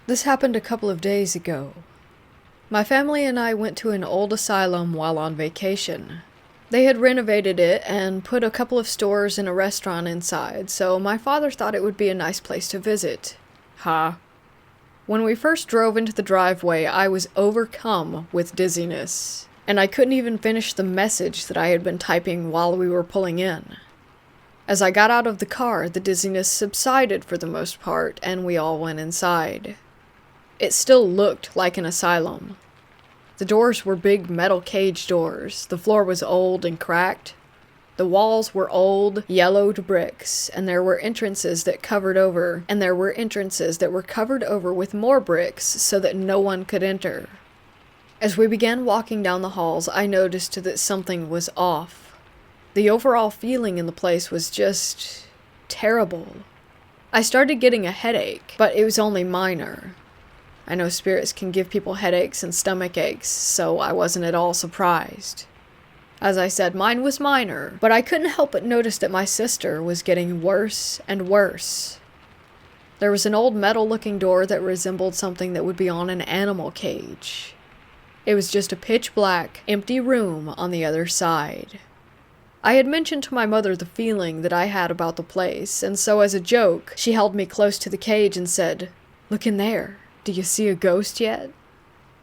This happened a couple of days ago. My family and I went to an old asylum while on vacation. They had renovated it and put a couple of stores and a restaurant inside, so my father thought it would be a nice place to visit. When we first drove into the driveway, I was overcome with dizziness, and I couldn't even finish the message that I had been typing while we were pulling in. As I got out of the car, the dizziness subsided for the most part, and we all went inside. It still looked like an asylum. The doors were big metal cage doors. The floor was old and cracked. The walls were old, yellowed bricks, and there were entrances that were covered over with more bricks so that no one could enter. As we began walking down the halls, I noticed that something was off. The overall feeling in the place was just terrible. I started getting a headache, but it was only minor. I know spirits can give people headaches and stomach aches, so I wasn't at all surprised. As I said, mine was minor, but I couldn't help but notice that my sister was getting worse and worse. There was an old metal-looking door that resembled something that would be on an animal cage. It was just a pitch-black, empty room on the other side. I had mentioned to my mother the feeling that I had about the place, and so as a joke, she held me close to the cage and said, "Look in there. Do you see a ghost yet?"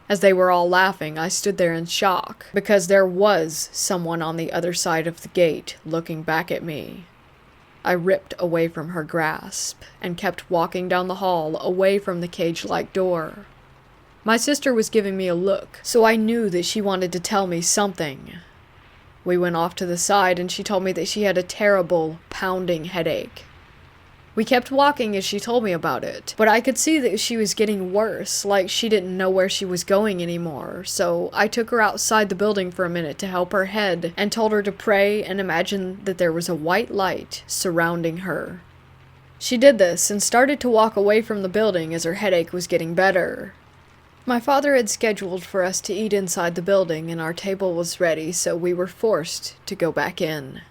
As they were all laughing, I stood there in shock, because there was someone on the other side of the gate looking back at me. I ripped away from her grasp, and kept walking down the hall away from the cage-like door. My sister was giving me a look, so I knew that she wanted to tell me something. We went off to the side, and she told me that she had a terrible, pounding headache. We kept walking as she told me about it, but I could see that she was getting worse, like she didn't know where she was going anymore, so I took her outside the building for a minute to help her head, and told her to pray and imagine that there was a white light surrounding her. She did this and started to walk away from the building as her headache was getting better. My father had scheduled for us to eat inside the building, and our table was ready, so we were forced to go back in.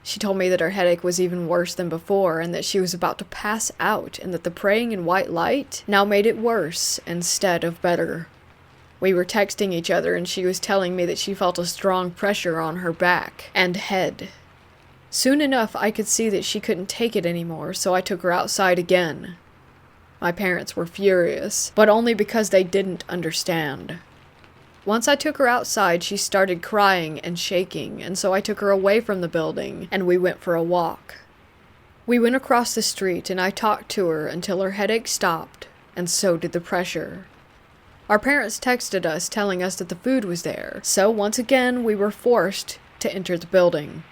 She told me that her headache was even worse than before, and that she was about to pass out, and that the praying in white light now made it worse instead of better. We were texting each other, and she was telling me that she felt a strong pressure on her back and head. Soon enough, I could see that she couldn't take it anymore, so I took her outside again. My parents were furious, but only because they didn't understand. Once I took her outside, she started crying and shaking, and so I took her away from the building, and we went for a walk. We went across the street, and I talked to her until her headache stopped, and so did the pressure. Our parents texted us telling us that the food was there, so once again we were forced to enter the building.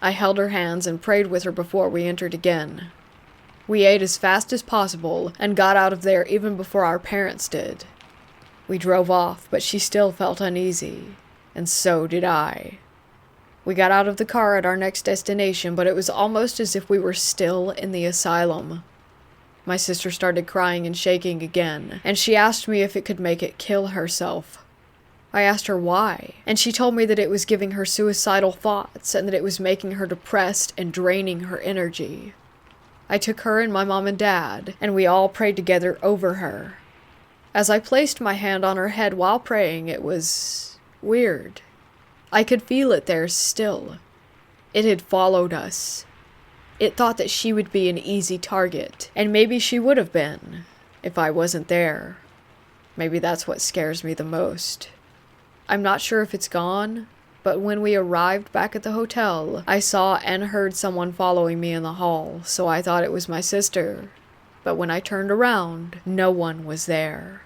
I held her hands and prayed with her before we entered again. We ate as fast as possible, and got out of there even before our parents did. We drove off, but she still felt uneasy, and so did I. We got out of the car at our next destination, but it was almost as if we were still in the asylum. My sister started crying and shaking again, and she asked me if it could make it kill herself. I asked her why, and she told me that it was giving her suicidal thoughts, and that it was making her depressed and draining her energy. I took her and my mom and dad, and we all prayed together over her. As I placed my hand on her head while praying, it was weird. I could feel it there still. It had followed us. It thought that she would be an easy target, and maybe she would have been, if I wasn't there. Maybe that's what scares me the most. I'm not sure if it's gone, but when we arrived back at the hotel, I saw and heard someone following me in the hall, so I thought it was my sister. But when I turned around, no one was there.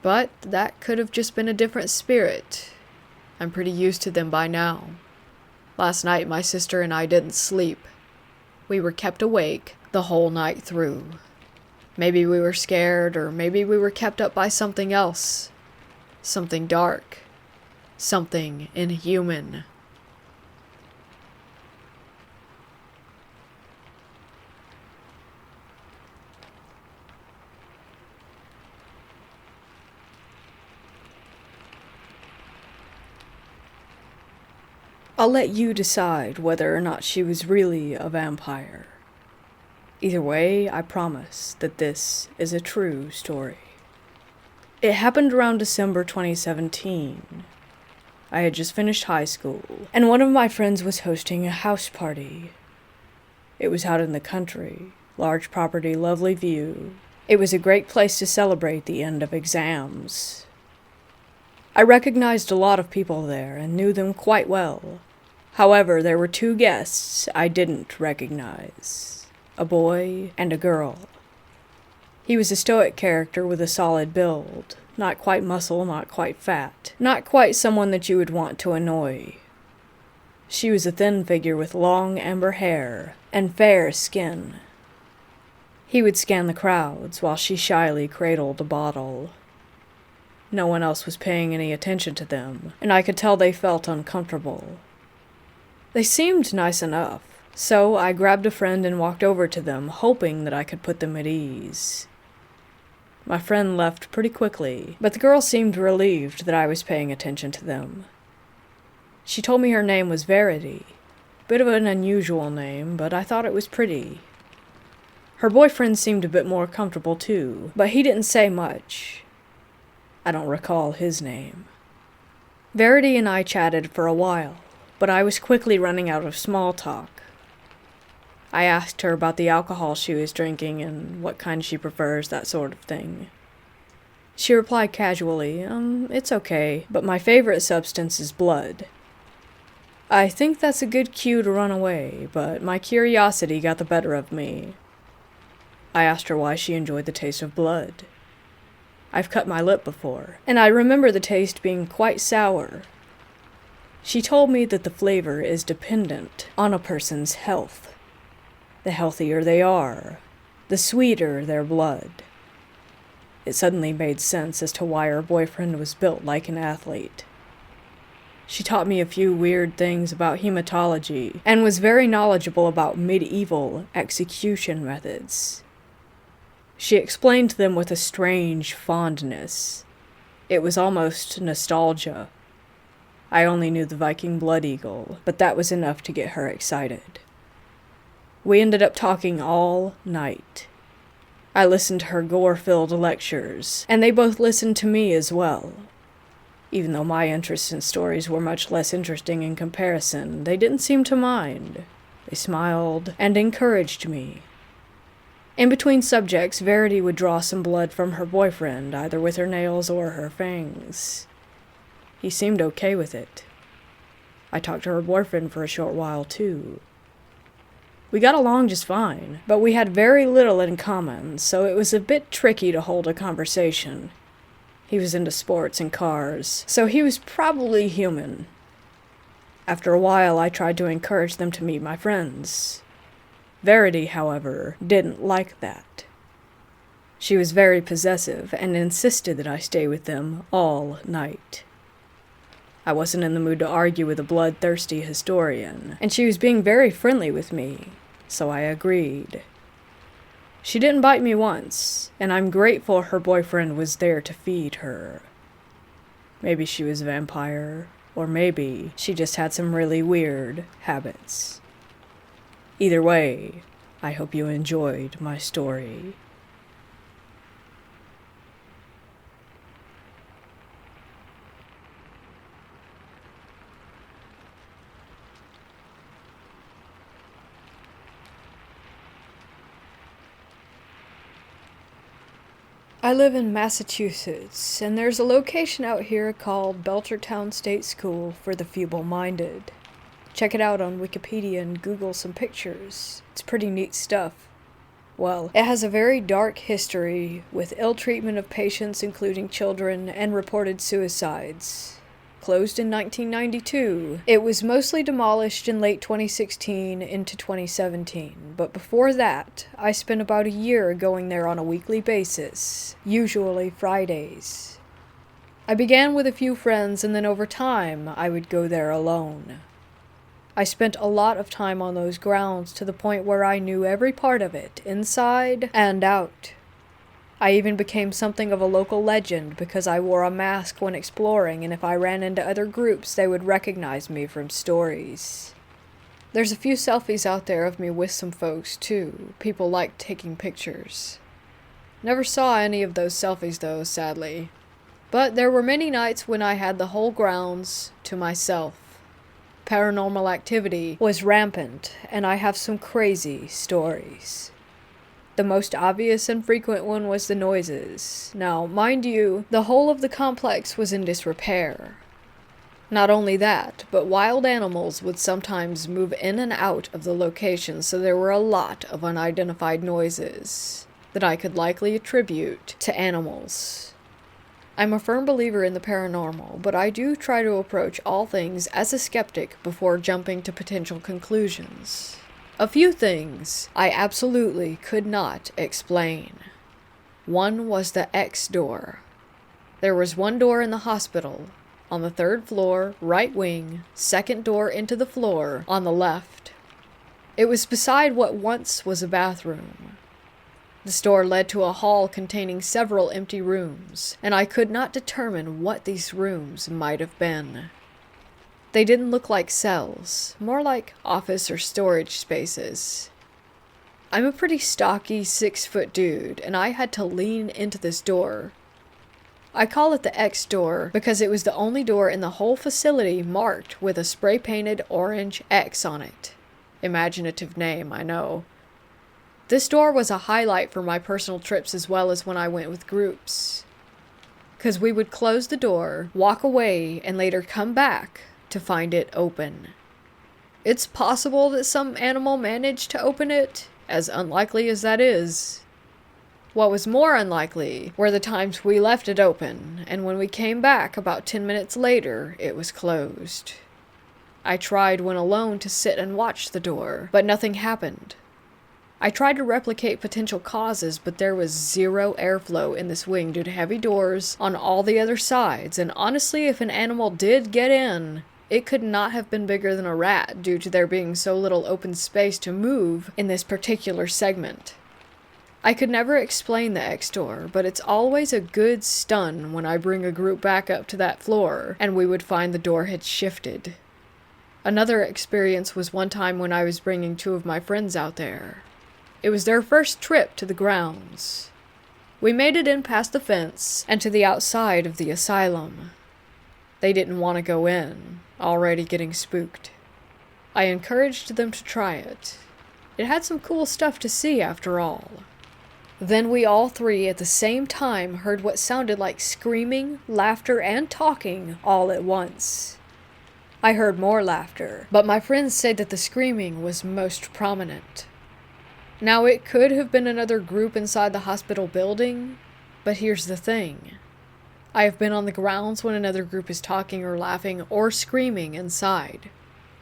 But that could have just been a different spirit. I'm pretty used to them by now. Last night, my sister and I didn't sleep. We were kept awake the whole night through. Maybe we were scared, or maybe we were kept up by something else. Something dark. Something inhuman. I'll let you decide whether or not she was really a vampire. Either way, I promise that this is a true story. It happened around December 2017. I had just finished high school, and one of my friends was hosting a house party. It was out in the country, large property, lovely view. It was a great place to celebrate the end of exams. I recognized a lot of people there and knew them quite well. However, there were two guests I didn't recognize, a boy and a girl. He was a stoic character with a solid build, not quite muscle, not quite fat, not quite someone that you would want to annoy. She was a thin figure with long amber hair and fair skin. He would scan the crowds while she shyly cradled a bottle. No one else was paying any attention to them, and I could tell they felt uncomfortable. They seemed nice enough, so I grabbed a friend and walked over to them, hoping that I could put them at ease. My friend left pretty quickly, but the girl seemed relieved that I was paying attention to them. She told me her name was Verity. Bit of an unusual name, but I thought it was pretty. Her boyfriend seemed a bit more comfortable too, but he didn't say much. I don't recall his name. Verity and I chatted for a while, but I was quickly running out of small talk. I asked her about the alcohol she was drinking and what kind she prefers, that sort of thing. She replied casually, it's okay, but my favorite substance is blood. I think that's a good cue to run away, but my curiosity got the better of me. I asked her why she enjoyed the taste of blood. I've cut my lip before, and I remember the taste being quite sour. She told me that the flavor is dependent on a person's health. The healthier they are, the sweeter their blood. It suddenly made sense as to why her boyfriend was built like an athlete. She taught me a few weird things about hematology, and was very knowledgeable about medieval execution methods. She explained them with a strange fondness. It was almost nostalgia. I only knew the Viking blood eagle, but that was enough to get her excited. We ended up talking all night. I listened to her gore-filled lectures, and they both listened to me as well. Even though my interests in stories were much less interesting in comparison, they didn't seem to mind. They smiled and encouraged me. In between subjects, Verity would draw some blood from her boyfriend, either with her nails or her fangs. He seemed okay with it. I talked to her boyfriend for a short while, too. We got along just fine, but we had very little in common, so it was a bit tricky to hold a conversation. He was into sports and cars, so he was probably human. After a while, I tried to encourage them to meet my friends. Verity, however, didn't like that. She was very possessive and insisted that I stay with them all night. I wasn't in the mood to argue with a bloodthirsty historian, and she was being very friendly with me, so I agreed. She didn't bite me once, and I'm grateful her boyfriend was there to feed her. Maybe she was a vampire, or maybe she just had some really weird habits. Either way, I hope you enjoyed my story. I live in Massachusetts, and there's a location out here called Belchertown State School for the Feeble-Minded. Check it out on Wikipedia and Google some pictures. It's pretty neat stuff. Well, it has a very dark history, with ill treatment of patients including children and reported suicides. Closed in 1992. It was mostly demolished in late 2016 into 2017, but before that, I spent about a year going there on a weekly basis, usually Fridays. I began with a few friends, and then over time, I would go there alone. I spent a lot of time on those grounds to the point where I knew every part of it, inside and out. I even became something of a local legend because I wore a mask when exploring, and if I ran into other groups, they would recognize me from stories. There's a few selfies out there of me with some folks, too. People like taking pictures. Never saw any of those selfies, though, sadly. But there were many nights when I had the whole grounds to myself. Paranormal activity was rampant, and I have some crazy stories. The most obvious and frequent one was the noises. Now, mind you, the whole of the complex was in disrepair. Not only that, but wild animals would sometimes move in and out of the location, so there were a lot of unidentified noises that I could likely attribute to animals. I'm a firm believer in the paranormal, but I do try to approach all things as a skeptic before jumping to potential conclusions. A few things I absolutely could not explain. One was the X door. There was one door in the hospital, on the 3rd floor, right wing, second door into the floor, on the left. It was beside what once was a bathroom. This door led to a hall containing several empty rooms, and I could not determine what these rooms might have been. They didn't look like cells, more like office or storage spaces. I'm a pretty stocky 6-foot dude, and I had to lean into this door. I call it the X door because it was the only door in the whole facility marked with a spray-painted orange X on it. Imaginative name, I know. This door was a highlight for my personal trips as well as when I went with groups. 'Cause we would close the door, walk away, and later come back to find it open. It's possible that some animal managed to open it, as unlikely as that is. What was more unlikely were the times we left it open, and when we came back about 10 minutes later, it was closed. I tried when alone to sit and watch the door, but nothing happened. I tried to replicate potential causes, but there was zero airflow in this wing due to heavy doors on all the other sides, and honestly, if an animal did get in, it could not have been bigger than a rat due to there being so little open space to move in this particular segment. I could never explain the X door, but it's always a good stun when I bring a group back up to that floor, and we would find the door had shifted. Another experience was one time when I was bringing 2 of my friends out there. It was their first trip to the grounds. We made it in past the fence and to the outside of the asylum. They didn't want to go in, already getting spooked. I encouraged them to try it. It had some cool stuff to see after all. Then we all 3 at the same time heard what sounded like screaming, laughter, and talking all at once. I heard more laughter, but my friends said that the screaming was most prominent. Now, it could have been another group inside the hospital building, but here's the thing. I have been on the grounds when another group is talking or laughing or screaming inside.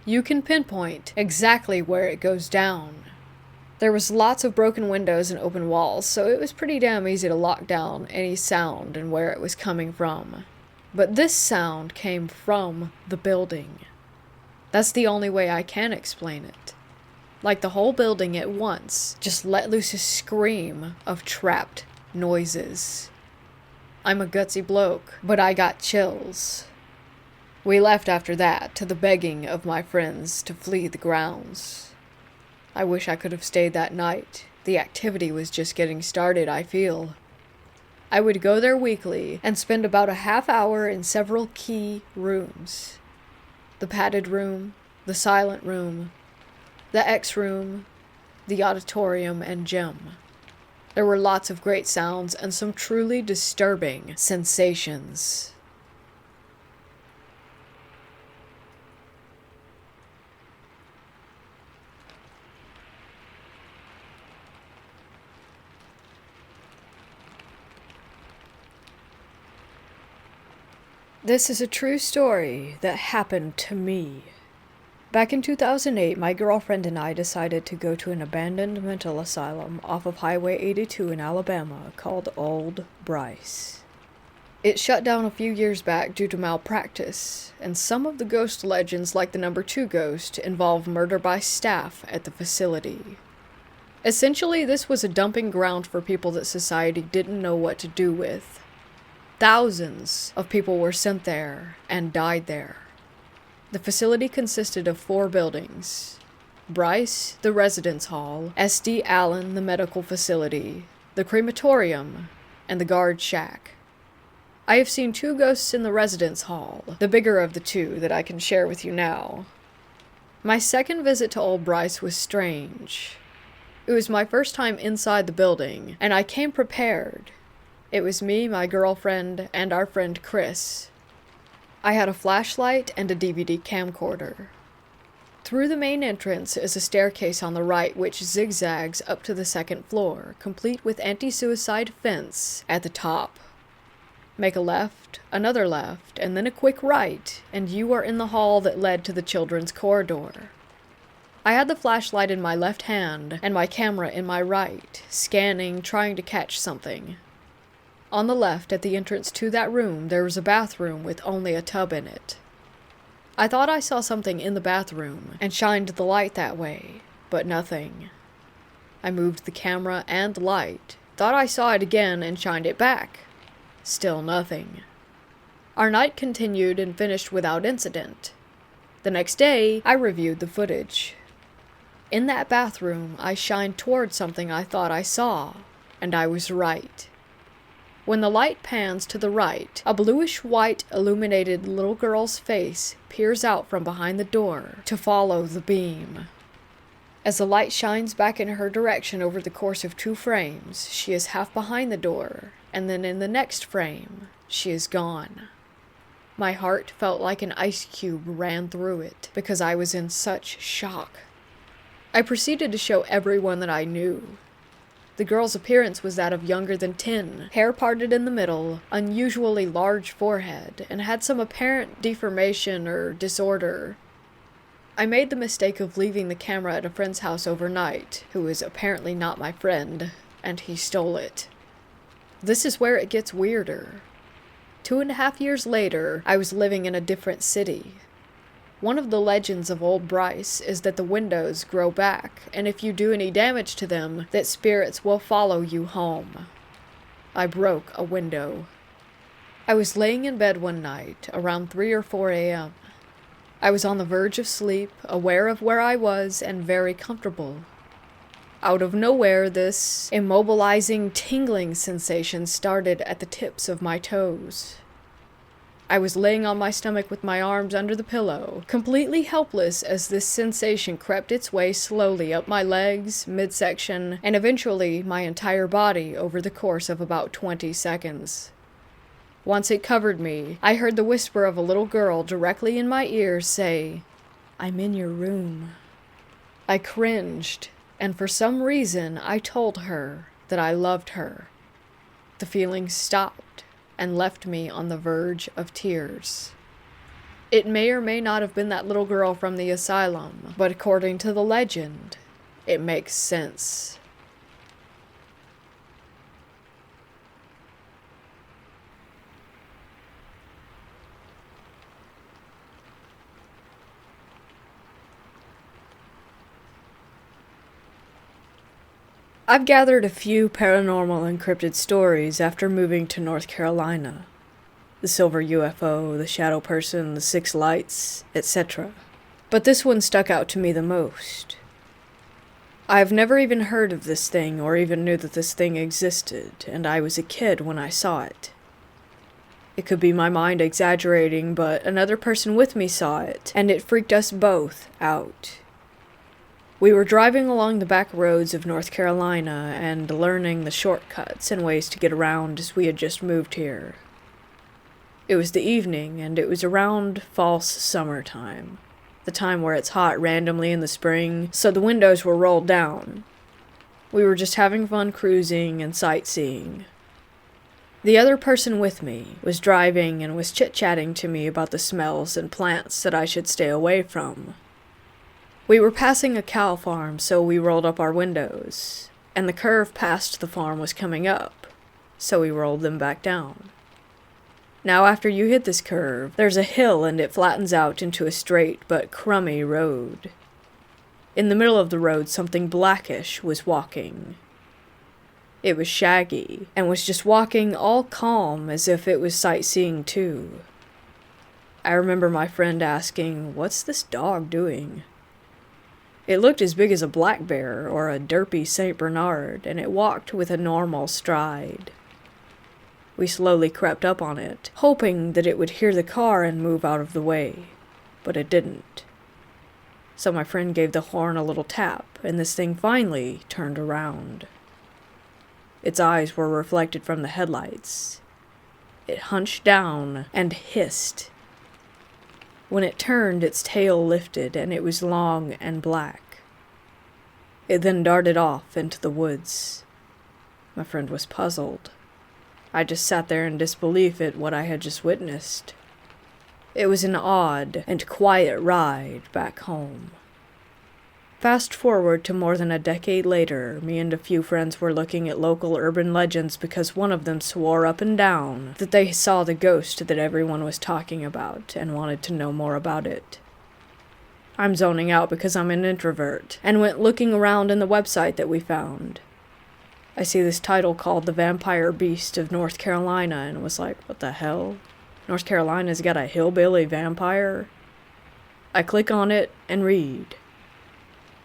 You can pinpoint exactly where it goes down. There was lots of broken windows and open walls, so it was pretty damn easy to lock down any sound and where it was coming from. But this sound came from the building. That's the only way I can explain it. Like the whole building at once just let loose a scream of trapped noises. I'm a gutsy bloke, but I got chills. We left after that, to the begging of my friends to flee the grounds. I wish I could have stayed that night. The activity was just getting started, I feel. I would go there weekly and spend about a half hour in several key rooms. The padded room, the silent room, the X room, the auditorium, and gym. There were lots of great sounds and some truly disturbing sensations. This is a true story that happened to me. Back in 2008, my girlfriend and I decided to go to an abandoned mental asylum off of Highway 82 in Alabama called Old Bryce. It shut down a few years back due to malpractice, and some of the ghost legends, like the number 2 ghost, involve murder by staff at the facility. Essentially, this was a dumping ground for people that society didn't know what to do with. Thousands of people were sent there and died there. The facility consisted of 4 buildings. Bryce, the residence hall, SD Allen, the medical facility, the crematorium, and the guard shack. I have seen 2 ghosts in the residence hall, the bigger of the 2 that I can share with you now. My second visit to old Bryce was strange. It was my first time inside the building, and I came prepared. It was me, my girlfriend, and our friend Chris. I had a flashlight and a DVD camcorder. Through the main entrance is a staircase on the right which zigzags up to the 2nd floor, complete with anti-suicide fence at the top. Make a left, another left, and then a quick right, and you are in the hall that led to the children's corridor. I had the flashlight in my left hand and my camera in my right, scanning, trying to catch something. On the left, at the entrance to that room, there was a bathroom with only a tub in it. I thought I saw something in the bathroom and shined the light that way, but nothing. I moved the camera and light, thought I saw it again and shined it back. Still nothing. Our night continued and finished without incident. The next day, I reviewed the footage. In that bathroom, I shined toward something I thought I saw, and I was right. When the light pans to the right, a bluish-white illuminated little girl's face peers out from behind the door to follow the beam. As the light shines back in her direction over the course of 2 frames, she is half behind the door, and then in the next frame, she is gone. My heart felt like an ice cube ran through it, because I was in such shock. I proceeded to show everyone that I knew. The girl's appearance was that of younger than 10, hair parted in the middle, unusually large forehead, and had some apparent deformation or disorder. I made the mistake of leaving the camera at a friend's house overnight, who is apparently not my friend, and he stole it. This is where it gets weirder. 2.5 years later, I was living in a different city. One of the legends of old Bryce is that the windows grow back, and if you do any damage to them, that spirits will follow you home. I broke a window. I was laying in bed one night, around 3 or 4 a.m. I was on the verge of sleep, aware of where I was, and very comfortable. Out of nowhere, this immobilizing, tingling sensation started at the tips of my toes. I was laying on my stomach with my arms under the pillow, completely helpless as this sensation crept its way slowly up my legs, midsection, and eventually my entire body over the course of about 20 seconds. Once it covered me, I heard the whisper of a little girl directly in my ear say, "I'm in your room." I cringed, and for some reason I told her that I loved her. The feeling stopped and left me on the verge of tears. It may or may not have been that little girl from the asylum, but according to the legend, it makes sense. I've gathered a few paranormal encrypted stories after moving to North Carolina. The silver UFO, the shadow person, the 6 lights, etc. But this one stuck out to me the most. I've never even heard of this thing or even knew that this thing existed, and I was a kid when I saw it. It could be my mind exaggerating, but another person with me saw it, and it freaked us both out. We were driving along the back roads of North Carolina and learning the shortcuts and ways to get around as we had just moved here. It was the evening, and it was around false summertime, the time where it's hot randomly in the spring, so the windows were rolled down. We were just having fun cruising and sightseeing. The other person with me was driving and was chit-chatting to me about the smells and plants that I should stay away from. We were passing a cow farm, so we rolled up our windows, and the curve past the farm was coming up, so we rolled them back down. Now after you hit this curve, there's a hill and it flattens out into a straight but crummy road. In the middle of the road, something blackish was walking. It was shaggy, and was just walking all calm as if it was sightseeing too. I remember my friend asking, "What's this dog doing?" It looked as big as a black bear or a derpy St. Bernard, and it walked with a normal stride. We slowly crept up on it, hoping that it would hear the car and move out of the way, but it didn't. So my friend gave the horn a little tap, and this thing finally turned around. Its eyes were reflected from the headlights. It hunched down and hissed. When it turned, its tail lifted, and it was long and black. It then darted off into the woods. My friend was puzzled. I just sat there in disbelief at what I had just witnessed. It was an odd and quiet ride back home. Fast forward to more than a decade later, me and a few friends were looking at local urban legends because one of them swore up and down that they saw the ghost that everyone was talking about and wanted to know more about it. I'm zoning out because I'm an introvert, and went looking around in the website that we found. I see this title called The Vampire Beast of North Carolina, and was like, what the hell? North Carolina's got a hillbilly vampire? I click on it and read.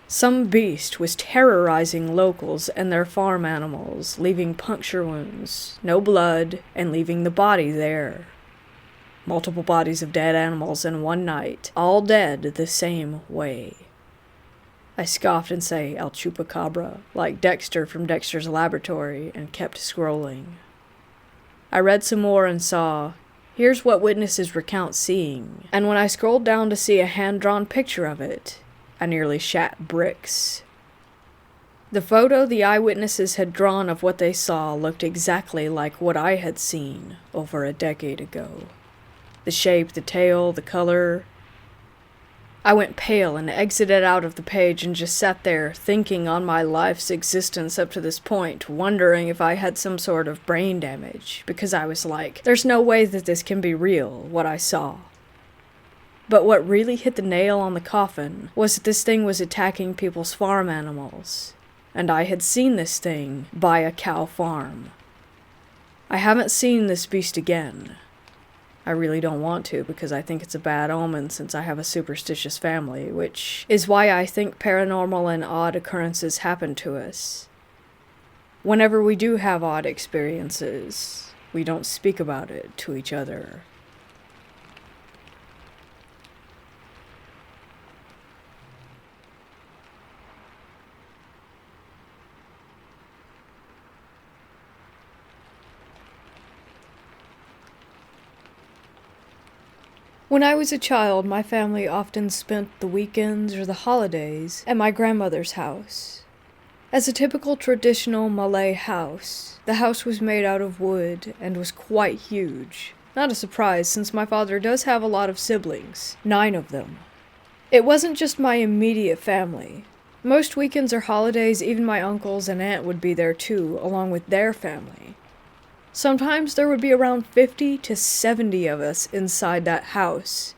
Some beast was terrorizing locals and their farm animals, leaving puncture wounds, no blood, and leaving the body there. Multiple bodies of dead animals in one night, all dead the same way. I scoffed and say El Chupacabra, like Dexter from Dexter's Laboratory, and kept scrolling. I read some more and saw, here's what witnesses recount seeing, and when I scrolled down to see a hand-drawn picture of it, I nearly shat bricks. The photo the eyewitnesses had drawn of what they saw looked exactly like what I had seen over a decade ago. The shape, the tail, the color. I went pale and exited out of the page and just sat there thinking on my life's existence up to this point, wondering if I had some sort of brain damage, because I was like, there's no way that this can be real, what I saw. But what really hit the nail on the coffin was that this thing was attacking people's farm animals, and I had seen this thing by a cow farm. I haven't seen this beast again. I really don't want to because I think it's a bad omen since I have a superstitious family, which is why I think paranormal and odd occurrences happen to us. Whenever we do have odd experiences, we don't speak about it to each other. When I was a child, my family often spent the weekends or the holidays at my grandmother's house. As a typical traditional Malay house, the house was made out of wood and was quite huge. Not a surprise, since my father does have a lot of siblings, 9 of them. It wasn't just my immediate family. Most weekends or holidays, even my uncles and aunt would be there too, along with their family. Sometimes there would be around 50 to 70 of us inside that house.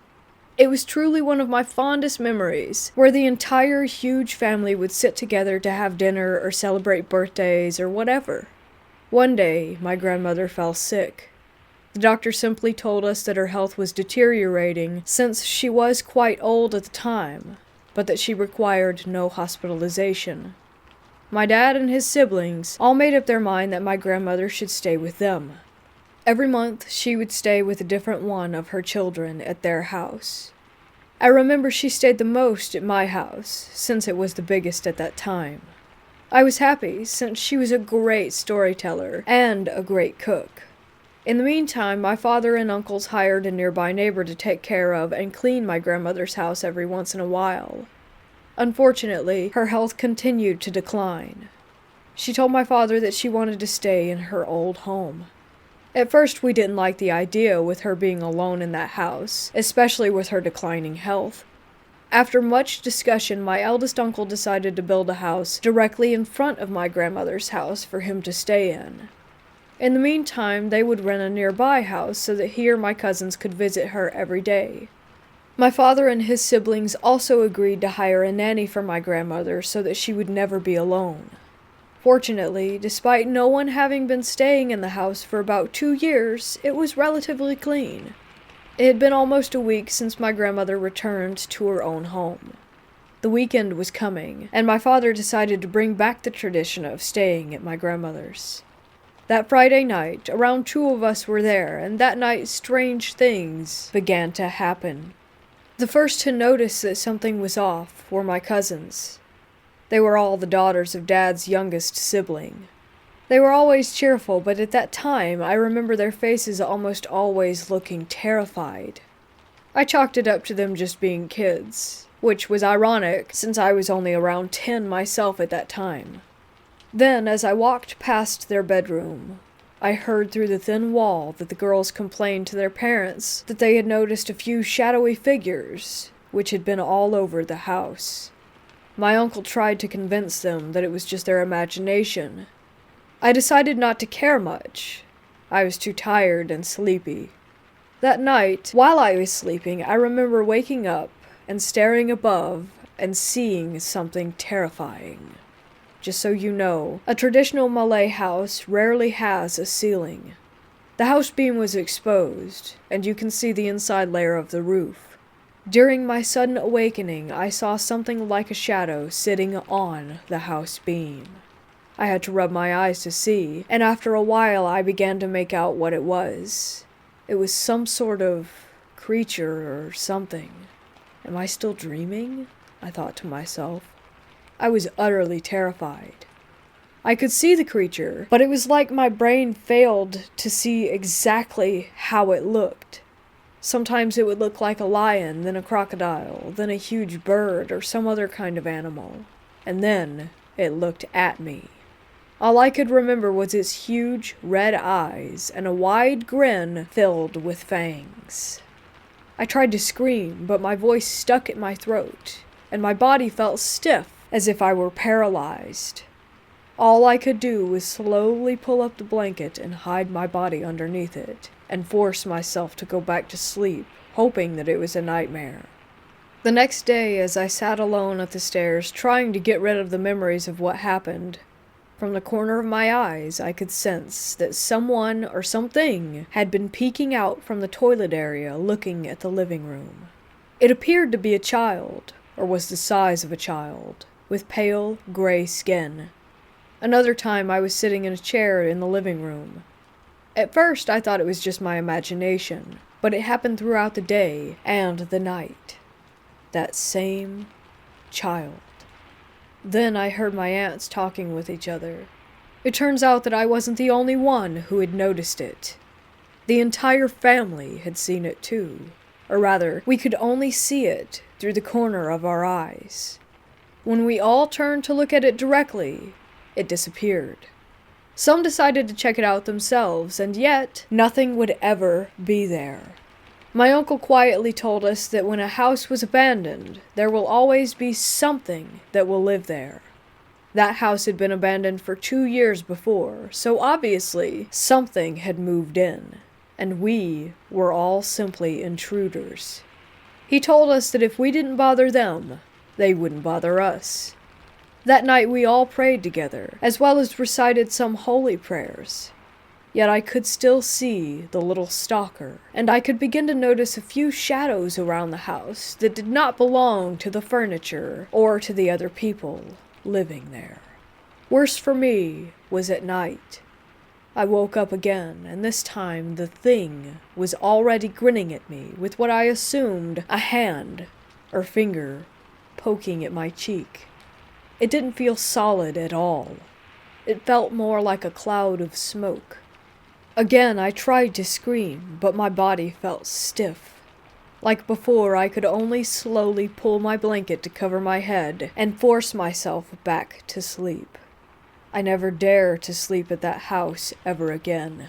It was truly one of my fondest memories, where the entire huge family would sit together to have dinner or celebrate birthdays or whatever. One day, my grandmother fell sick. The doctor simply told us that her health was deteriorating since she was quite old at the time, but that she required no hospitalization. My dad and his siblings all made up their mind that my grandmother should stay with them. Every month, she would stay with a different one of her children at their house. I remember she stayed the most at my house, since it was the biggest at that time. I was happy, since she was a great storyteller and a great cook. In the meantime, my father and uncles hired a nearby neighbor to take care of and clean my grandmother's house every once in a while. Unfortunately, her health continued to decline. She told my father that she wanted to stay in her old home. At first, we didn't like the idea with her being alone in that house, especially with her declining health. After much discussion, my eldest uncle decided to build a house directly in front of my grandmother's house for him to stay in. In the meantime, they would rent a nearby house so that he or my cousins could visit her every day. My father and his siblings also agreed to hire a nanny for my grandmother so that she would never be alone. Fortunately, despite no one having been staying in the house for about 2 years, it was relatively clean. It had been almost a week since my grandmother returned to her own home. The weekend was coming, and my father decided to bring back the tradition of staying at my grandmother's. That Friday night, around 2 of us were there, and that night strange things began to happen. The first to notice that something was off were my cousins. They were all the daughters of Dad's youngest sibling. They were always cheerful, but at that time I remember their faces almost always looking terrified. I chalked it up to them just being kids, which was ironic since I was only around 10 myself at that time. Then, as I walked past their bedroom, I heard through the thin wall that the girls complained to their parents that they had noticed a few shadowy figures, which had been all over the house. My uncle tried to convince them that it was just their imagination. I decided not to care much. I was too tired and sleepy. That night, while I was sleeping, I remember waking up and staring above and seeing something terrifying. Just so you know, a traditional Malay house rarely has a ceiling. The house beam was exposed, and you can see the inside layer of the roof. During my sudden awakening, I saw something like a shadow sitting on the house beam. I had to rub my eyes to see, and after a while I began to make out what it was. It was some sort of creature or something. Am I still dreaming? I thought to myself. I was utterly terrified. I could see the creature, but it was like my brain failed to see exactly how it looked. Sometimes it would look like a lion, then a crocodile, then a huge bird or some other kind of animal. And then it looked at me. All I could remember was its huge red eyes and a wide grin filled with fangs. I tried to scream, but my voice stuck in my throat, and my body felt stiff, as if I were paralyzed. All I could do was slowly pull up the blanket and hide my body underneath it, and force myself to go back to sleep, hoping that it was a nightmare. The next day, as I sat alone at the stairs, trying to get rid of the memories of what happened, from the corner of my eyes I could sense that someone or something had been peeking out from the toilet area looking at the living room. It appeared to be a child, or was the size of a child, with pale, gray skin. Another time I was sitting in a chair in the living room. At first I thought it was just my imagination, but it happened throughout the day and the night. That same child. Then I heard my aunts talking with each other. It turns out that I wasn't the only one who had noticed it. The entire family had seen it too. Or rather, we could only see it through the corner of our eyes. When we all turned to look at it directly, it disappeared. Some decided to check it out themselves, and yet nothing would ever be there. My uncle quietly told us that when a house was abandoned, there will always be something that will live there. That house had been abandoned for 2 years before, so obviously something had moved in, and we were all simply intruders. He told us that if we didn't bother them, they wouldn't bother us. That night we all prayed together, as well as recited some holy prayers. Yet I could still see the little stalker, and I could begin to notice a few shadows around the house that did not belong to the furniture or to the other people living there. Worse for me was at night. I woke up again, and this time the thing was already grinning at me with what I assumed a hand or finger poking at my cheek. It didn't feel solid at all. It felt more like a cloud of smoke. Again, I tried to scream, but my body felt stiff. Like before, I could only slowly pull my blanket to cover my head and force myself back to sleep. I never dare to sleep at that house ever again.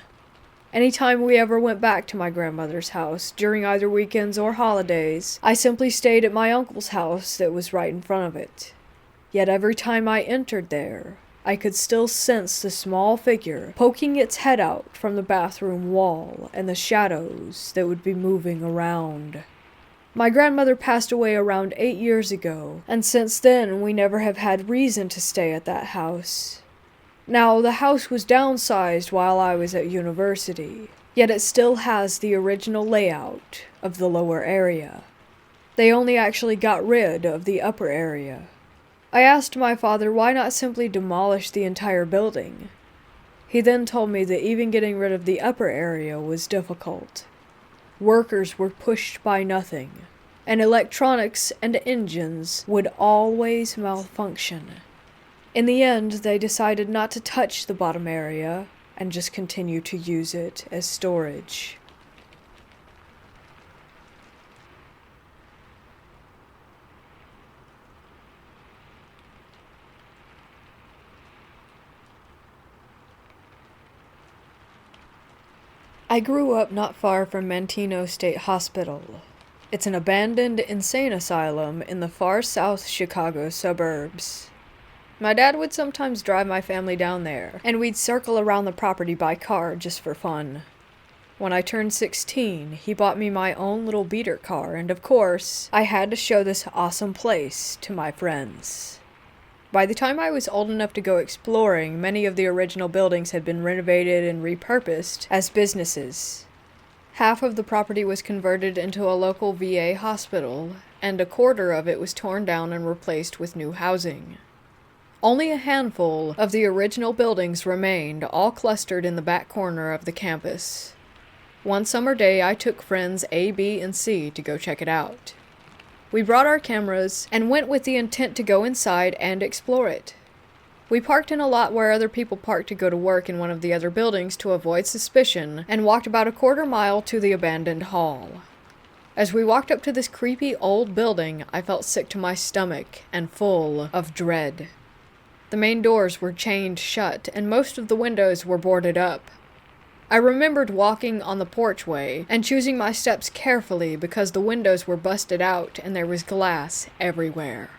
Anytime we ever went back to my grandmother's house, during either weekends or holidays, I simply stayed at my uncle's house that was right in front of it. Yet every time I entered there, I could still sense the small figure poking its head out from the bathroom wall and the shadows that would be moving around. My grandmother passed away around 8 years ago, and since then we never have had reason to stay at that house. Now, the house was downsized while I was at university, yet it still has the original layout of the lower area. They only actually got rid of the upper area. I asked my father why not simply demolish the entire building. He then told me that even getting rid of the upper area was difficult. Workers were pushed by nothing, and electronics and engines would always malfunction. In the end, they decided not to touch the bottom area and just continue to use it as storage. I grew up not far from Mantino State Hospital. It's an abandoned insane asylum in the far south Chicago suburbs. My dad would sometimes drive my family down there, and we'd circle around the property by car just for fun. When I turned 16, he bought me my own little beater car, and of course, I had to show this awesome place to my friends. By the time I was old enough to go exploring, many of the original buildings had been renovated and repurposed as businesses. Half of the property was converted into a local VA hospital, and a quarter of it was torn down and replaced with new housing. Only a handful of the original buildings remained, all clustered in the back corner of the campus. One summer day, I took friends A, B, and C to go check it out. We brought our cameras and went with the intent to go inside and explore it. We parked in a lot where other people parked to go to work in one of the other buildings to avoid suspicion, and walked about a quarter mile to the abandoned hall. As we walked up to this creepy old building, I felt sick to my stomach and full of dread. The main doors were chained shut, and most of the windows were boarded up. I remembered walking on the porchway and choosing my steps carefully because the windows were busted out and there was glass everywhere.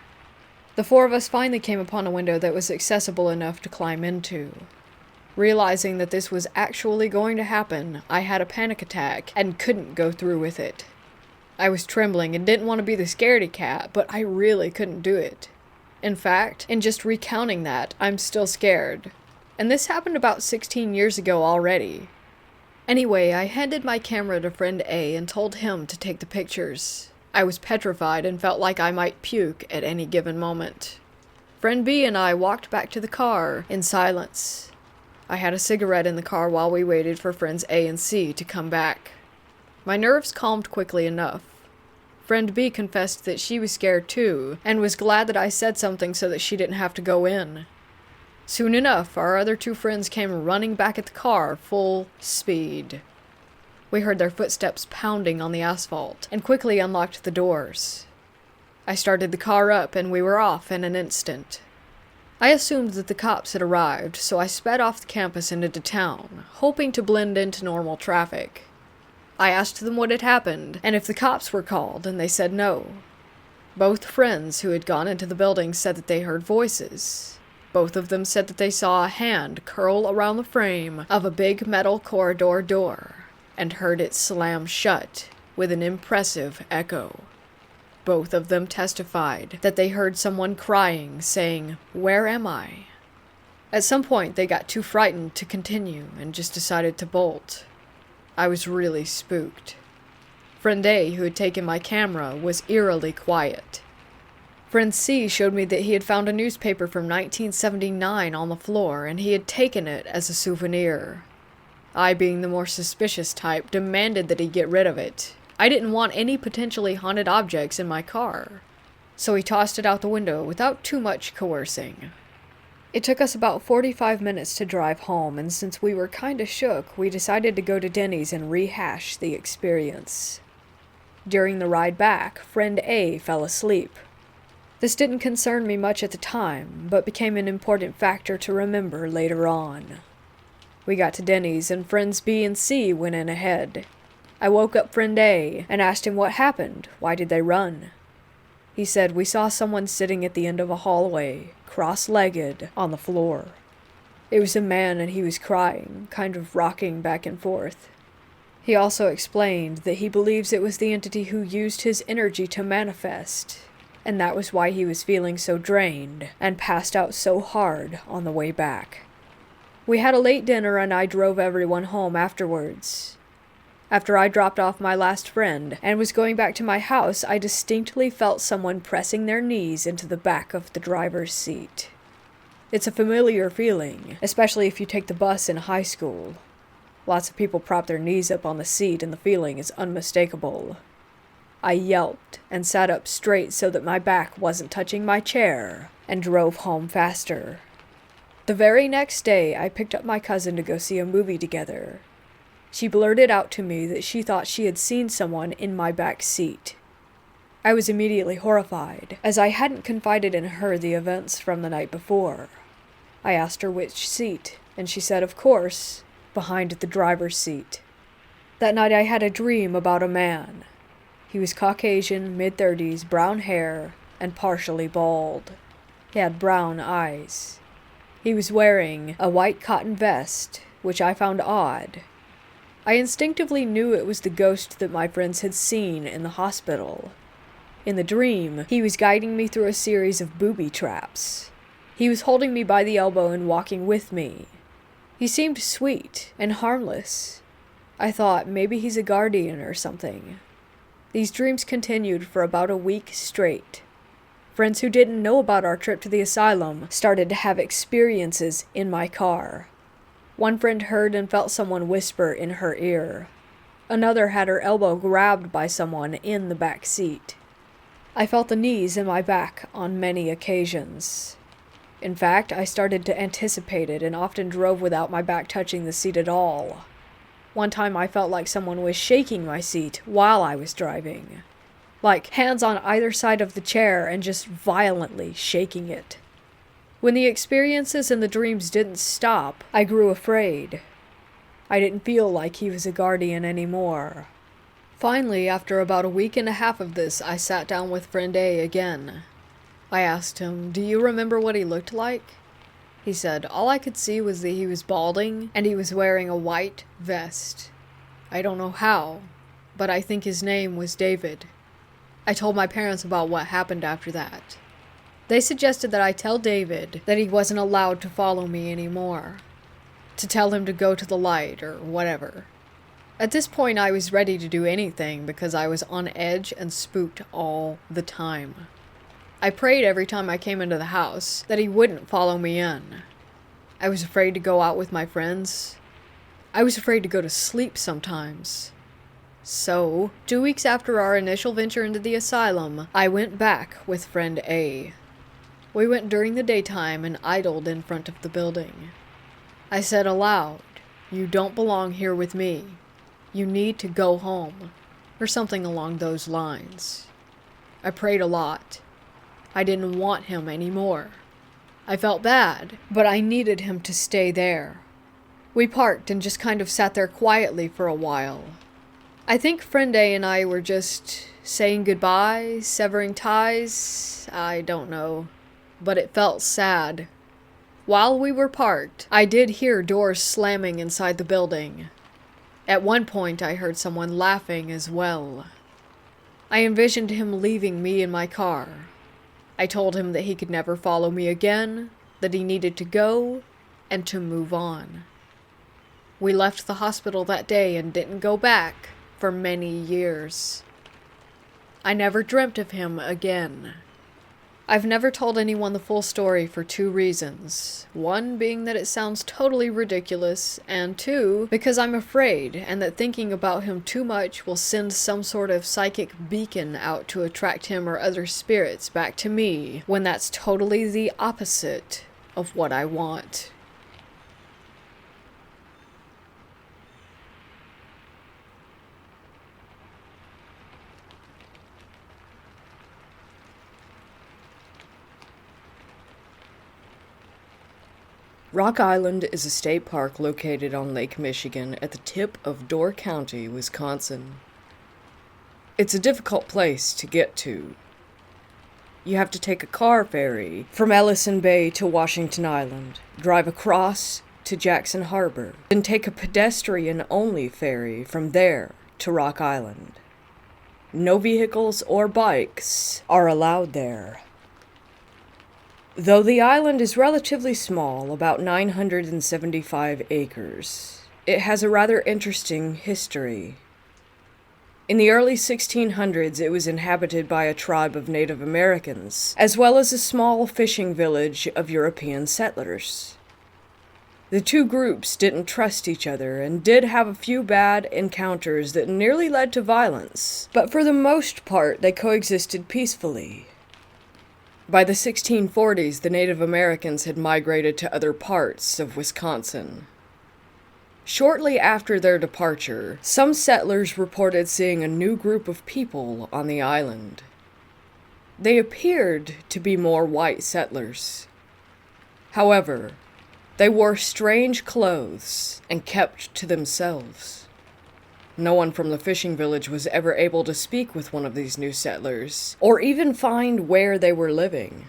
The four of us finally came upon a window that was accessible enough to climb into. Realizing that this was actually going to happen, I had a panic attack and couldn't go through with it. I was trembling and didn't want to be the scaredy cat, but I really couldn't do it. In fact, in just recounting that, I'm still scared. And this happened about 16 years ago already. Anyway, I handed my camera to friend A and told him to take the pictures. I was petrified and felt like I might puke at any given moment. Friend B and I walked back to the car in silence. I had a cigarette in the car while we waited for friends A and C to come back. My nerves calmed quickly enough. Friend B confessed that she was scared too, and was glad that I said something so that she didn't have to go in. Soon enough, our other two friends came running back at the car, full speed. We heard their footsteps pounding on the asphalt, and quickly unlocked the doors. I started the car up, and we were off in an instant. I assumed that the cops had arrived, so I sped off the campus and into town, hoping to blend into normal traffic. I asked them what had happened, and if the cops were called, and they said no. Both friends who had gone into the building said that they heard voices. Both of them said that they saw a hand curl around the frame of a big metal corridor door, and heard it slam shut with an impressive echo. Both of them testified that they heard someone crying, saying, "Where am I?" At some point, they got too frightened to continue and just decided to bolt. I was really spooked. Friend A, who had taken my camera, was eerily quiet. Friend C showed me that he had found a newspaper from 1979 on the floor, and he had taken it as a souvenir. I, being the more suspicious type, demanded that he get rid of it. I didn't want any potentially haunted objects in my car. So he tossed it out the window without too much coercing. It took us about 45 minutes to drive home, and since we were kinda shook, we decided to go to Denny's and rehash the experience. During the ride back, friend A fell asleep. This didn't concern me much at the time, but became an important factor to remember later on. We got to Denny's, and friends B and C went in ahead. I woke up friend A and asked him what happened. Why did they run? He said, "We saw someone sitting at the end of a hallway, cross-legged, on the floor. It was a man and he was crying, kind of rocking back and forth." He also explained that he believes it was the entity who used his energy to manifest, and that was why he was feeling so drained and passed out so hard on the way back. We had a late dinner and I drove everyone home afterwards. After I dropped off my last friend and was going back to my house, I distinctly felt someone pressing their knees into the back of the driver's seat. It's a familiar feeling, especially if you take the bus in high school. Lots of people prop their knees up on the seat and the feeling is unmistakable. I yelped and sat up straight so that my back wasn't touching my chair and drove home faster. The very next day, I picked up my cousin to go see a movie together. She blurted out to me that she thought she had seen someone in my back seat. I was immediately horrified, as I hadn't confided in her the events from the night before. I asked her which seat, and she said, of course, behind the driver's seat. That night I had a dream about a man. He was Caucasian, mid-30s, brown hair, and partially bald. He had brown eyes. He was wearing a white cotton vest, which I found odd. I instinctively knew it was the ghost that my friends had seen in the hospital. In the dream, he was guiding me through a series of booby traps. He was holding me by the elbow and walking with me. He seemed sweet and harmless. I thought maybe he's a guardian or something. These dreams continued for about a week straight. Friends who didn't know about our trip to the asylum started to have experiences in my car. One friend heard and felt someone whisper in her ear. Another had her elbow grabbed by someone in the back seat. I felt the knees in my back on many occasions. In fact, I started to anticipate it and often drove without my back touching the seat at all. One time I felt like someone was shaking my seat while I was driving. Like hands on either side of the chair and just violently shaking it. When the experiences and the dreams didn't stop, I grew afraid. I didn't feel like he was a guardian anymore. Finally, after about a week and a half of this, I sat down with friend A again. I asked him, "Do you remember what he looked like?" He said, "All I could see was that he was balding and he was wearing a white vest. I don't know how, but I think his name was David." I told my parents about what happened after that. They suggested that I tell David that he wasn't allowed to follow me anymore. To tell him to go to the light or whatever. At this point I was ready to do anything because I was on edge and spooked all the time. I prayed every time I came into the house that he wouldn't follow me in. I was afraid to go out with my friends. I was afraid to go to sleep sometimes. So, 2 weeks after our initial venture into the asylum, I went back with friend A. We went during the daytime and idled in front of the building. I said aloud, "You don't belong here with me. You need to go home," or something along those lines. I prayed a lot. I didn't want him anymore. I felt bad, but I needed him to stay there. We parked and just kind of sat there quietly for a while. I think friend A and I were just saying goodbye, severing ties, I don't know. But it felt sad. While we were parked, I did hear doors slamming inside the building. At one point, I heard someone laughing as well. I envisioned him leaving me in my car. I told him that he could never follow me again, that he needed to go, and to move on. We left the hospital that day and didn't go back for many years. I never dreamt of him again. I've never told anyone the full story for 2 reasons. 1 being that it sounds totally ridiculous, and 2, because I'm afraid, and that thinking about him too much will send some sort of psychic beacon out to attract him or other spirits back to me, when that's totally the opposite of what I want. Rock Island is a state park located on Lake Michigan at the tip of Door County, Wisconsin. It's a difficult place to get to. You have to take a car ferry from Ellison Bay to Washington Island, drive across to Jackson Harbor, then take a pedestrian-only ferry from there to Rock Island. No vehicles or bikes are allowed there. Though the island is relatively small, about 975 acres, it has a rather interesting history. In the early 1600s, it was inhabited by a tribe of Native Americans, as well as a small fishing village of European settlers. The two groups didn't trust each other and did have a few bad encounters that nearly led to violence, but for the most part, they coexisted peacefully. By the 1640s, the Native Americans had migrated to other parts of Wisconsin. Shortly after their departure, some settlers reported seeing a new group of people on the island. They appeared to be more white settlers. However, they wore strange clothes and kept to themselves. No one from the fishing village was ever able to speak with one of these new settlers, or even find where they were living.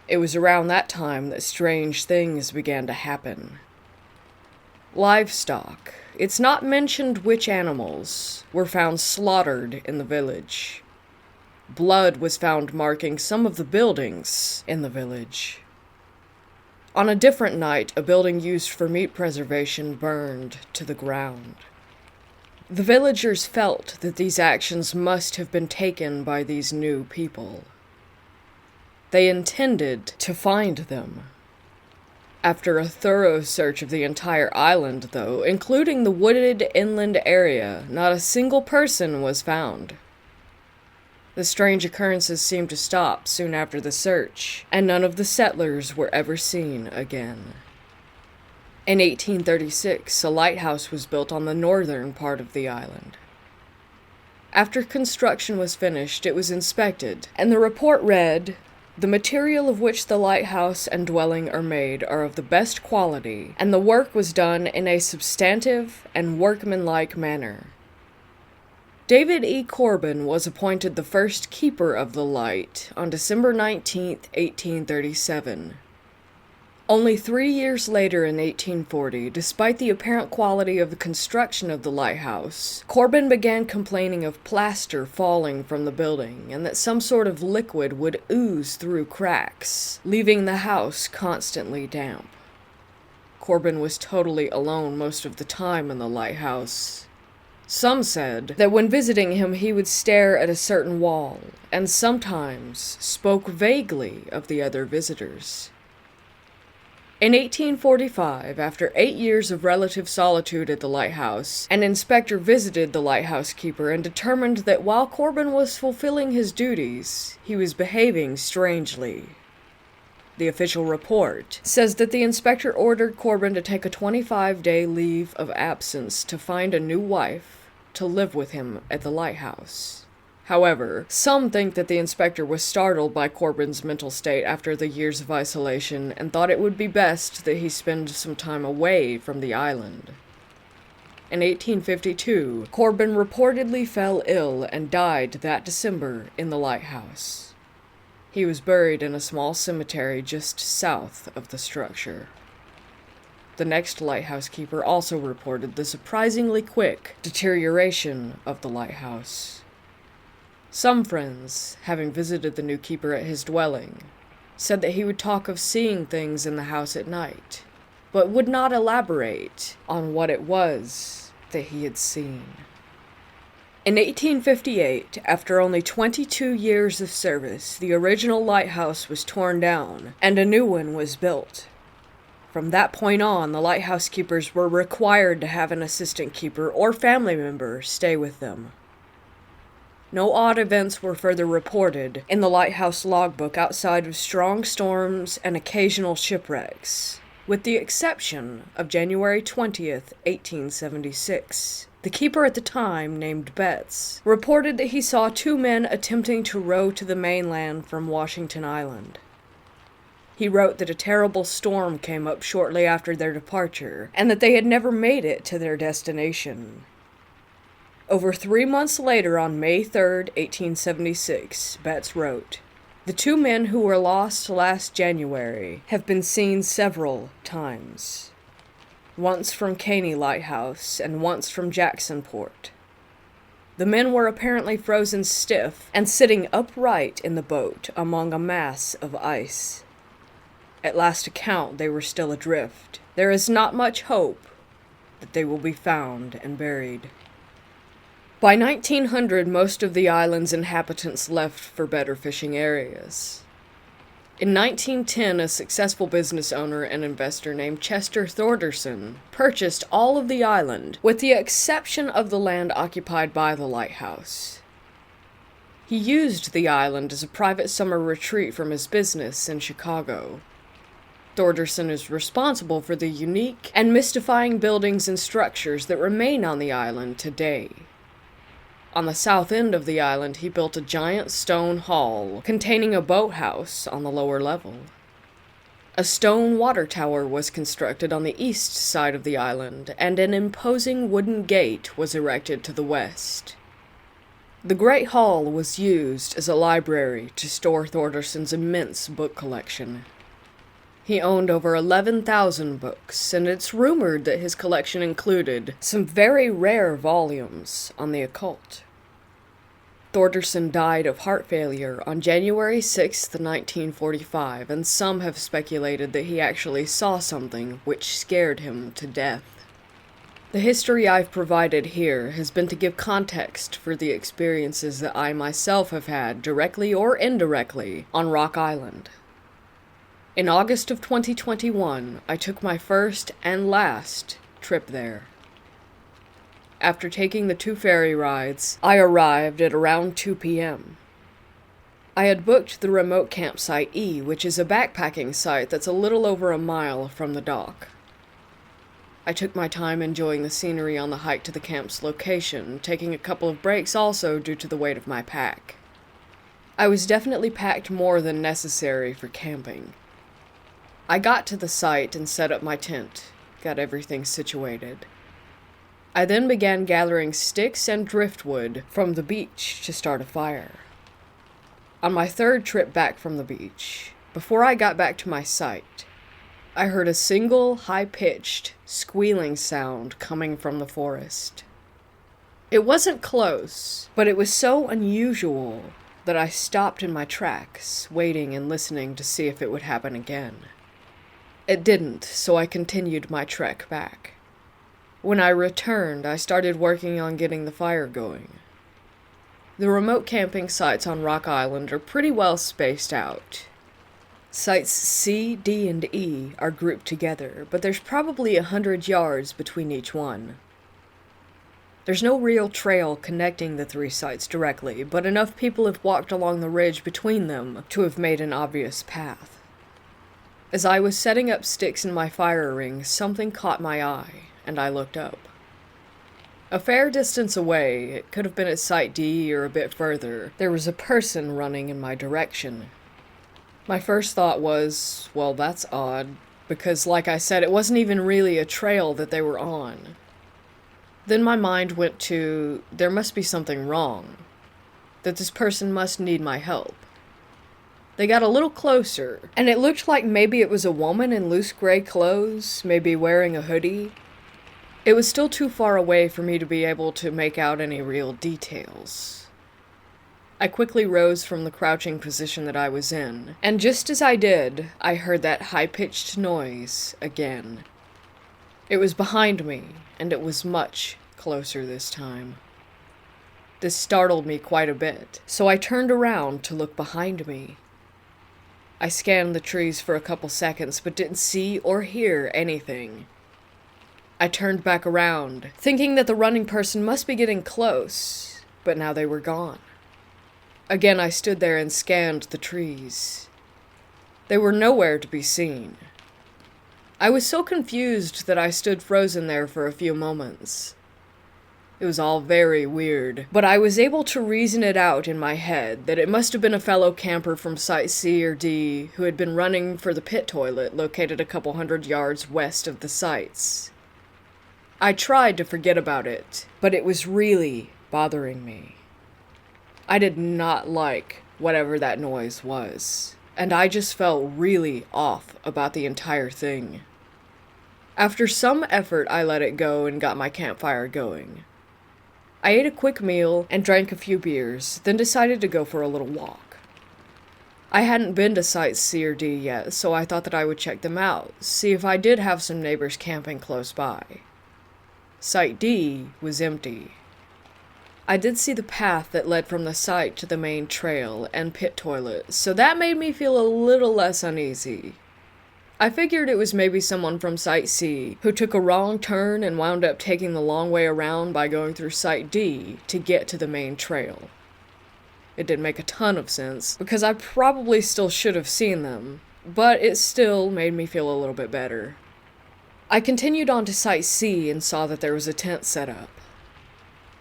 It was around that time that strange things began to happen. Livestock, it's not mentioned which animals, were found slaughtered in the village. Blood was found marking some of the buildings in the village. On a different night, a building used for meat preservation burned to the ground. The villagers felt that these actions must have been taken by these new people. They intended to find them. After a thorough search of the entire island, though, including the wooded inland area, not a single person was found. The strange occurrences seemed to stop soon after the search, and none of the settlers were ever seen again. In 1836, a lighthouse was built on the northern part of the island. After construction was finished, it was inspected, and the report read, "The material of which the lighthouse and dwelling are made are of the best quality, and the work was done in a substantive and workmanlike manner." David E. Corbin was appointed the first keeper of the light on December 19, 1837. Only 3 years later, in 1840, despite the apparent quality of the construction of the lighthouse, Corbin began complaining of plaster falling from the building and that some sort of liquid would ooze through cracks, leaving the house constantly damp. Corbin was totally alone most of the time in the lighthouse. Some said that when visiting him he would stare at a certain wall, and sometimes spoke vaguely of the other visitors. In 1845, after 8 years of relative solitude at the lighthouse, an inspector visited the lighthouse keeper and determined that while Corbin was fulfilling his duties, he was behaving strangely. The official report says that the inspector ordered Corbin to take a 25-day leave of absence to find a new wife to live with him at the lighthouse. However, some think that the inspector was startled by Corbin's mental state after the years of isolation and thought it would be best that he spend some time away from the island. In 1852, Corbin reportedly fell ill and died that December in the lighthouse. He was buried in a small cemetery just south of the structure. The next lighthouse keeper also reported the surprisingly quick deterioration of the lighthouse. Some friends, having visited the new keeper at his dwelling, said that he would talk of seeing things in the house at night, but would not elaborate on what it was that he had seen. In 1858, after only 22 years of service, the original lighthouse was torn down, and a new one was built. From that point on, the lighthouse keepers were required to have an assistant keeper or family member stay with them. No odd events were further reported in the lighthouse logbook outside of strong storms and occasional shipwrecks, with the exception of January 20th, 1876. The keeper at the time, named Betts, reported that he saw 2 men attempting to row to the mainland from Washington Island. He wrote that a terrible storm came up shortly after their departure, and that they had never made it to their destination. Over 3 months later, on May 3rd, 1876, Betts wrote, "The 2 men who were lost last January have been seen several times. Once from Caney Lighthouse and once from Jacksonport. The men were apparently frozen stiff and sitting upright in the boat among a mass of ice. At last account, they were still adrift. There is not much hope that they will be found and buried." By 1900, most of the island's inhabitants left for better fishing areas. In 1910, a successful business owner and investor named Chester Thorderson purchased all of the island, with the exception of the land occupied by the lighthouse. He used the island as a private summer retreat from his business in Chicago. Thorderson is responsible for the unique and mystifying buildings and structures that remain on the island today. On the south end of the island, he built a giant stone hall containing a boathouse on the lower level. A stone water tower was constructed on the east side of the island, and an imposing wooden gate was erected to the west. The Great Hall was used as a library to store Thorderson's immense book collection. He owned over 11,000 books, and it's rumored that his collection included some very rare volumes on the occult. Thorderson died of heart failure on January 6, 1945, and some have speculated that he actually saw something which scared him to death. The history I've provided here has been to give context for the experiences that I myself have had, directly or indirectly, on Rock Island. In August of 2021, I took my first and last trip there. After taking the 2 ferry rides, I arrived at around 2 p.m. I had booked the remote campsite E, which is a backpacking site that's a little over a mile from the dock. I took my time enjoying the scenery on the hike to the camp's location, taking a couple of breaks also due to the weight of my pack. I was definitely packed more than necessary for camping. I got to the site and set up my tent, got everything situated. I then began gathering sticks and driftwood from the beach to start a fire. On my 3rd trip back from the beach, before I got back to my site, I heard a single, high-pitched, squealing sound coming from the forest. It wasn't close, but it was so unusual that I stopped in my tracks, waiting and listening to see if it would happen again. It didn't, so I continued my trek back. When I returned, I started working on getting the fire going. The remote camping sites on Rock Island are pretty well spaced out. Sites C, D, and E are grouped together, but there's probably 100 yards between each one. There's no real trail connecting the 3 sites directly, but enough people have walked along the ridge between them to have made an obvious path. As I was setting up sticks in my fire ring, something caught my eye, and I looked up. A fair distance away, it could have been at Site D or a bit further, there was a person running in my direction. My first thought was, well, that's odd, because like I said, it wasn't even really a trail that they were on. Then my mind went to, there must be something wrong, that this person must need my help. They got a little closer, and it looked like maybe it was a woman in loose gray clothes, maybe wearing a hoodie. It was still too far away for me to be able to make out any real details. I quickly rose from the crouching position that I was in, and just as I did, I heard that high-pitched noise again. It was behind me, and it was much closer this time. This startled me quite a bit, so I turned around to look behind me. I scanned the trees for a couple seconds, but didn't see or hear anything. I turned back around, thinking that the running person must be getting close, but now they were gone. Again, I stood there and scanned the trees. They were nowhere to be seen. I was so confused that I stood frozen there for a few moments. It was all very weird, but I was able to reason it out in my head that it must have been a fellow camper from Site C or D who had been running for the pit toilet located a couple 100 yards west of the sites. I tried to forget about it, but it was really bothering me. I did not like whatever that noise was, and I just felt really off about the entire thing. After some effort, I let it go and got my campfire going. I ate a quick meal and drank a few beers, then decided to go for a little walk. I hadn't been to Sites C or D yet, so I thought that I would check them out, see if I did have some neighbors camping close by. Site D was empty. I did see the path that led from the site to the main trail and pit toilet, so that made me feel a little less uneasy. I figured it was maybe someone from Site C who took a wrong turn and wound up taking the long way around by going through Site D to get to the main trail. It didn't make a ton of sense, because I probably still should have seen them, but it still made me feel a little bit better. I continued on to Site C and saw that there was a tent set up.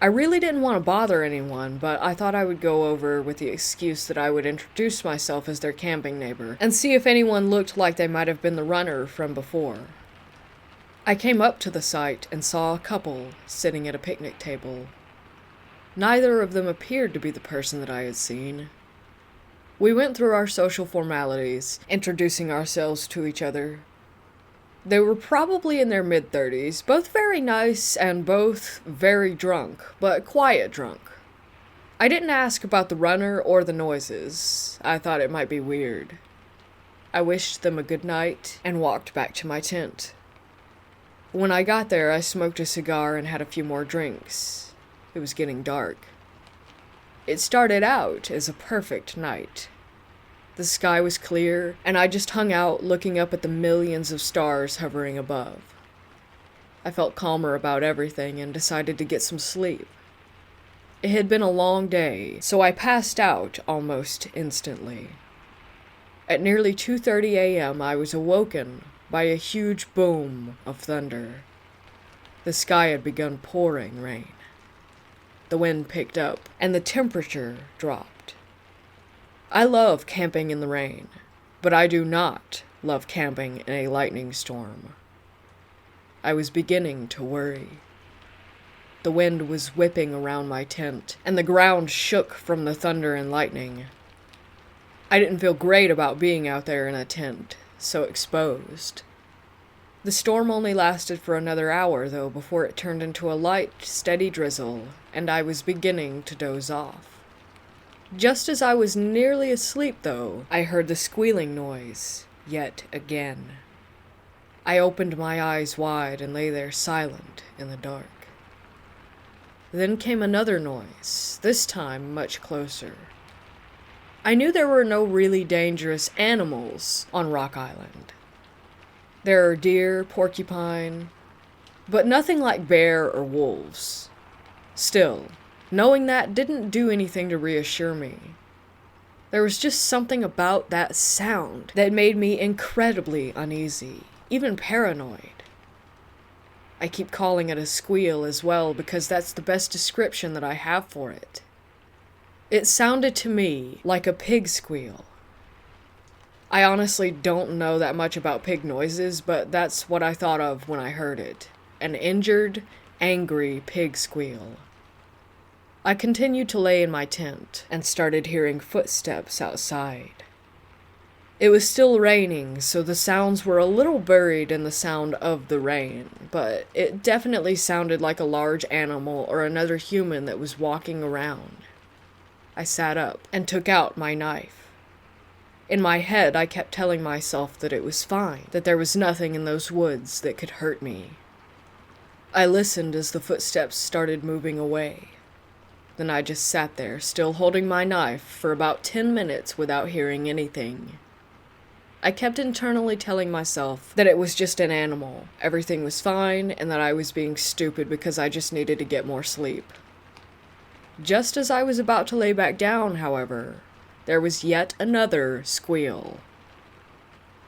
I really didn't want to bother anyone, but I thought I would go over with the excuse that I would introduce myself as their camping neighbor and see if anyone looked like they might have been the runner from before. I came up to the site and saw a couple sitting at a picnic table. Neither of them appeared to be the person that I had seen. We went through our social formalities, introducing ourselves to each other. They were probably in their mid-30s, both very nice and both very drunk, but quiet drunk. I didn't ask about the runner or the noises. I thought it might be weird. I wished them a good night and walked back to my tent. When I got there, I smoked a cigar and had a few more drinks. It was getting dark. It started out as a perfect night. The sky was clear, and I just hung out looking up at the millions of stars hovering above. I felt calmer about everything and decided to get some sleep. It had been a long day, so I passed out almost instantly. At nearly 2:30 a.m., I was awoken by a huge boom of thunder. The sky had begun pouring rain. The wind picked up, and the temperature dropped. I love camping in the rain, but I do not love camping in a lightning storm. I was beginning to worry. The wind was whipping around my tent, and the ground shook from the thunder and lightning. I didn't feel great about being out there in a tent, so exposed. The storm only lasted for another hour, though, before it turned into a light, steady drizzle, and I was beginning to doze off. Just as I was nearly asleep, though, I heard the squealing noise, yet again. I opened my eyes wide and lay there silent in the dark. Then came another noise, this time much closer. I knew there were no really dangerous animals on Rock Island. There are deer, porcupine, but nothing like bear or wolves. Still, knowing that didn't do anything to reassure me. There was just something about that sound that made me incredibly uneasy, even paranoid. I keep calling it a squeal as well because that's the best description that I have for it. It sounded to me like a pig squeal. I honestly don't know that much about pig noises, but that's what I thought of when I heard it. An injured, angry pig squeal. I continued to lay in my tent and started hearing footsteps outside. It was still raining, so the sounds were a little buried in the sound of the rain, but it definitely sounded like a large animal or another human that was walking around. I sat up and took out my knife. In my head, I kept telling myself that it was fine, that there was nothing in those woods that could hurt me. I listened as the footsteps started moving away. Then I just sat there, still holding my knife, for about 10 minutes without hearing anything. I kept internally telling myself that it was just an animal, everything was fine, and that I was being stupid because I just needed to get more sleep. Just as I was about to lay back down, however, there was yet another squeal.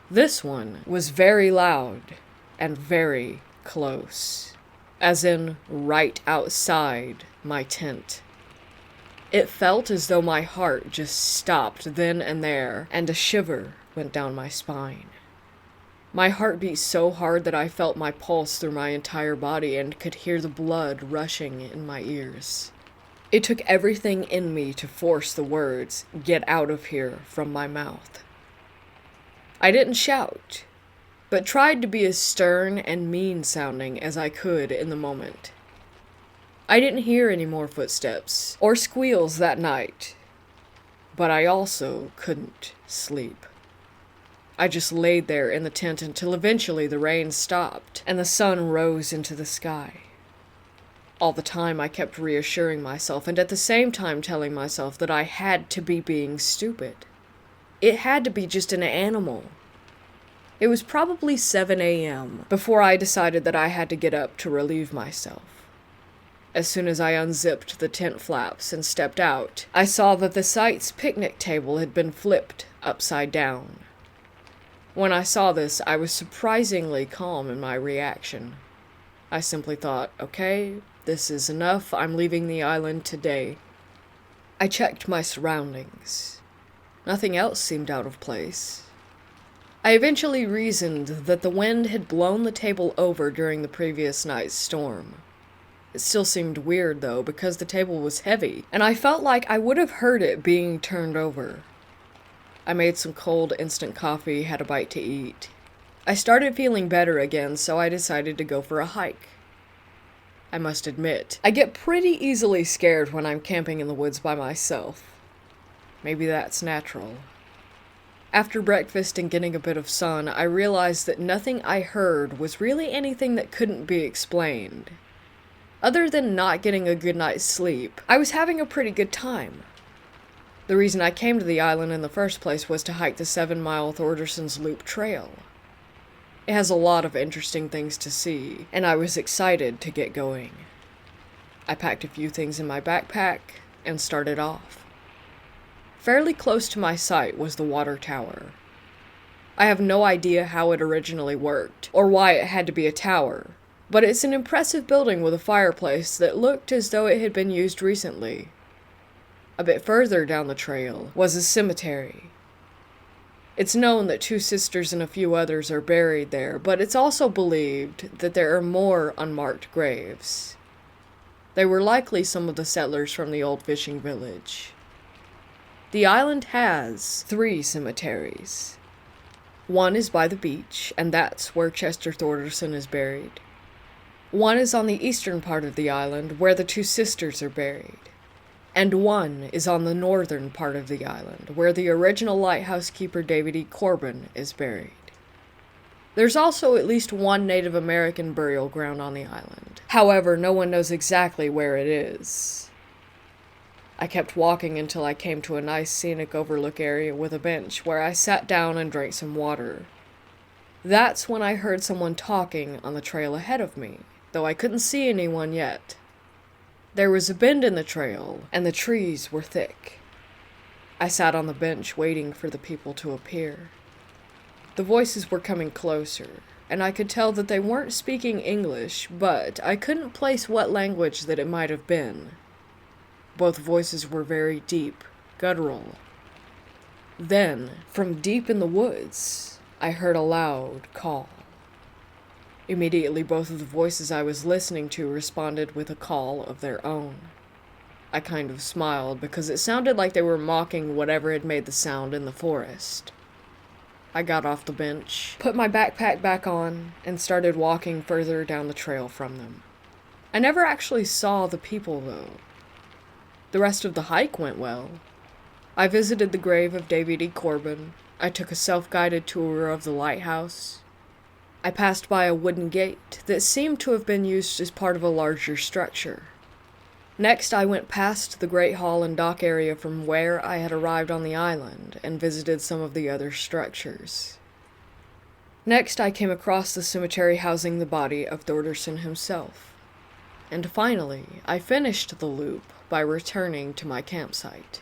This one was very loud and very close, as in right outside my tent. It felt as though my heart just stopped then and there, and a shiver went down my spine. My heart beat so hard that I felt my pulse through my entire body and could hear the blood rushing in my ears. It took everything in me to force the words, "Get out of here," from my mouth. I didn't shout, but tried to be as stern and mean-sounding as I could in the moment. I didn't hear any more footsteps or squeals that night, but I also couldn't sleep. I just laid there in the tent until eventually the rain stopped and the sun rose into the sky. All the time I kept reassuring myself and at the same time telling myself that I had to be being stupid. It had to be just an animal. It was probably 7 a.m. before I decided that I had to get up to relieve myself. As soon as I unzipped the tent flaps and stepped out, I saw that the site's picnic table had been flipped upside down. When I saw this, I was surprisingly calm in my reaction. I simply thought, okay, this is enough, I'm leaving the island today. I checked my surroundings. Nothing else seemed out of place. I eventually reasoned that the wind had blown the table over during the previous night's storm. It still seemed weird, though, because the table was heavy, and I felt like I would have heard it being turned over. I made some cold instant coffee, had a bite to eat. I started feeling better again, so I decided to go for a hike. I must admit, I get pretty easily scared when I'm camping in the woods by myself. Maybe that's natural. After breakfast and getting a bit of sun, I realized that nothing I heard was really anything that couldn't be explained. Other than not getting a good night's sleep, I was having a pretty good time. The reason I came to the island in the first place was to hike the 7-mile Thorderson's Loop Trail. It has a lot of interesting things to see, and I was excited to get going. I packed a few things in my backpack and started off. Fairly close to my site was the water tower. I have no idea how it originally worked, or why it had to be a tower, but it's an impressive building with a fireplace that looked as though it had been used recently. A bit further down the trail was a cemetery. It's known that 2 sisters and a few others are buried there, but it's also believed that there are more unmarked graves. They were likely some of the settlers from the old fishing village. The island has 3 cemeteries. One is by the beach, and that's where Chester Thorderson is buried. One is on the eastern part of the island, where the 2 sisters are buried. And one is on the northern part of the island, where the original lighthouse keeper David E. Corbin is buried. There's also at least one Native American burial ground on the island. However, no one knows exactly where it is. I kept walking until I came to a nice scenic overlook area with a bench, where I sat down and drank some water. That's when I heard someone talking on the trail ahead of me, though I couldn't see anyone yet. There was a bend in the trail, and the trees were thick. I sat on the bench waiting for the people to appear. The voices were coming closer, and I could tell that they weren't speaking English, but I couldn't place what language that it might have been. Both voices were very deep, guttural. Then, from deep in the woods, I heard a loud call. Immediately, both of the voices I was listening to responded with a call of their own. I kind of smiled because it sounded like they were mocking whatever had made the sound in the forest. I got off the bench, put my backpack back on, and started walking further down the trail from them. I never actually saw the people, though. The rest of the hike went well. I visited the grave of David E. Corbin. I took a self-guided tour of the lighthouse. I passed by a wooden gate that seemed to have been used as part of a larger structure. Next, I went past the Great Hall and dock area from where I had arrived on the island and visited some of the other structures. Next, I came across the cemetery housing the body of Thorderson himself. And finally, I finished the loop by returning to my campsite.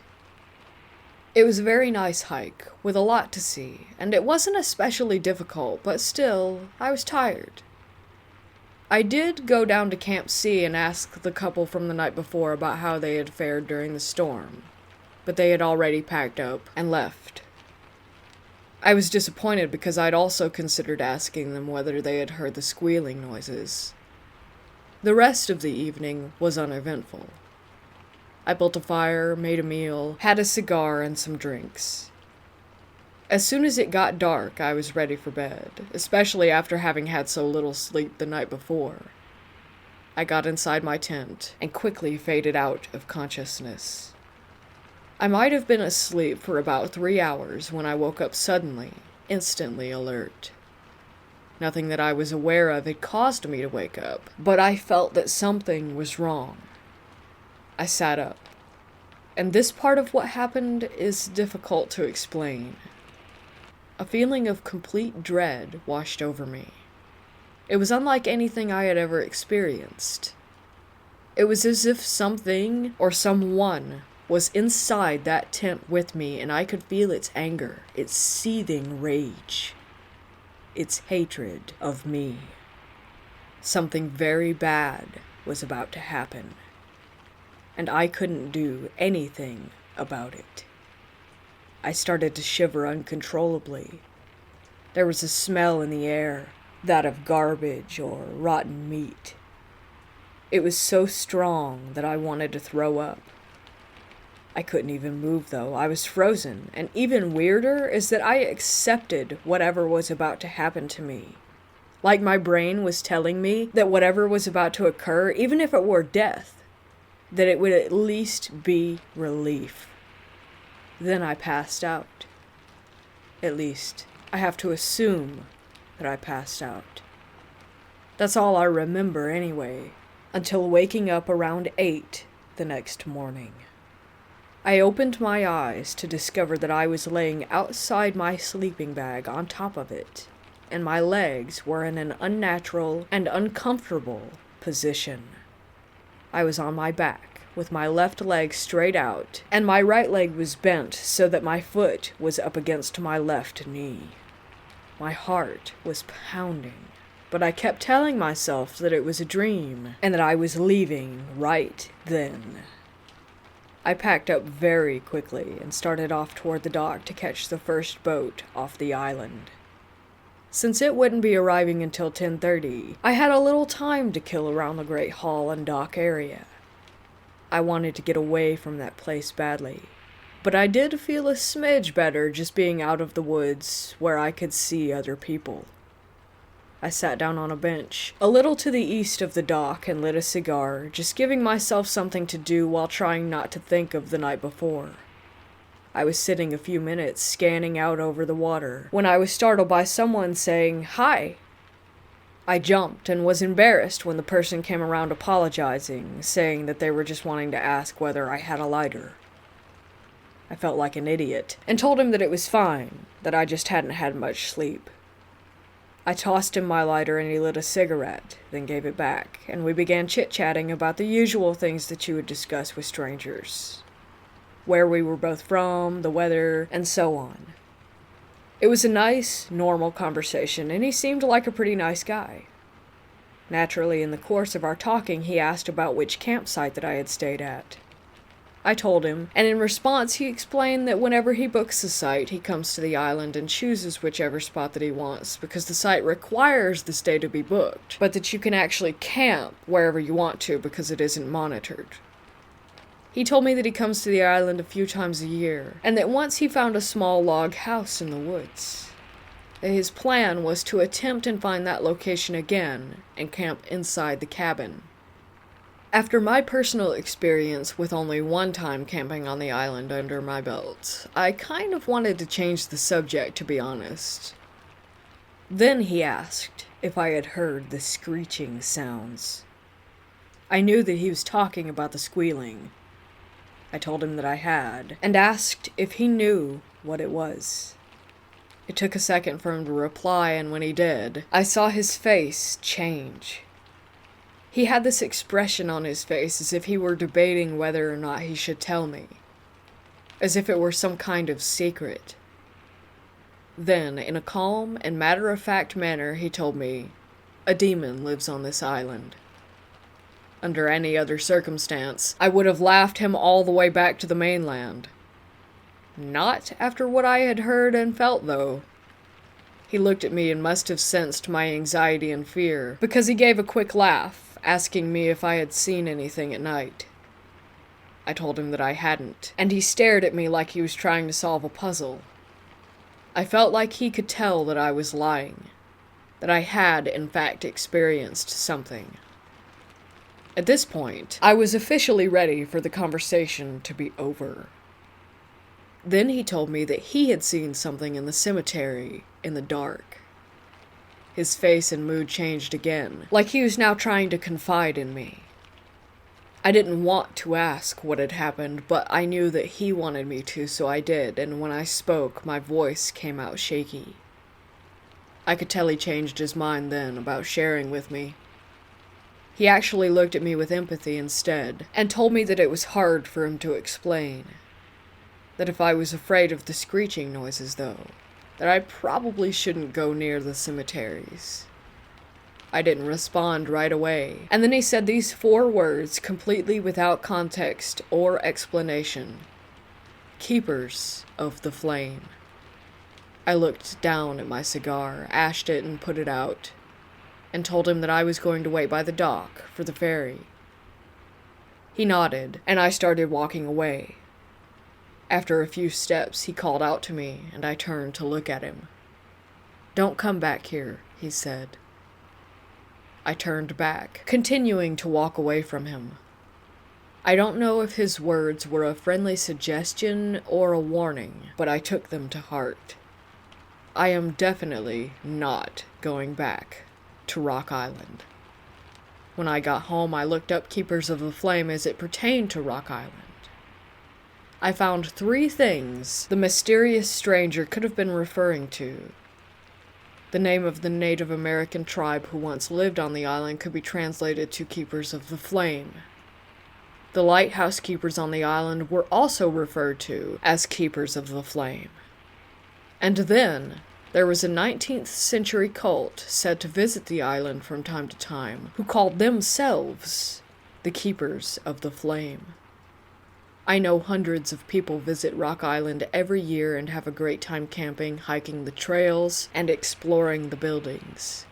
It was a very nice hike, with a lot to see, and it wasn't especially difficult, but still, I was tired. I did go down to Camp C and ask the couple from the night before about how they had fared during the storm, but they had already packed up and left. I was disappointed because I'd also considered asking them whether they had heard the squealing noises. The rest of the evening was uneventful. I built a fire, made a meal, had a cigar and some drinks. As soon as it got dark, I was ready for bed, especially after having had so little sleep the night before. I got inside my tent and quickly faded out of consciousness. I might have been asleep for about 3 hours when I woke up suddenly, instantly alert. Nothing that I was aware of had caused me to wake up, but I felt that something was wrong. I sat up, and this part of what happened is difficult to explain. A feeling of complete dread washed over me. It was unlike anything I had ever experienced. It was as if something or someone was inside that tent with me, and I could feel its anger, its seething rage, its hatred of me. Something very bad was about to happen, and I couldn't do anything about it. I started to shiver uncontrollably. There was a smell in the air, that of garbage or rotten meat. It was so strong that I wanted to throw up. I couldn't even move, though. I was frozen, and even weirder is that I accepted whatever was about to happen to me. Like my brain was telling me that whatever was about to occur, even if it were death, that it would at least be relief. Then I passed out. At least, I have to assume that I passed out. That's all I remember anyway, until waking up around 8 the next morning. I opened my eyes to discover that I was laying outside my sleeping bag on top of it, and my legs were in an unnatural and uncomfortable position. I was on my back, with my left leg straight out, and my right leg was bent so that my foot was up against my left knee. My heart was pounding, but I kept telling myself that it was a dream, and that I was leaving right then. I packed up very quickly and started off toward the dock to catch the first boat off the island. Since it wouldn't be arriving until 10:30, I had a little time to kill around the Great Hall and dock area. I wanted to get away from that place badly, but I did feel a smidge better just being out of the woods where I could see other people. I sat down on a bench, a little to the east of the dock, and lit a cigar, just giving myself something to do while trying not to think of the night before. I was sitting a few minutes, scanning out over the water, when I was startled by someone saying, "Hi!" I jumped and was embarrassed when the person came around apologizing, saying that they were just wanting to ask whether I had a lighter. I felt like an idiot, and told him that it was fine, that I just hadn't had much sleep. I tossed him my lighter and he lit a cigarette, then gave it back, and we began chit-chatting about the usual things that you would discuss with strangers. Where we were both from, the weather, and so on. It was a nice, normal conversation, and he seemed like a pretty nice guy. Naturally, in the course of our talking, he asked about which campsite that I had stayed at. I told him, and in response he explained that whenever he books a site, he comes to the island and chooses whichever spot that he wants, because the site requires the stay to be booked, but that you can actually camp wherever you want to because it isn't monitored. He told me that he comes to the island a few times a year, and that once he found a small log house in the woods. His plan was to attempt and find that location again and camp inside the cabin. After my personal experience with only one time camping on the island under my belt, I kind of wanted to change the subject, to be honest. Then he asked if I had heard the screeching sounds. I knew that he was talking about the squealing. I told him that I had, and asked if he knew what it was. It took a second for him to reply, and when he did, I saw his face change. He had this expression on his face as if he were debating whether or not he should tell me, as if it were some kind of secret. Then, in a calm and matter-of-fact manner, he told me, "A demon lives on this island." Under any other circumstance, I would have laughed him all the way back to the mainland. Not after what I had heard and felt, though. He looked at me and must have sensed my anxiety and fear, because he gave a quick laugh, asking me if I had seen anything at night. I told him that I hadn't, and he stared at me like he was trying to solve a puzzle. I felt like he could tell that I was lying, that I had, in fact, experienced something. At this point, I was officially ready for the conversation to be over. Then he told me that he had seen something in the cemetery in the dark. His face and mood changed again, like he was now trying to confide in me. I didn't want to ask what had happened, but I knew that he wanted me to, so I did, and when I spoke, my voice came out shaky. I could tell he changed his mind then about sharing with me. He actually looked at me with empathy instead, and told me that it was hard for him to explain. That if I was afraid of the screeching noises, though, that I probably shouldn't go near the cemeteries. I didn't respond right away, and then he said these 4 words completely without context or explanation. Keepers of the flame. I looked down at my cigar, ashed it and put it out, and told him that I was going to wait by the dock for the ferry. He nodded, and I started walking away. After a few steps, he called out to me, and I turned to look at him. "Don't come back here," he said. I turned back, continuing to walk away from him. I don't know if his words were a friendly suggestion or a warning, but I took them to heart. I am definitely not going back to Rock Island. When I got home, I looked up Keepers of the Flame as it pertained to Rock Island. I found 3 things the mysterious stranger could have been referring to. The name of the Native American tribe who once lived on the island could be translated to Keepers of the Flame. The lighthouse keepers on the island were also referred to as Keepers of the Flame. And then, there was a 19th century cult said to visit the island from time to time, who called themselves the Keepers of the Flame. I know hundreds of people visit Rock Island every year and have a great time camping, hiking the trails, and exploring the buildings.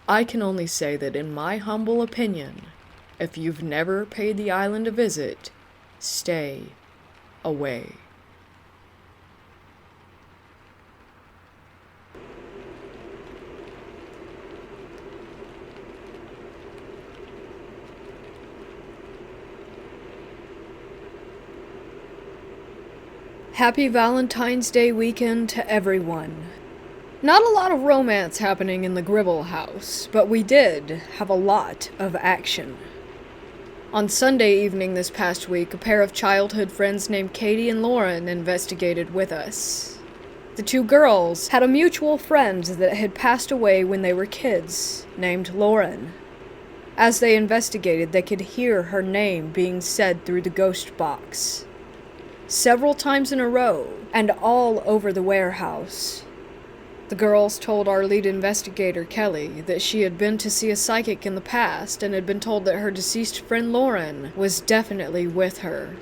I can only say that in my humble opinion, if you've never paid the island a visit, stay away. Happy Valentine's Day weekend to everyone. Not a lot of romance happening in the Gribble house, but we did have a lot of action. On Sunday evening this past week, a pair of childhood friends named Katie and Lauren investigated with us. The 2 girls had a mutual friend that had passed away when they were kids, named Lauren. As they investigated, they could hear her name being said through the ghost box. Several times in a row, and all over the warehouse. The girls told our lead investigator, Kelly, that she had been to see a psychic in the past and had been told that her deceased friend Lauren was definitely with her.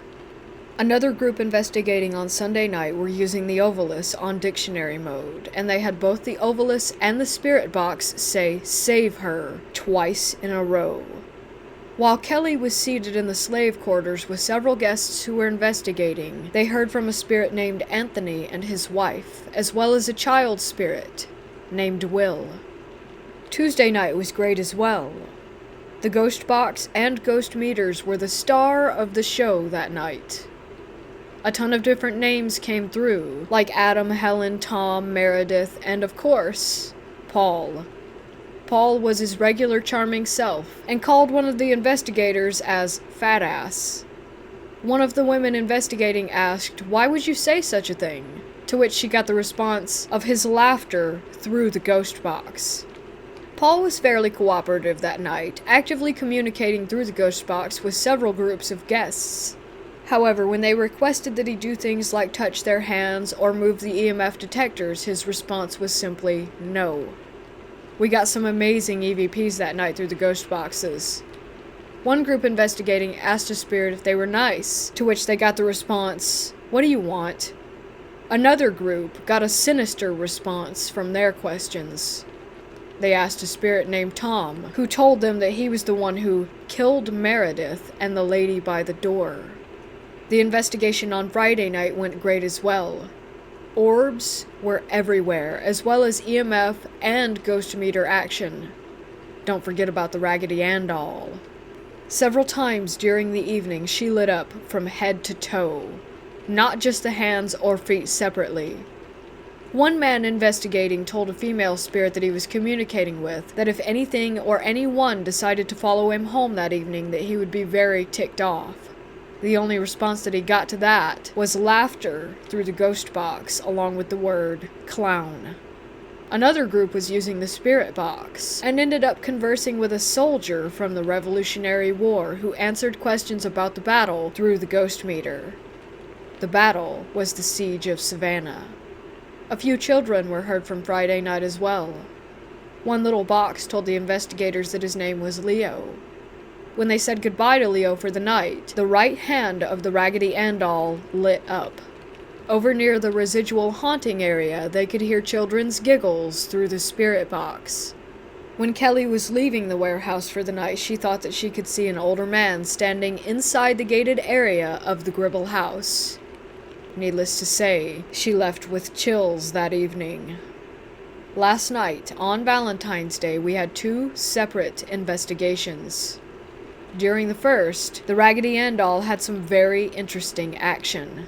Another group investigating on Sunday night were using the Ovilus on dictionary mode, and they had both the Ovilus and the spirit box say, "Save her," twice in a row. While Kelly was seated in the slave quarters with several guests who were investigating, they heard from a spirit named Anthony and his wife, as well as a child spirit named Will. Tuesday night was great as well. The ghost box and ghost meters were the star of the show that night. A ton of different names came through, like Adam, Helen, Tom, Meredith, and of course, Paul. Paul was his regular charming self, and called one of the investigators as Fat Ass. One of the women investigating asked, "Why would you say such a thing?" To which she got the response of his laughter through the ghost box. Paul was fairly cooperative that night, actively communicating through the ghost box with several groups of guests. However, when they requested that he do things like touch their hands or move the EMF detectors, his response was simply no. We got some amazing EVPs that night through the ghost boxes. One group investigating asked a spirit if they were nice, to which they got the response, "What do you want?" Another group got a sinister response from their questions. They asked a spirit named Tom, who told them that he was the one who killed Meredith and the lady by the door. The investigation on Friday night went great as well. Orbs were everywhere, as well as EMF and ghost meter action. Don't forget about the Raggedy Ann doll. Several times during the evening, she lit up from head to toe, not just the hands or feet separately. One man investigating told a female spirit that he was communicating with that if anything or anyone decided to follow him home that evening, that he would be very ticked off. The only response that he got to that was laughter through the ghost box, along with the word clown. Another group was using the spirit box, and ended up conversing with a soldier from the Revolutionary War who answered questions about the battle through the ghost meter. The battle was the Siege of Savannah. A few children were heard from Friday night as well. One little box told the investigators that his name was Leo. When they said goodbye to Leo for the night, the right hand of the Raggedy Ann doll lit up. Over near the residual haunting area, they could hear children's giggles through the spirit box. When Kelly was leaving the warehouse for the night, she thought that she could see an older man standing inside the gated area of the Gribble house. Needless to say, she left with chills that evening. Last night, on Valentine's Day, we had 2 separate investigations. During the first, the Raggedy Ann doll had some very interesting action.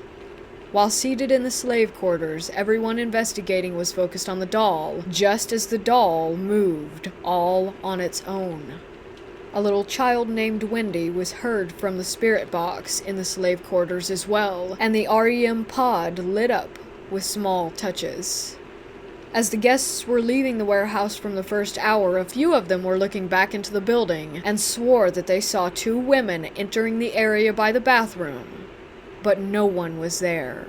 While seated in the slave quarters, everyone investigating was focused on the doll, just as the doll moved all on its own. A little child named Wendy was heard from the spirit box in the slave quarters as well, and the REM pod lit up with small touches. As the guests were leaving the warehouse from the first hour, a few of them were looking back into the building and swore that they saw 2 women entering the area by the bathroom, but no one was there.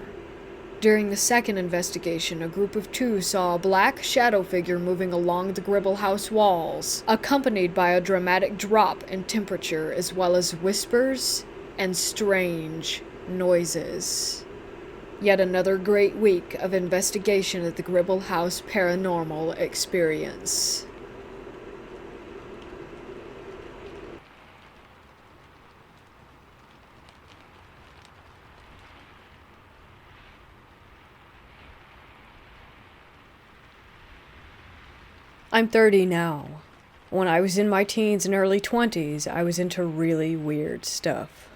During the second investigation, a group of 2 saw a black shadow figure moving along the Gribble house walls, accompanied by a dramatic drop in temperature as well as whispers and strange noises. Yet another great week of investigation at the Gribble House Paranormal Experience. I'm 30 now. When I was in my teens and early 20s, I was into really weird stuff.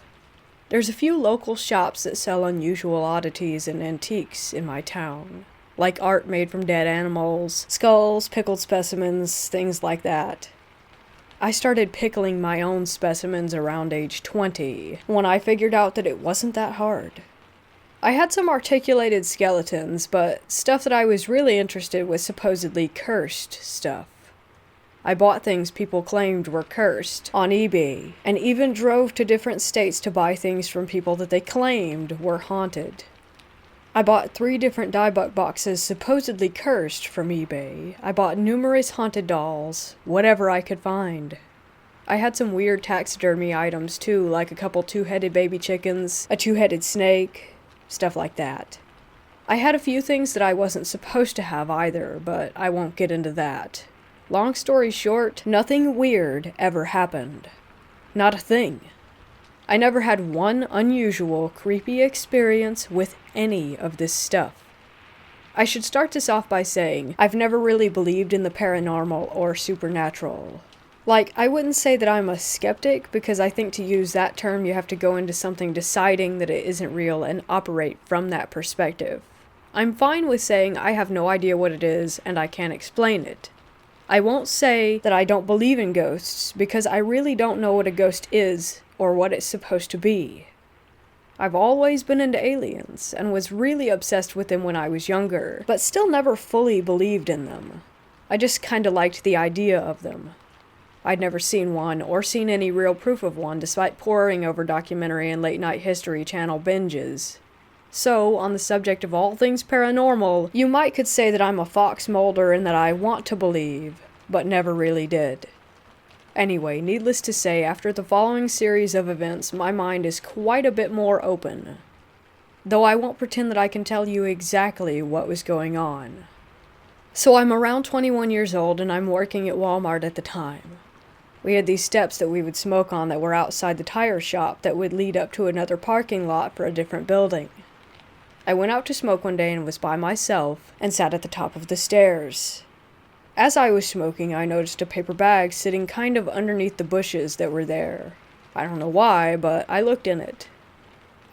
There's a few local shops that sell unusual oddities and antiques in my town, like art made from dead animals, skulls, pickled specimens, things like that. I started pickling my own specimens around age 20, when I figured out that it wasn't that hard. I had some articulated skeletons, but stuff that I was really interested was supposedly cursed stuff. I bought things people claimed were cursed on eBay, and even drove to different states to buy things from people that they claimed were haunted. I bought 3 different diebuck boxes supposedly cursed from eBay. I bought numerous haunted dolls, whatever I could find. I had some weird taxidermy items too, like a couple 2-headed baby chickens, a 2-headed snake, stuff like that. I had a few things that I wasn't supposed to have either, but I won't get into that. Long story short, nothing weird ever happened. Not a thing. I never had one unusual, creepy experience with any of this stuff. I should start this off by saying I've never really believed in the paranormal or supernatural. Like, I wouldn't say that I'm a skeptic, because I think to use that term you have to go into something deciding that it isn't real and operate from that perspective. I'm fine with saying I have no idea what it is and I can't explain it. I won't say that I don't believe in ghosts, because I really don't know what a ghost is or what it's supposed to be. I've always been into aliens, and was really obsessed with them when I was younger, but still never fully believed in them. I just kinda liked the idea of them. I'd never seen one, or seen any real proof of one, despite poring over documentary and late-night History Channel binges. So, on the subject of all things paranormal, you could say that I'm a fox molder and that I want to believe, but never really did. Anyway, needless to say, after the following series of events, my mind is quite a bit more open. Though I won't pretend that I can tell you exactly what was going on. So I'm around 21 years old and I'm working at Walmart at the time. We had these steps that we would smoke on that were outside the tire shop that would lead up to another parking lot for a different building. I went out to smoke one day and was by myself, and sat at the top of the stairs. As I was smoking, I noticed a paper bag sitting kind of underneath the bushes that were there. I don't know why, but I looked in it.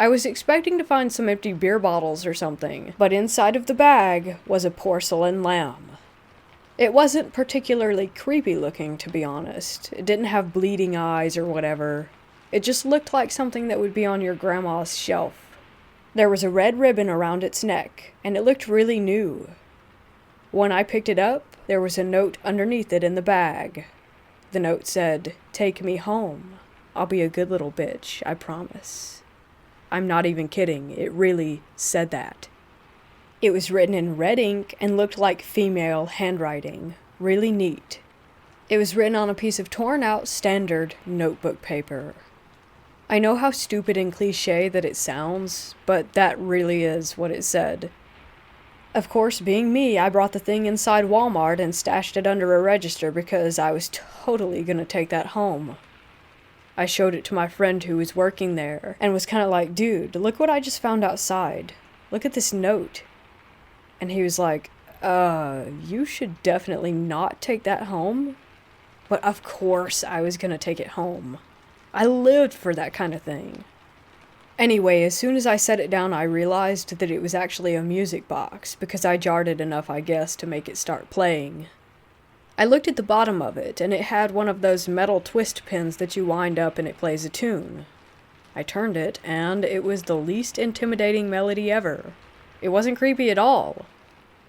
I was expecting to find some empty beer bottles or something, but inside of the bag was a porcelain lamb. It wasn't particularly creepy looking, to be honest. It didn't have bleeding eyes or whatever. It just looked like something that would be on your grandma's shelf. There was a red ribbon around its neck, and it looked really new. When I picked it up, there was a note underneath it in the bag. The note said, "Take me home. I'll be a good little bitch, I promise." I'm not even kidding, it really said that. It was written in red ink and looked like female handwriting. Really neat. It was written on a piece of torn out standard notebook paper. I know how stupid and cliche that it sounds, but that really is what it said. Of course, being me, I brought the thing inside Walmart and stashed it under a register because I was totally gonna take that home. I showed it to my friend who was working there and was kind of like, "Dude, look what I just found outside. Look at this note." And he was like, you should definitely not take that home." But of course I was gonna take it home. I lived for that kind of thing. Anyway, as soon as I set it down, I realized that it was actually a music box, because I jarred it enough, I guess, to make it start playing. I looked at the bottom of it, and it had one of those metal twist pins that you wind up and it plays a tune. I turned it, and it was the least intimidating melody ever. It wasn't creepy at all.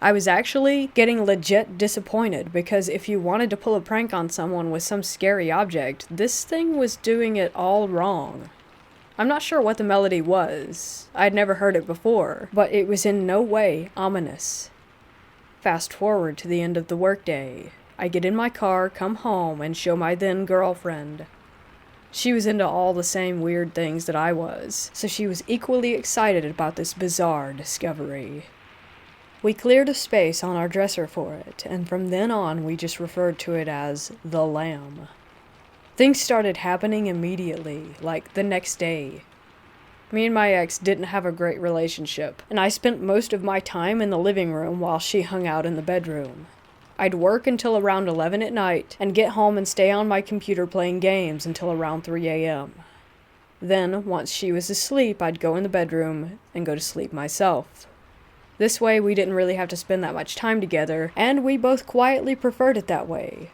I was actually getting legit disappointed, because if you wanted to pull a prank on someone with some scary object, this thing was doing it all wrong. I'm not sure what the melody was. I'd never heard it before, but it was in no way ominous. Fast forward to the end of the workday. I get in my car, come home, and show my then girlfriend. She was into all the same weird things that I was, so she was equally excited about this bizarre discovery. We cleared a space on our dresser for it, and from then on we just referred to it as the Lamb. Things started happening immediately, like the next day. Me and my ex didn't have a great relationship, and I spent most of my time in the living room while she hung out in the bedroom. I'd work until around 11 at night, and get home and stay on my computer playing games until around 3 a.m. Then, once she was asleep, I'd go in the bedroom and go to sleep myself. This way, we didn't really have to spend that much time together, and we both quietly preferred it that way.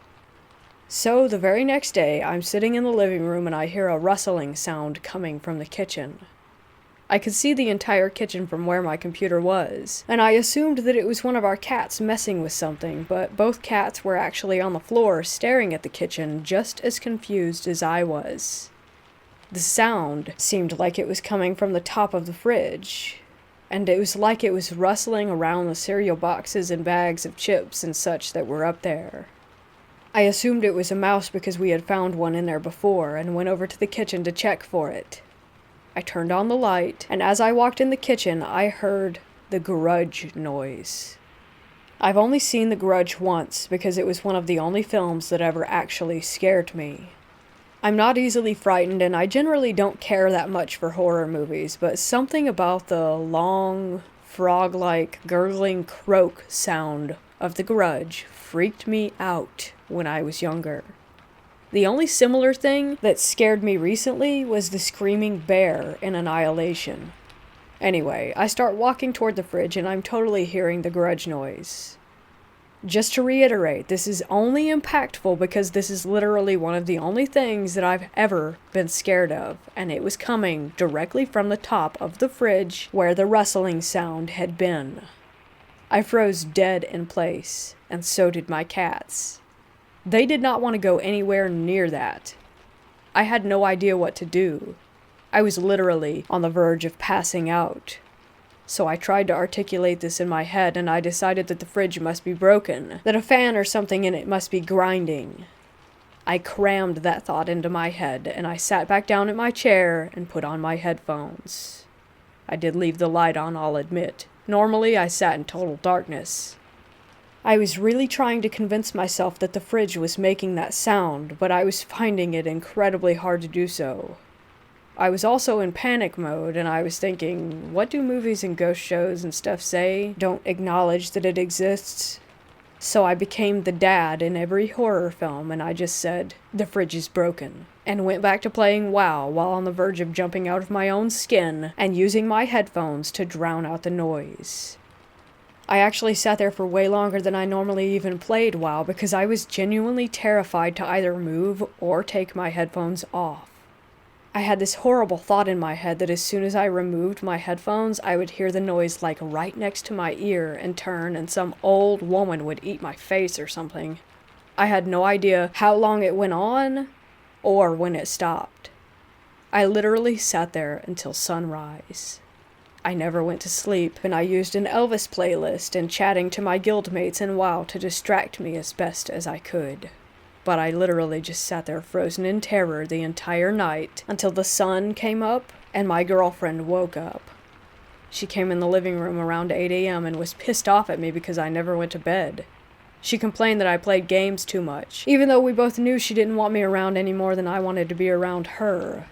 So, the very next day, I'm sitting in the living room and I hear a rustling sound coming from the kitchen. I could see the entire kitchen from where my computer was, and I assumed that it was one of our cats messing with something, but both cats were actually on the floor staring at the kitchen just as confused as I was. The sound seemed like it was coming from the top of the fridge, and it was like it was rustling around the cereal boxes and bags of chips and such that were up there. I assumed it was a mouse because we had found one in there before and went over to the kitchen to check for it. I turned on the light, and as I walked in the kitchen, I heard the Grudge noise. I've only seen The Grudge once because it was one of the only films that ever actually scared me. I'm not easily frightened, and I generally don't care that much for horror movies, but something about the long, frog-like, gurgling croak sound of The Grudge freaked me out when I was younger. The only similar thing that scared me recently was the screaming bear in Annihilation. Anyway, I start walking toward the fridge and I'm totally hearing the Grudge noise. Just to reiterate, this is only impactful because this is literally one of the only things that I've ever been scared of, and it was coming directly from the top of the fridge where the rustling sound had been. I froze dead in place, and so did my cats. They did not want to go anywhere near that. I had no idea what to do. I was literally on the verge of passing out. So I tried to articulate this in my head, and I decided that the fridge must be broken, that a fan or something in it must be grinding. I crammed that thought into my head, and I sat back down in my chair and put on my headphones. I did leave the light on, I'll admit. Normally, I sat in total darkness. I was really trying to convince myself that the fridge was making that sound, but I was finding it incredibly hard to do so. I was also in panic mode, and I was thinking, what do movies and ghost shows and stuff say? Don't acknowledge that it exists? So I became the dad in every horror film, and I just said, "The fridge is broken," and went back to playing WoW while on the verge of jumping out of my own skin and using my headphones to drown out the noise. I actually sat there for way longer than I normally even played WoW because I was genuinely terrified to either move or take my headphones off. I had this horrible thought in my head that as soon as I removed my headphones, I would hear the noise like right next to my ear and turn and some old woman would eat my face or something. I had no idea how long it went on or when it stopped. I literally sat there until sunrise. I never went to sleep, and I used an Elvis playlist and chatting to my guildmates in WoW to distract me as best as I could. But I literally just sat there frozen in terror the entire night until the sun came up and my girlfriend woke up. She came in the living room around 8 a.m. and was pissed off at me because I never went to bed. She complained that I played games too much, even though we both knew she didn't want me around any more than I wanted to be around her.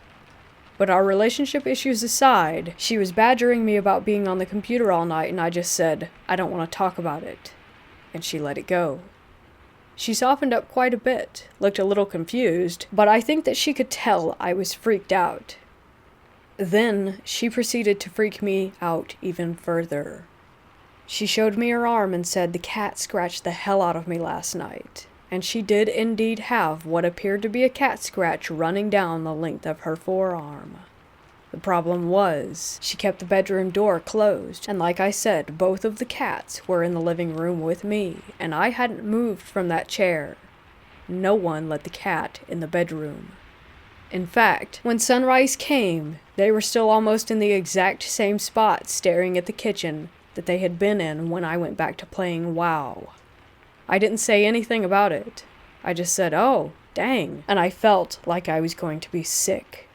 But our relationship issues aside, she was badgering me about being on the computer all night, and I just said, "I don't want to talk about it." And she let it go. She softened up quite a bit, looked a little confused, but I think that she could tell I was freaked out. Then she proceeded to freak me out even further. She showed me her arm and said the cat scratched the hell out of me last night. And she did indeed have what appeared to be a cat scratch running down the length of her forearm. The problem was, she kept the bedroom door closed, and like I said, both of the cats were in the living room with me, and I hadn't moved from that chair. No one let the cat in the bedroom. In fact, when sunrise came, they were still almost in the exact same spot staring at the kitchen that they had been in when I went back to playing WoW. I didn't say anything about it. I just said, "Oh, dang," and I felt like I was going to be sick.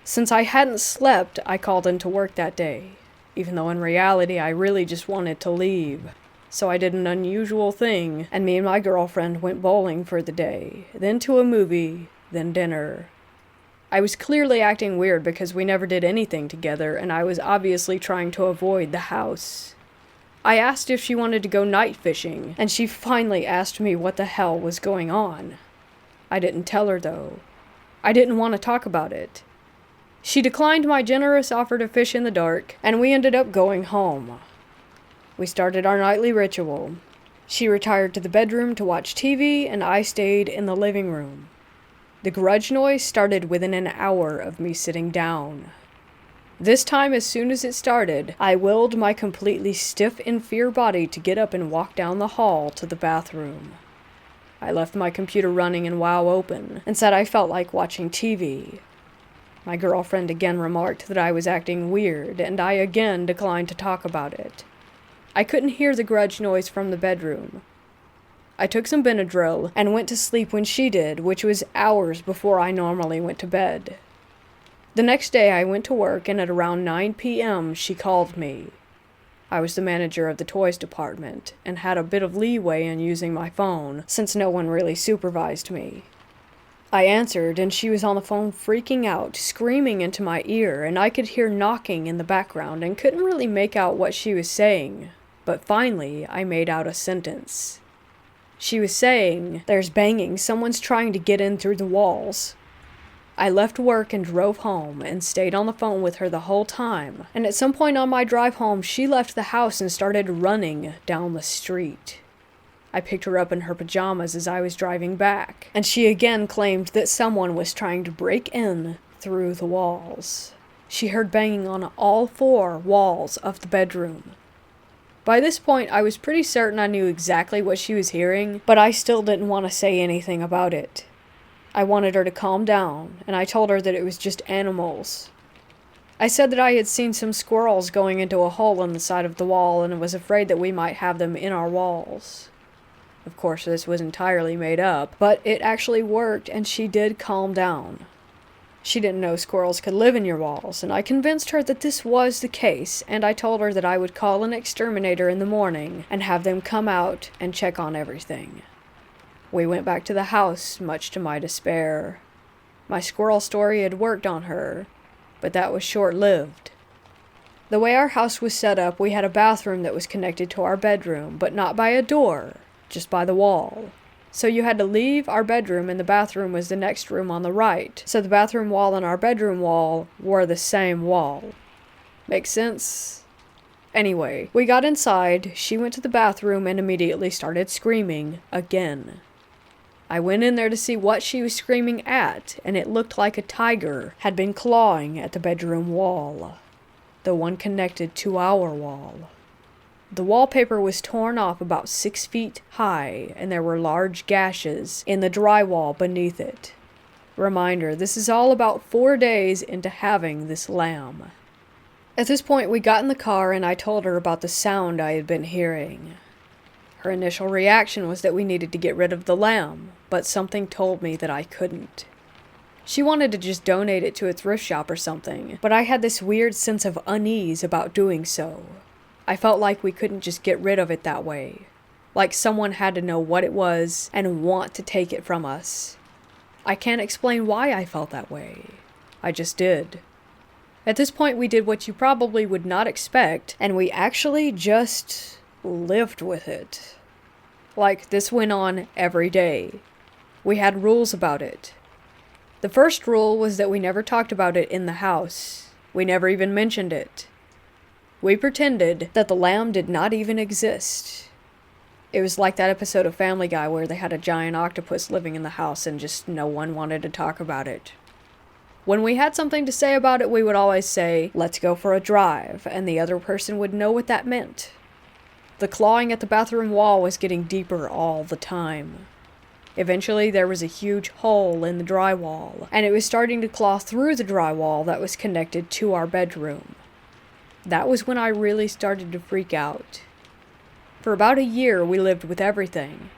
Since I hadn't slept, I called into work that day, even though in reality I really just wanted to leave. So I did an unusual thing, and me and my girlfriend went bowling for the day, then to a movie, then dinner. I was clearly acting weird because we never did anything together, and I was obviously trying to avoid the house. I asked if she wanted to go night fishing, and she finally asked me what the hell was going on. I didn't tell her, though. I didn't want to talk about it. She declined my generous offer to fish in the dark, and we ended up going home. We started our nightly ritual. She retired to the bedroom to watch TV, and I stayed in the living room. The grudge noise started within an hour of me sitting down. This time, as soon as it started, I willed my completely stiff in fear body to get up and walk down the hall to the bathroom. I left my computer running and WoW open, and said I felt like watching TV. My girlfriend again remarked that I was acting weird, and I again declined to talk about it. I couldn't hear the grudge noise from the bedroom. I took some Benadryl and went to sleep when she did, which was hours before I normally went to bed. The next day I went to work, and at around 9 p.m. she called me. I was the manager of the toys department, and had a bit of leeway in using my phone, since no one really supervised me. I answered, and she was on the phone freaking out, screaming into my ear, and I could hear knocking in the background and couldn't really make out what she was saying. But finally, I made out a sentence. She was saying, "There's banging, someone's trying to get in through the walls." I left work and drove home and stayed on the phone with her the whole time, and at some point on my drive home, she left the house and started running down the street. I picked her up in her pajamas as I was driving back, and she again claimed that someone was trying to break in through the walls. She heard banging on all 4 walls of the bedroom. By this point, I was pretty certain I knew exactly what she was hearing, but I still didn't want to say anything about it. I wanted her to calm down, and I told her that it was just animals. I said that I had seen some squirrels going into a hole in the side of the wall and was afraid that we might have them in our walls. Of course, this was entirely made up, but it actually worked, and she did calm down. She didn't know squirrels could live in your walls, and I convinced her that this was the case, and I told her that I would call an exterminator in the morning and have them come out and check on everything. We went back to the house, much to my despair. My squirrel story had worked on her, but that was short-lived. The way our house was set up, we had a bathroom that was connected to our bedroom, but not by a door. just by the wall. So you had to leave our bedroom and the bathroom was the next room on the right. So the bathroom wall and our bedroom wall were the same wall. Makes sense? Anyway, we got inside, she went to the bathroom and immediately started screaming again. I went in there to see what she was screaming at, and it looked like a tiger had been clawing at the bedroom wall. The one connected to our wall. The wallpaper was torn off about 6 feet high, and there were large gashes in the drywall beneath it. Reminder, this is all about 4 days into having this lamb. At this point, we got in the car and I told her about the sound I had been hearing. Her initial reaction was that we needed to get rid of the lamb, but something told me that I couldn't. She wanted to just donate it to a thrift shop or something, but I had this weird sense of unease about doing so. I felt like we couldn't just get rid of it that way. Like someone had to know what it was and want to take it from us. I can't explain why I felt that way. I just did. At this point, we did what you probably would not expect, and we actually just lived with it. Like, this went on every day. We had rules about it. The first rule was that we never talked about it in the house. We never even mentioned it. We pretended that the lamb did not even exist. It was like that episode of Family Guy where they had a giant octopus living in the house and just no one wanted to talk about it. When we had something to say about it, we would always say, "Let's go for a drive," and the other person would know what that meant. The clawing at the bathroom wall was getting deeper all the time. Eventually, there was a huge hole in the drywall, and it was starting to claw through the drywall that was connected to our bedroom. That was when I really started to freak out. For about a year, we lived with everything.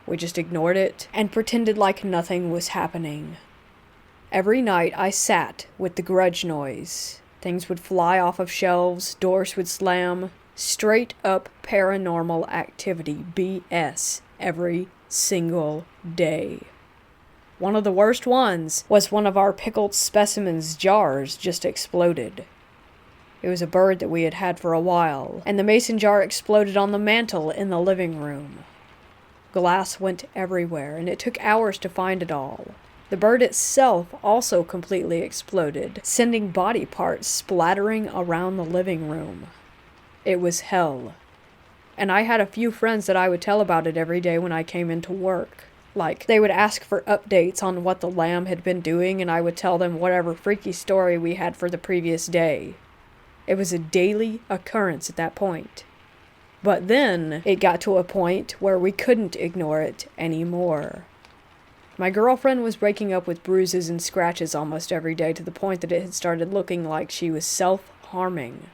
We just ignored it and pretended like nothing was happening. Every night, I sat with the grudge noise. Things would fly off of shelves, doors would slam. Straight up paranormal activity, BS, every single day. One of the worst ones was one of our pickled specimens jars just exploded. It was a bird that we had had for a while, and the mason jar exploded on the mantel in the living room. Glass went everywhere, and it took hours to find it all. The bird itself also completely exploded, sending body parts splattering around the living room. It was hell. And I had a few friends that I would tell about it every day when I came into work. Like, they would ask for updates on what the lamb had been doing, and I would tell them whatever freaky story we had for the previous day. It was a daily occurrence at that point. But then, it got to a point where we couldn't ignore it anymore. My girlfriend was breaking up with bruises and scratches almost every day to the point that it had started looking like she was self-harming.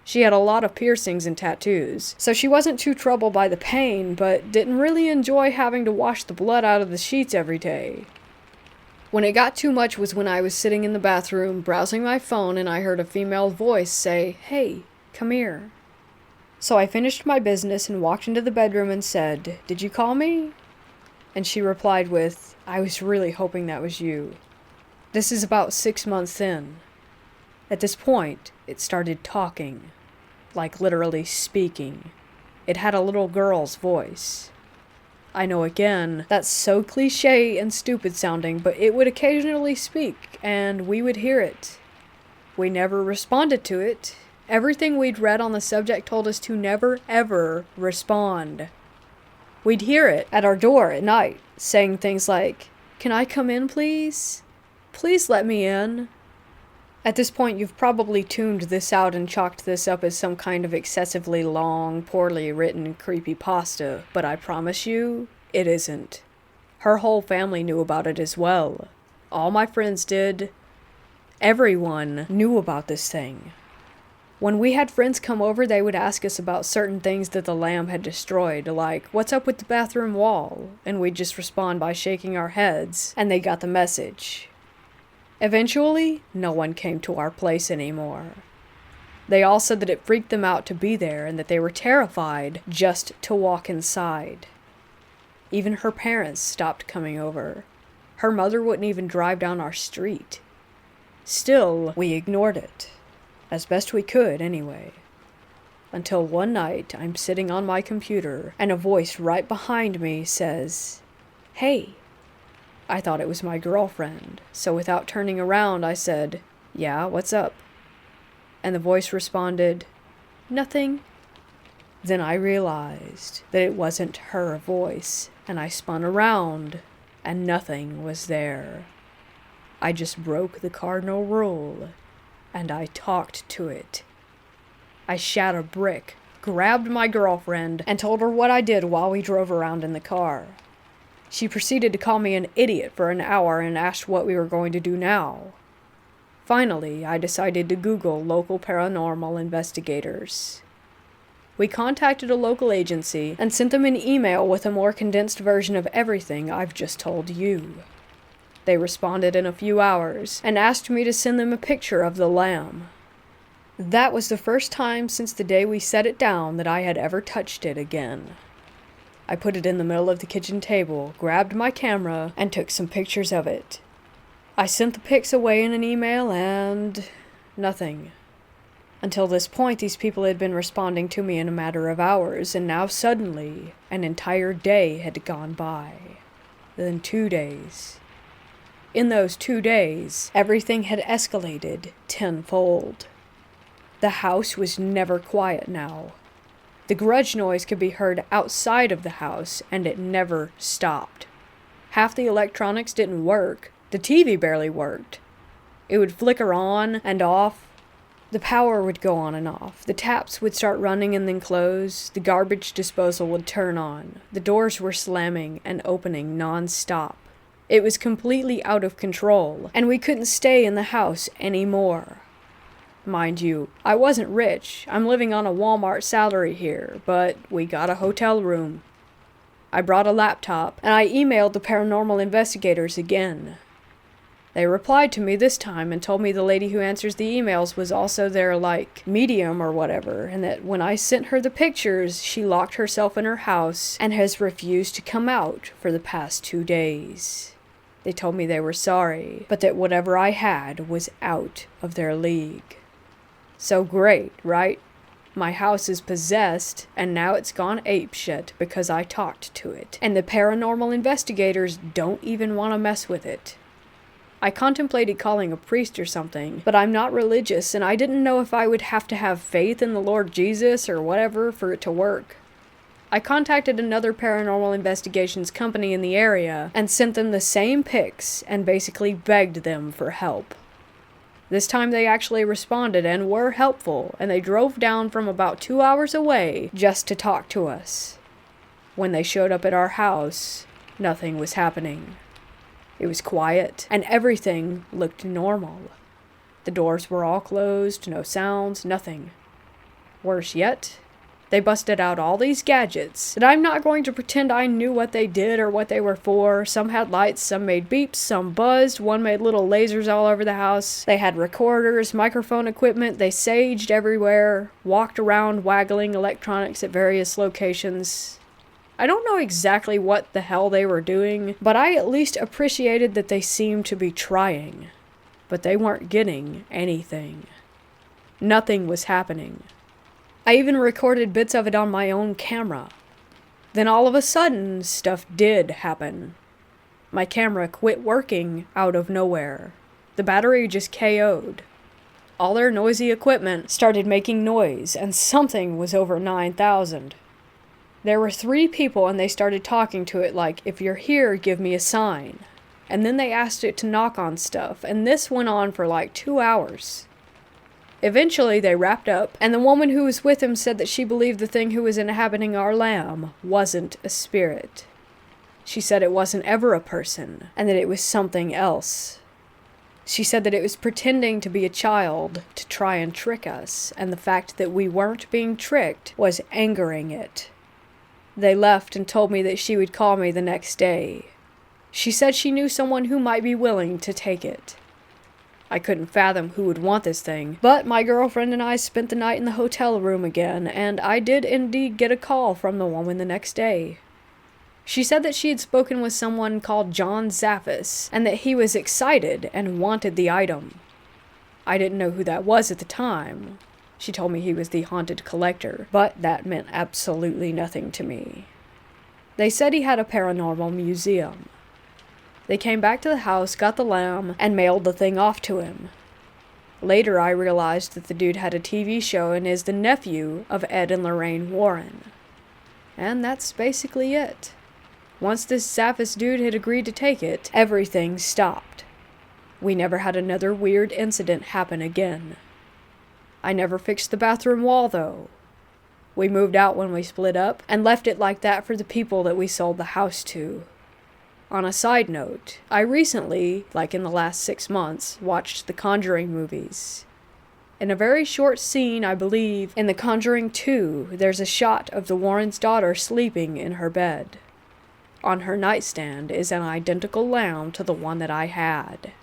She had a lot of piercings and tattoos, so she wasn't too troubled by the pain, but didn't really enjoy having to wash the blood out of the sheets every day. When it got too much was when I was sitting in the bathroom browsing my phone and I heard a female voice say, "Hey, come here." So I finished my business and walked into the bedroom and said, "Did you call me?" And she replied with, "I was really hoping that was you." This is about 6 months in. At this point, it started talking. Like literally speaking. It had a little girl's voice. I know again, that's so cliche and stupid sounding, but it would occasionally speak, and we would hear it. We never responded to it. Everything we'd read on the subject told us to never, ever respond. We'd hear it at our door at night, saying things like, "Can I come in, please? Please let me in." At this point, you've probably tuned this out and chalked this up as some kind of excessively long, poorly written creepypasta, but I promise you, it isn't. Her whole family knew about it as well. All my friends did. Everyone knew about this thing. When we had friends come over, they would ask us about certain things that the lamb had destroyed, like, "What's up with the bathroom wall?" And we'd just respond by shaking our heads, and they got the message. Eventually, no one came to our place anymore. They all said that it freaked them out to be there and that they were terrified just to walk inside. Even her parents stopped coming over. Her mother wouldn't even drive down our street. Still, we ignored it. As best we could, anyway. Until one night, I'm sitting on my computer, and a voice right behind me says, "Hey." I thought it was my girlfriend, so without turning around, I said, "Yeah, what's up?" And the voice responded, "Nothing." Then I realized that it wasn't her voice, and I spun around, and nothing was there. I just broke the cardinal rule, and I talked to it. I shot a brick, grabbed my girlfriend, and told her what I did while we drove around in the car. She proceeded to call me an idiot for an hour and asked what we were going to do now. Finally, I decided to Google local paranormal investigators. We contacted a local agency and sent them an email with a more condensed version of everything I've just told you. They responded in a few hours and asked me to send them a picture of the lamb. That was the first time since the day we set it down that I had ever touched it again. I put it in the middle of the kitchen table, grabbed my camera, and took some pictures of it. I sent the pics away in an email and nothing. Until this point, these people had been responding to me in a matter of hours, and now suddenly, an entire day had gone by. Then 2 days. In those 2 days, everything had escalated tenfold. The house was never quiet now. The grudge noise could be heard outside of the house, and it never stopped. Half the electronics didn't work. The TV barely worked. It would flicker on and off. The power would go on and off. The taps would start running and then close. The garbage disposal would turn on. The doors were slamming and opening non-stop. It was completely out of control, and we couldn't stay in the house anymore. Mind you, I wasn't rich. I'm living on a Walmart salary here, but we got a hotel room. I brought a laptop, and I emailed the paranormal investigators again. They replied to me this time and told me the lady who answers the emails was also their, medium or whatever, and that when I sent her the pictures, she locked herself in her house and has refused to come out for the past 2 days. They told me they were sorry, but that whatever I had was out of their league. So great, right? My house is possessed, and now it's gone apeshit because I talked to it, and the paranormal investigators don't even want to mess with it. I contemplated calling a priest or something, but I'm not religious, and I didn't know if I would have to have faith in the Lord Jesus or whatever for it to work. I contacted another paranormal investigations company in the area and sent them the same pics and basically begged them for help. This time they actually responded and were helpful, and they drove down from about 2 hours away just to talk to us. When they showed up at our house, nothing was happening. It was quiet, and everything looked normal. The doors were all closed, no sounds, nothing. Worse yet, they busted out all these gadgets that I'm not going to pretend I knew what they did or what they were for. Some had lights, some made beeps, some buzzed, one made little lasers all over the house. They had recorders, microphone equipment, they saged everywhere, walked around waggling electronics at various locations. I don't know exactly what the hell they were doing, but I at least appreciated that they seemed to be trying. But they weren't getting anything. Nothing was happening. I even recorded bits of it on my own camera. Then all of a sudden, stuff did happen. My camera quit working out of nowhere. The battery just KO'd. All their noisy equipment started making noise, and something was over 9,000. There were 3 people, and they started talking to it like, "If you're here, give me a sign." And then they asked it to knock on stuff, and this went on for 2 hours. Eventually, they wrapped up, and the woman who was with him said that she believed the thing who was inhabiting our lamb wasn't a spirit. She said it wasn't ever a person, and that it was something else. She said that it was pretending to be a child to try and trick us, and the fact that we weren't being tricked was angering it. They left and told me that she would call me the next day. She said she knew someone who might be willing to take it. I couldn't fathom who would want this thing, but my girlfriend and I spent the night in the hotel room again, and I did indeed get a call from the woman the next day. She said that she had spoken with someone called John Zaffis, and that he was excited and wanted the item. I didn't know who that was at the time. She told me he was the haunted collector, but that meant absolutely nothing to me. They said he had a paranormal museum. They came back to the house, got the lamb, and mailed the thing off to him. Later, I realized that the dude had a TV show and is the nephew of Ed and Lorraine Warren. And that's basically it. Once this Zaffis dude had agreed to take it, everything stopped. We never had another weird incident happen again. I never fixed the bathroom wall, though. We moved out when we split up, and left it like that for the people that we sold the house to. On a side note, I recently, like in the last 6 months, watched the Conjuring movies. In a very short scene, I believe, in The Conjuring 2, there's a shot of the Warrens' daughter sleeping in her bed. On her nightstand is an identical lamb to the one that I had.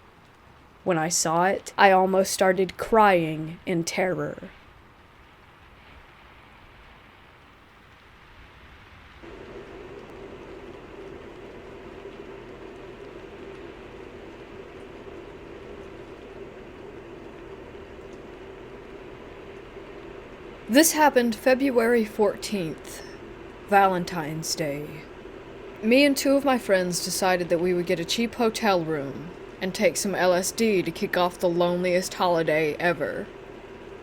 When I saw it, I almost started crying in terror. This happened February 14th, Valentine's Day. Me and 2 of my friends decided that we would get a cheap hotel room and take some LSD to kick off the loneliest holiday ever.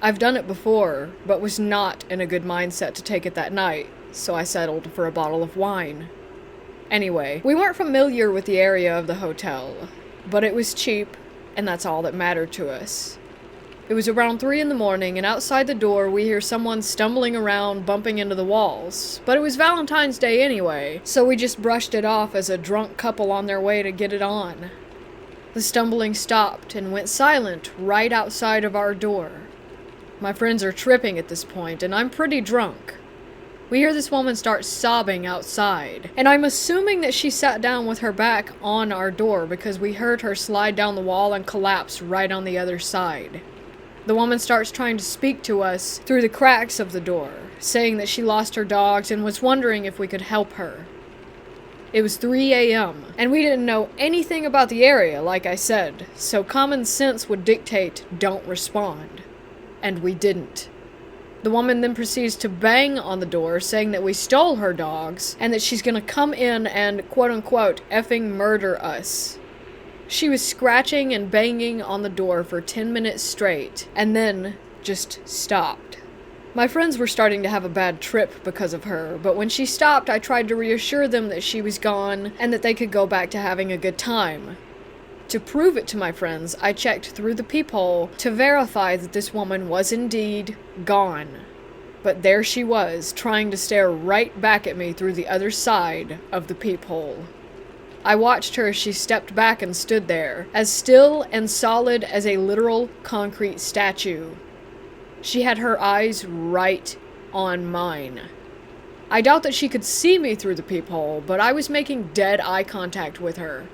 I've done it before, but was not in a good mindset to take it that night, so I settled for a bottle of wine. Anyway, we weren't familiar with the area of the hotel, but it was cheap, and that's all that mattered to us. It was around 3 in the morning, and outside the door we hear someone stumbling around, bumping into the walls. But it was Valentine's Day anyway, so we just brushed it off as a drunk couple on their way to get it on. The stumbling stopped and went silent right outside of our door. My friends are tripping at this point, and I'm pretty drunk. We hear this woman start sobbing outside, and I'm assuming that she sat down with her back on our door because we heard her slide down the wall and collapse right on the other side. The woman starts trying to speak to us through the cracks of the door, saying that she lost her dogs and was wondering if we could help her. It was 3 a.m., and we didn't know anything about the area, like I said, so common sense would dictate don't respond. And we didn't. The woman then proceeds to bang on the door, saying that we stole her dogs, and that she's gonna come in and quote-unquote effing murder us. She was scratching and banging on the door for 10 minutes straight, and then just stopped. My friends were starting to have a bad trip because of her, but when she stopped, I tried to reassure them that she was gone and that they could go back to having a good time. To prove it to my friends, I checked through the peephole to verify that this woman was indeed gone. But there she was, trying to stare right back at me through the other side of the peephole. I watched her as she stepped back and stood there, as still and solid as a literal concrete statue. She had her eyes right on mine. I doubt that she could see me through the peephole, but I was making dead eye contact with her.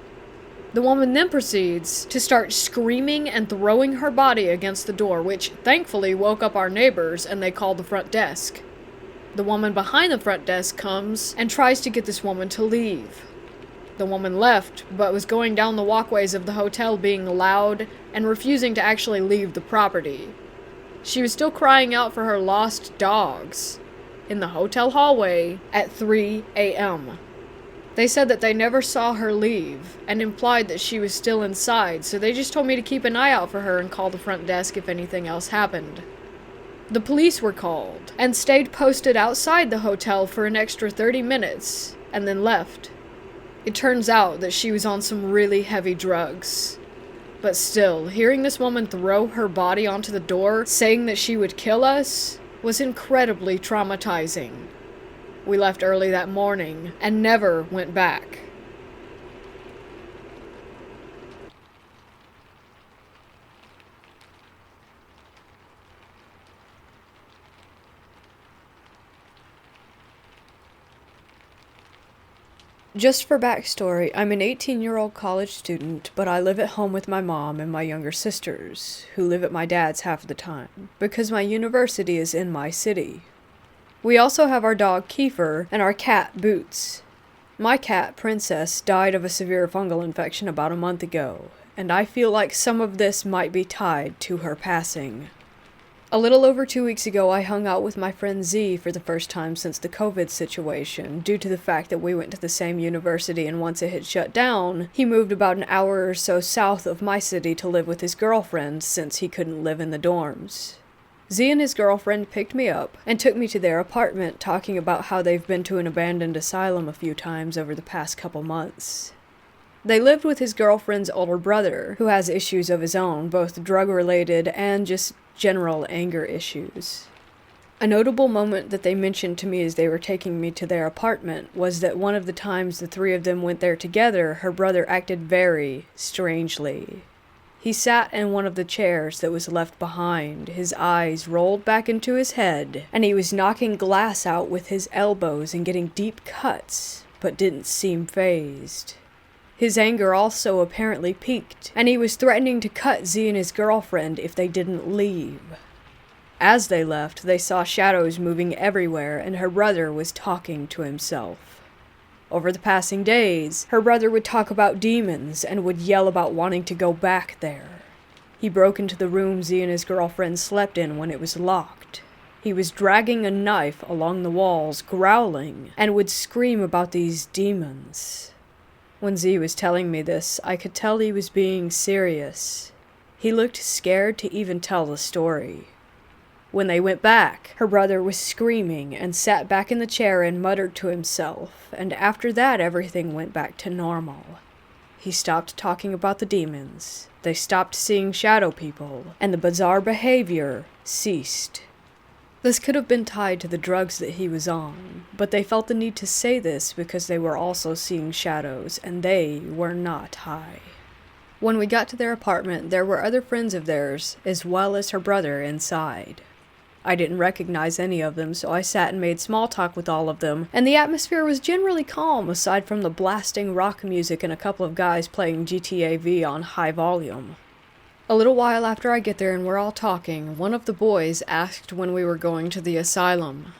The woman then proceeds to start screaming and throwing her body against the door, which thankfully woke up our neighbors and they called the front desk. The woman behind the front desk comes and tries to get this woman to leave. The woman left, but was going down the walkways of the hotel being loud and refusing to actually leave the property. She was still crying out for her lost dogs in the hotel hallway at 3 a.m. They said that they never saw her leave and implied that she was still inside, so they just told me to keep an eye out for her and call the front desk if anything else happened. The police were called and stayed posted outside the hotel for an extra 30 minutes and then left. It turns out that she was on some really heavy drugs. But still, hearing this woman throw her body onto the door, saying that she would kill us, was incredibly traumatizing. We left early that morning and never went back. Just for backstory, I'm an 18-year-old college student, but I live at home with my mom and my younger sisters, who live at my dad's half of the time, because my university is in my city. We also have our dog Kiefer and our cat Boots. My cat, Princess, died of a severe fungal infection about a month ago, and I feel like some of this might be tied to her passing. A little over 2 weeks ago, I hung out with my friend Z for the first time since the COVID situation, due to the fact that we went to the same university, and once it had shut down, he moved about an hour or so south of my city to live with his girlfriend since he couldn't live in the dorms. Z and his girlfriend picked me up and took me to their apartment, talking about how they've been to an abandoned asylum a few times over the past couple months. They lived with his girlfriend's older brother, who has issues of his own, both drug-related and just general anger issues. A notable moment that they mentioned to me as they were taking me to their apartment was that one of the times the three of them went there together, her brother acted very strangely. He sat in one of the chairs that was left behind, his eyes rolled back into his head, and he was knocking glass out with his elbows and getting deep cuts, but didn't seem fazed. His anger also apparently peaked, and he was threatening to cut Z and his girlfriend if they didn't leave. As they left, they saw shadows moving everywhere, and her brother was talking to himself. Over the passing days, her brother would talk about demons and would yell about wanting to go back there. He broke into the room Z and his girlfriend slept in when it was locked. He was dragging a knife along the walls, growling, and would scream about these demons. When Z was telling me this, I could tell he was being serious. He looked scared to even tell the story. When they went back, her brother was screaming and sat back in the chair and muttered to himself, and after that everything went back to normal. He stopped talking about the demons, they stopped seeing shadow people, and the bizarre behavior ceased. This could have been tied to the drugs that he was on, but they felt the need to say this because they were also seeing shadows, and they were not high. When we got to their apartment, there were other friends of theirs, as well as her brother, inside. I didn't recognize any of them, so I sat and made small talk with all of them, and the atmosphere was generally calm aside from the blasting rock music and a couple of guys playing GTA V on high volume. A little while after I get there and we're all talking, one of the boys asked when we were going to the asylum.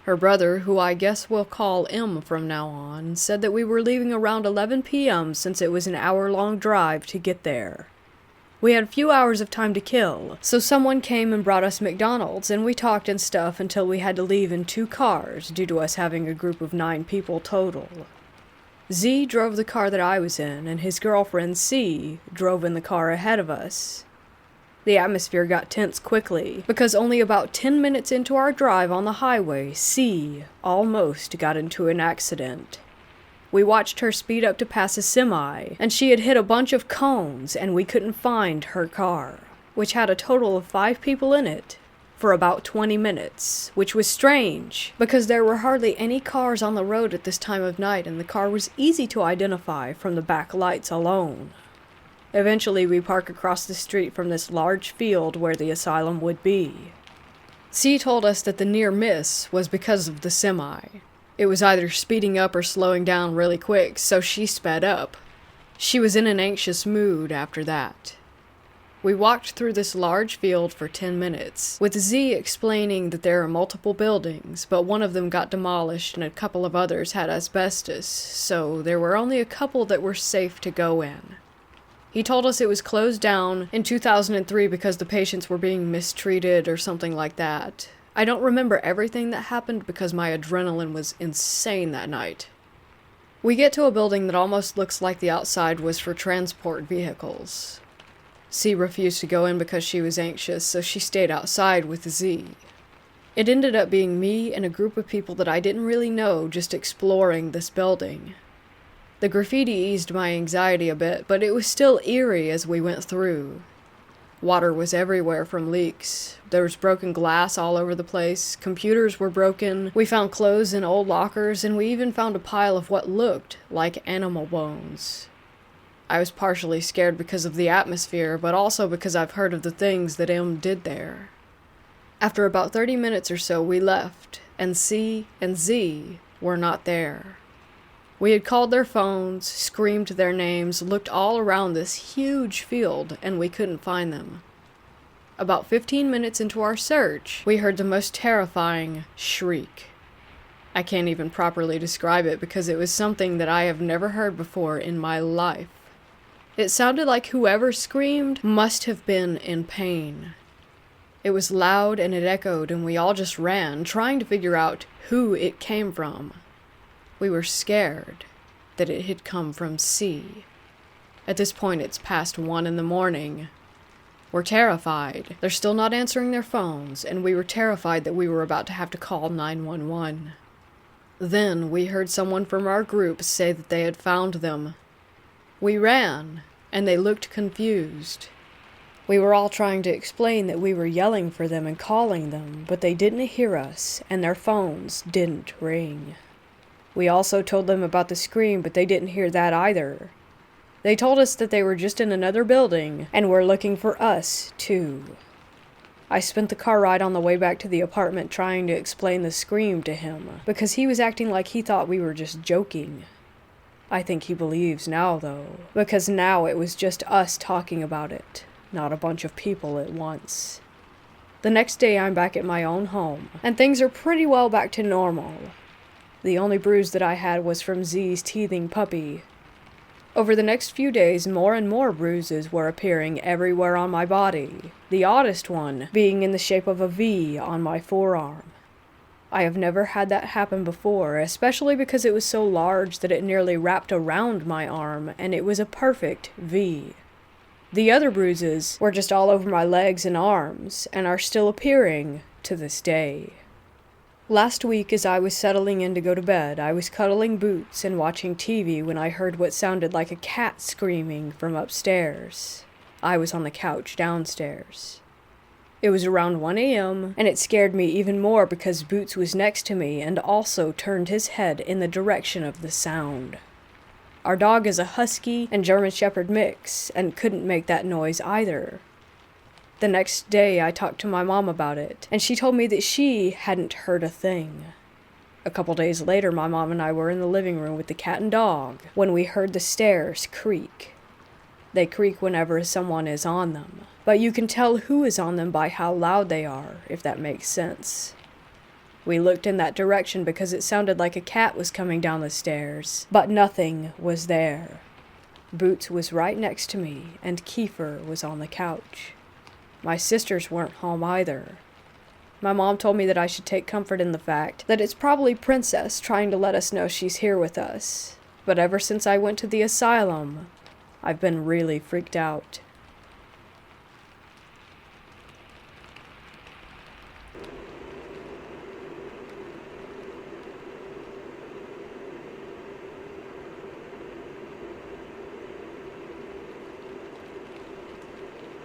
Her brother, who I guess we'll call M from now on, said that we were leaving around 11 p.m. since it was an hour-long drive to get there. We had a few hours of time to kill, so someone came and brought us McDonald's, and we talked and stuff until we had to leave in 2 cars due to us having a group of 9 people total. Z drove the car that I was in, and his girlfriend C drove in the car ahead of us. The atmosphere got tense quickly, because only about 10 minutes into our drive on the highway, C almost got into an accident. We watched her speed up to pass a semi, and she had hit a bunch of cones, and we couldn't find her car, which had a total of 5 people in it, for about 20 minutes, which was strange, because there were hardly any cars on the road at this time of night, and the car was easy to identify from the back lights alone. Eventually, we parked across the street from this large field where the asylum would be. C told us that the near miss was because of the semi. It was either speeding up or slowing down really quick, so she sped up. She was in an anxious mood after that. We walked through this large field for 10 minutes, with Z explaining that there are multiple buildings, but one of them got demolished and a couple of others had asbestos, so there were only a couple that were safe to go in. He told us it was closed down in 2003 because the patients were being mistreated or something like that. I don't remember everything that happened because my adrenaline was insane that night. We get to a building that almost looks like the outside was for transport vehicles. C refused to go in because she was anxious, so she stayed outside with Z. It ended up being me and a group of people that I didn't really know just exploring this building. The graffiti eased my anxiety a bit, but it was still eerie as we went through. Water was everywhere from leaks. There was broken glass all over the place. Computers were broken. We found clothes in old lockers, and we even found a pile of what looked like animal bones. I was partially scared because of the atmosphere, but also because I've heard of the things that M did there. After about 30 minutes or so, we left, and C and Z were not there. We had called their phones, screamed their names, looked all around this huge field, and we couldn't find them. About 15 minutes into our search, we heard the most terrifying shriek. I can't even properly describe it because it was something that I have never heard before in my life. It sounded like whoever screamed must have been in pain. It was loud and it echoed, and we all just ran, trying to figure out who it came from. We were scared that it had come from C. At this point, it's past 1 a.m. We're terrified. They're still not answering their phones, and we were terrified that we were about to have to call 911. Then we heard someone from our group say that they had found them. We ran, and they looked confused. We were all trying to explain that we were yelling for them and calling them, but they didn't hear us, and their phones didn't ring. We also told them about the scream, but they didn't hear that either. They told us that they were just in another building, and were looking for us, too. I spent the car ride on the way back to the apartment trying to explain the scream to him, because he was acting like he thought we were just joking. I think he believes now, though, because now it was just us talking about it. Not a bunch of people at once. The next day I'm back at my own home, and things are pretty well back to normal. The only bruise that I had was from Z's teething puppy. Over the next few days, more and more bruises were appearing everywhere on my body, the oddest one being in the shape of a V on my forearm. I have never had that happen before, especially because it was so large that it nearly wrapped around my arm, and it was a perfect V. The other bruises were just all over my legs and arms, and are still appearing to this day. Last week, as I was settling in to go to bed, I was cuddling Boots and watching TV when I heard what sounded like a cat screaming from upstairs. I was on the couch downstairs. It was around 1 a.m., and it scared me even more because Boots was next to me and also turned his head in the direction of the sound. Our dog is a Husky and German Shepherd mix, and couldn't make that noise either. The next day, I talked to my mom about it, and she told me that she hadn't heard a thing. A couple days later, my mom and I were in the living room with the cat and dog when we heard the stairs creak. They creak whenever someone is on them, but you can tell who is on them by how loud they are, if that makes sense. We looked in that direction because it sounded like a cat was coming down the stairs, but nothing was there. Boots was right next to me, and Kiefer was on the couch. My sisters weren't home either. My mom told me that I should take comfort in the fact that it's probably Princess trying to let us know she's here with us. But ever since I went to the asylum, I've been really freaked out.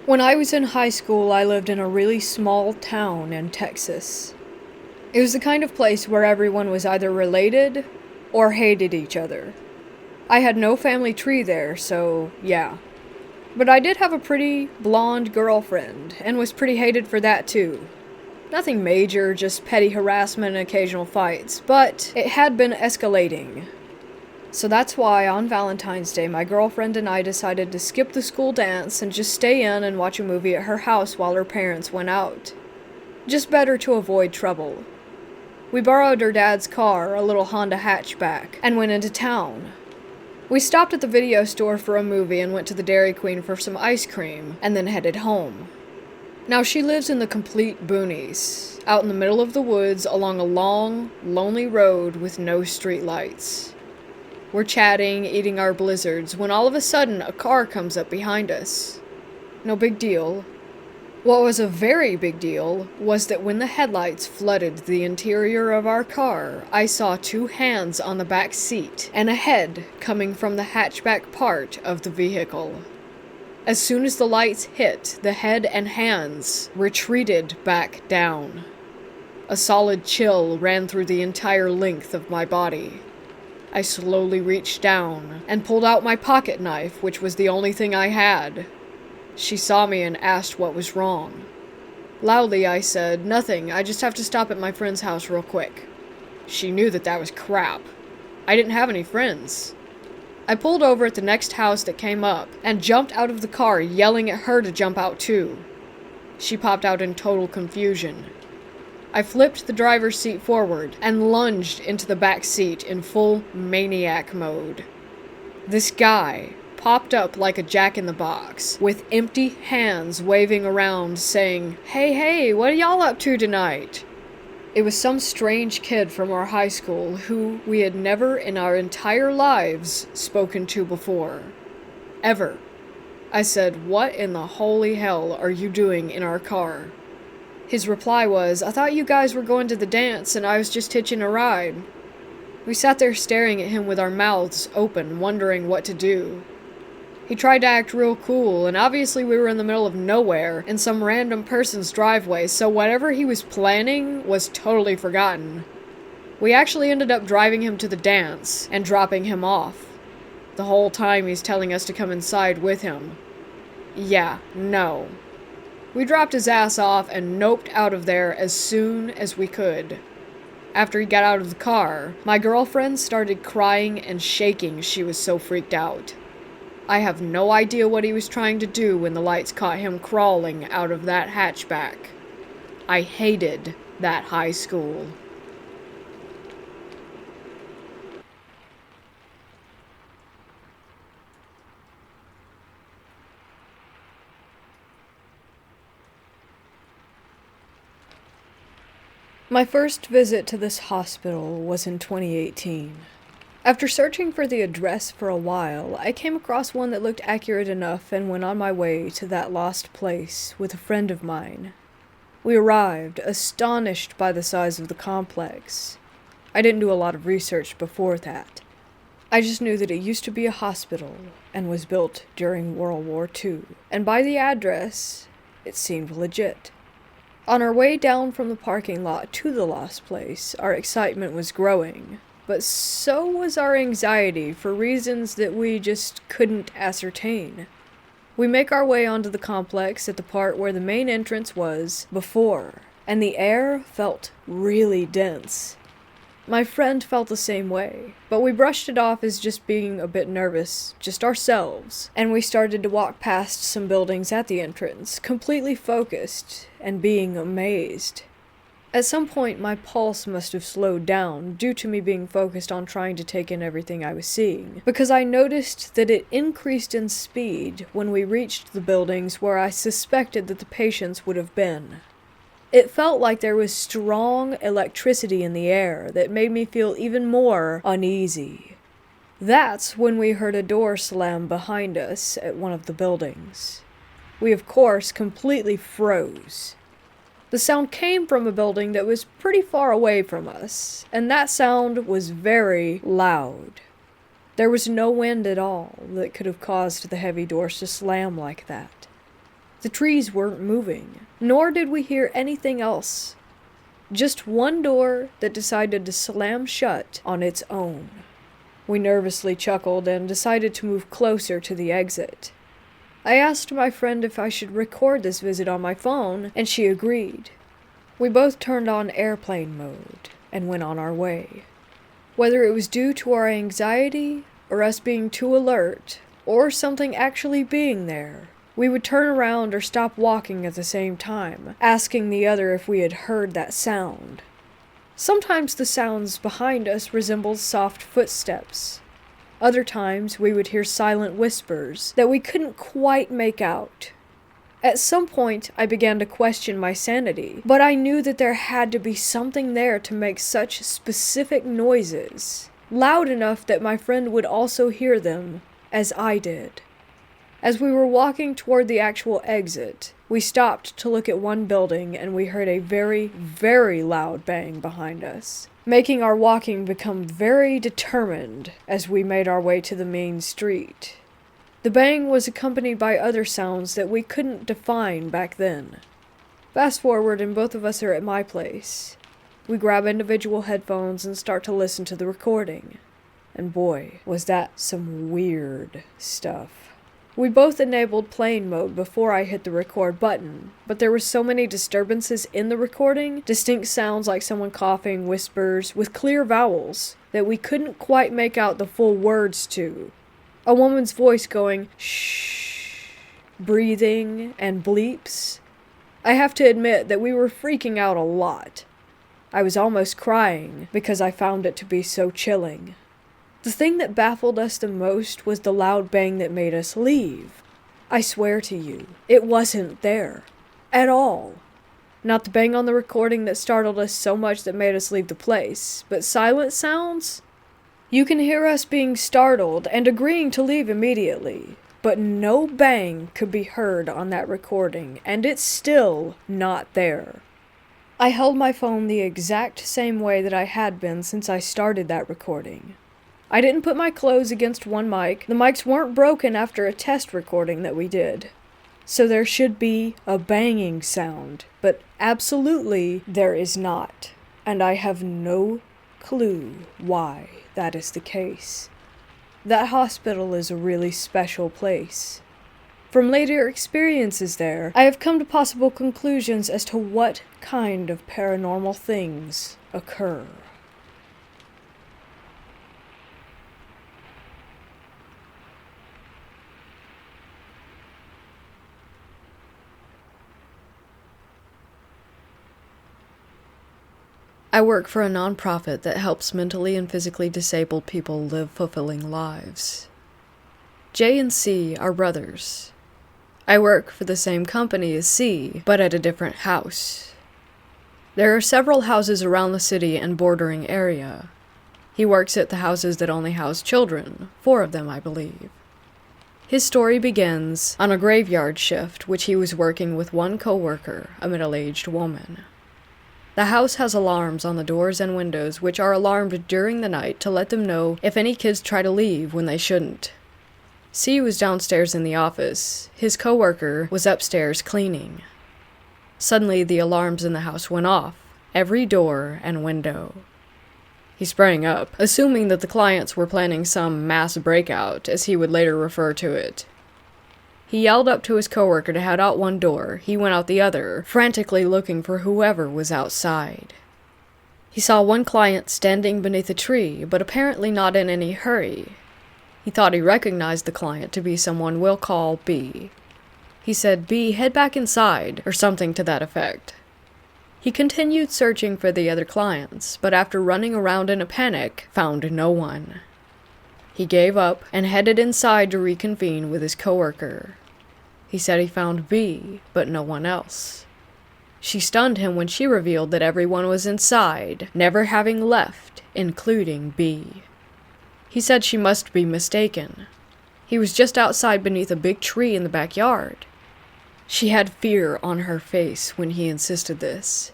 When I was in high school, I lived in a really small town in Texas. It was the kind of place where everyone was either related or hated each other. I had no family tree there, so yeah. But I did have a pretty blonde girlfriend, and was pretty hated for that too. Nothing major, just petty harassment and occasional fights, but it had been escalating. So that's why on Valentine's Day, my girlfriend and I decided to skip the school dance and just stay in and watch a movie at her house while her parents went out. Just better to avoid trouble. We borrowed her dad's car, a little Honda hatchback, and went into town. We stopped at the video store for a movie and went to the Dairy Queen for some ice cream, and then headed home. Now she lives in the complete boonies, out in the middle of the woods along a long, lonely road with no streetlights. We're chatting, eating our blizzards, when all of a sudden a car comes up behind us. No big deal. What was a very big deal was that when the headlights flooded the interior of our car, I saw 2 hands on the back seat and a head coming from the hatchback part of the vehicle. As soon as the lights hit, the head and hands retreated back down. A solid chill ran through the entire length of my body. I slowly reached down and pulled out my pocket knife, which was the only thing I had. She saw me and asked what was wrong. Loudly, I said, "Nothing, I just have to stop at my friend's house real quick." She knew that was crap. I didn't have any friends. I pulled over at the next house that came up and jumped out of the car, yelling at her to jump out too. She popped out in total confusion. I flipped the driver's seat forward and lunged into the back seat in full maniac mode. This guy popped up like a jack-in-the-box, with empty hands waving around saying, hey, what are y'all up to tonight? It was some strange kid from our high school who we had never in our entire lives spoken to before. Ever. I said, "What in the holy hell are you doing in our car?" His reply was, "I thought you guys were going to the dance and I was just hitching a ride." We sat there staring at him with our mouths open, wondering what to do. He tried to act real cool, and obviously we were in the middle of nowhere in some random person's driveway, so whatever he was planning was totally forgotten. We actually ended up driving him to the dance and dropping him off. The whole time he's telling us to come inside with him. Yeah, no. We dropped his ass off and noped out of there as soon as we could. After he got out of the car, my girlfriend started crying and shaking. She was so freaked out. I have no idea what he was trying to do when the lights caught him crawling out of that hatchback. I hated that high school. My first visit to this hospital was in 2018. After searching for the address for a while, I came across one that looked accurate enough and went on my way to that lost place with a friend of mine. We arrived, astonished by the size of the complex. I didn't do a lot of research before that. I just knew that it used to be a hospital and was built during World War II, and by the address, it seemed legit. On our way down from the parking lot to the lost place, our excitement was growing, but so was our anxiety for reasons that we just couldn't ascertain. We make our way onto the complex at the part where the main entrance was before, and the air felt really dense. My friend felt the same way, but we brushed it off as just being a bit nervous, just ourselves, and we started to walk past some buildings at the entrance, completely focused and being amazed. At some point, my pulse must have slowed down due to me being focused on trying to take in everything I was seeing, because I noticed that it increased in speed when we reached the buildings where I suspected that the patients would have been. It felt like there was strong electricity in the air that made me feel even more uneasy. That's when we heard a door slam behind us at one of the buildings. We, of course, completely froze. The sound came from a building that was pretty far away from us, and that sound was very loud. There was no wind at all that could have caused the heavy doors to slam like that. The trees weren't moving, nor did we hear anything else. Just one door that decided to slam shut on its own. We nervously chuckled and decided to move closer to the exit. I asked my friend if I should record this visit on my phone, and she agreed. We both turned on airplane mode and went on our way. Whether it was due to our anxiety, or us being too alert, or something actually being there, we would turn around or stop walking at the same time, asking the other if we had heard that sound. Sometimes the sounds behind us resembled soft footsteps. Other times we would hear silent whispers that we couldn't quite make out. At some point I began to question my sanity, but I knew that there had to be something there to make such specific noises, loud enough that my friend would also hear them, as I did. As we were walking toward the actual exit, we stopped to look at one building and we heard a very, very loud bang behind us, making our walking become very determined as we made our way to the main street. The bang was accompanied by other sounds that we couldn't define back then. Fast forward and both of us are at my place. We grab individual headphones and start to listen to the recording. And boy, was that some weird stuff. We both enabled plane mode before I hit the record button, but there were so many disturbances in the recording, distinct sounds like someone coughing, whispers, with clear vowels, that we couldn't quite make out the full words to. A woman's voice going, shh, breathing, and bleeps. I have to admit that we were freaking out a lot. I was almost crying because I found it to be so chilling. The thing that baffled us the most was the loud bang that made us leave. I swear to you, it wasn't there. At all. Not the bang on the recording that startled us so much that made us leave the place, but silent sounds? You can hear us being startled and agreeing to leave immediately, but no bang could be heard on that recording, and it's still not there. I held my phone the exact same way that I had been since I started that recording. I didn't put my clothes against one mic. The mics weren't broken after a test recording that we did. So there should be a banging sound, but absolutely there is not. And I have no clue why that is the case. That hospital is a really special place. From later experiences there, I have come to possible conclusions as to what kind of paranormal things occur. I work for a nonprofit that helps mentally and physically disabled people live fulfilling lives. J and C are brothers. I work for the same company as C, but at a different house. There are several houses around the city and bordering area. He works at the houses that only house children, 4 of them, I believe. His story begins on a graveyard shift, which he was working with one coworker, a middle-aged woman. The house has alarms on the doors and windows, which are alarmed during the night to let them know if any kids try to leave when they shouldn't. C was downstairs in the office. His coworker was upstairs cleaning. Suddenly, the alarms in the house went off, every door and window. He sprang up, assuming that the clients were planning some mass breakout, as he would later refer to it. He yelled up to his coworker to head out one door. He went out the other, frantically looking for whoever was outside. He saw one client standing beneath a tree, but apparently not in any hurry. He thought he recognized the client to be someone we'll call B. He said, "B, head back inside," or something to that effect. He continued searching for the other clients, but after running around in a panic, found no one. He gave up and headed inside to reconvene with his coworker. He said he found B, but no one else. She stunned him when she revealed that everyone was inside, never having left, including B. He said she must be mistaken. He was just outside beneath a big tree in the backyard. She had fear on her face when he insisted this.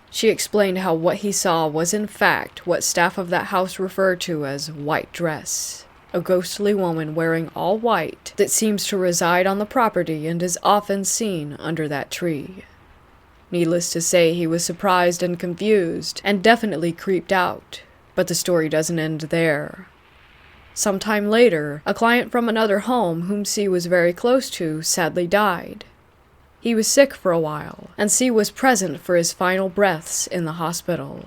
She explained how what he saw was in fact what staff of that house referred to as white dress, a ghostly woman wearing all white that seems to reside on the property and is often seen under that tree. Needless to say, he was surprised and confused, and definitely creeped out, but the story doesn't end there. Sometime later, a client from another home whom C was very close to sadly died. He was sick for a while, and C was present for his final breaths in the hospital.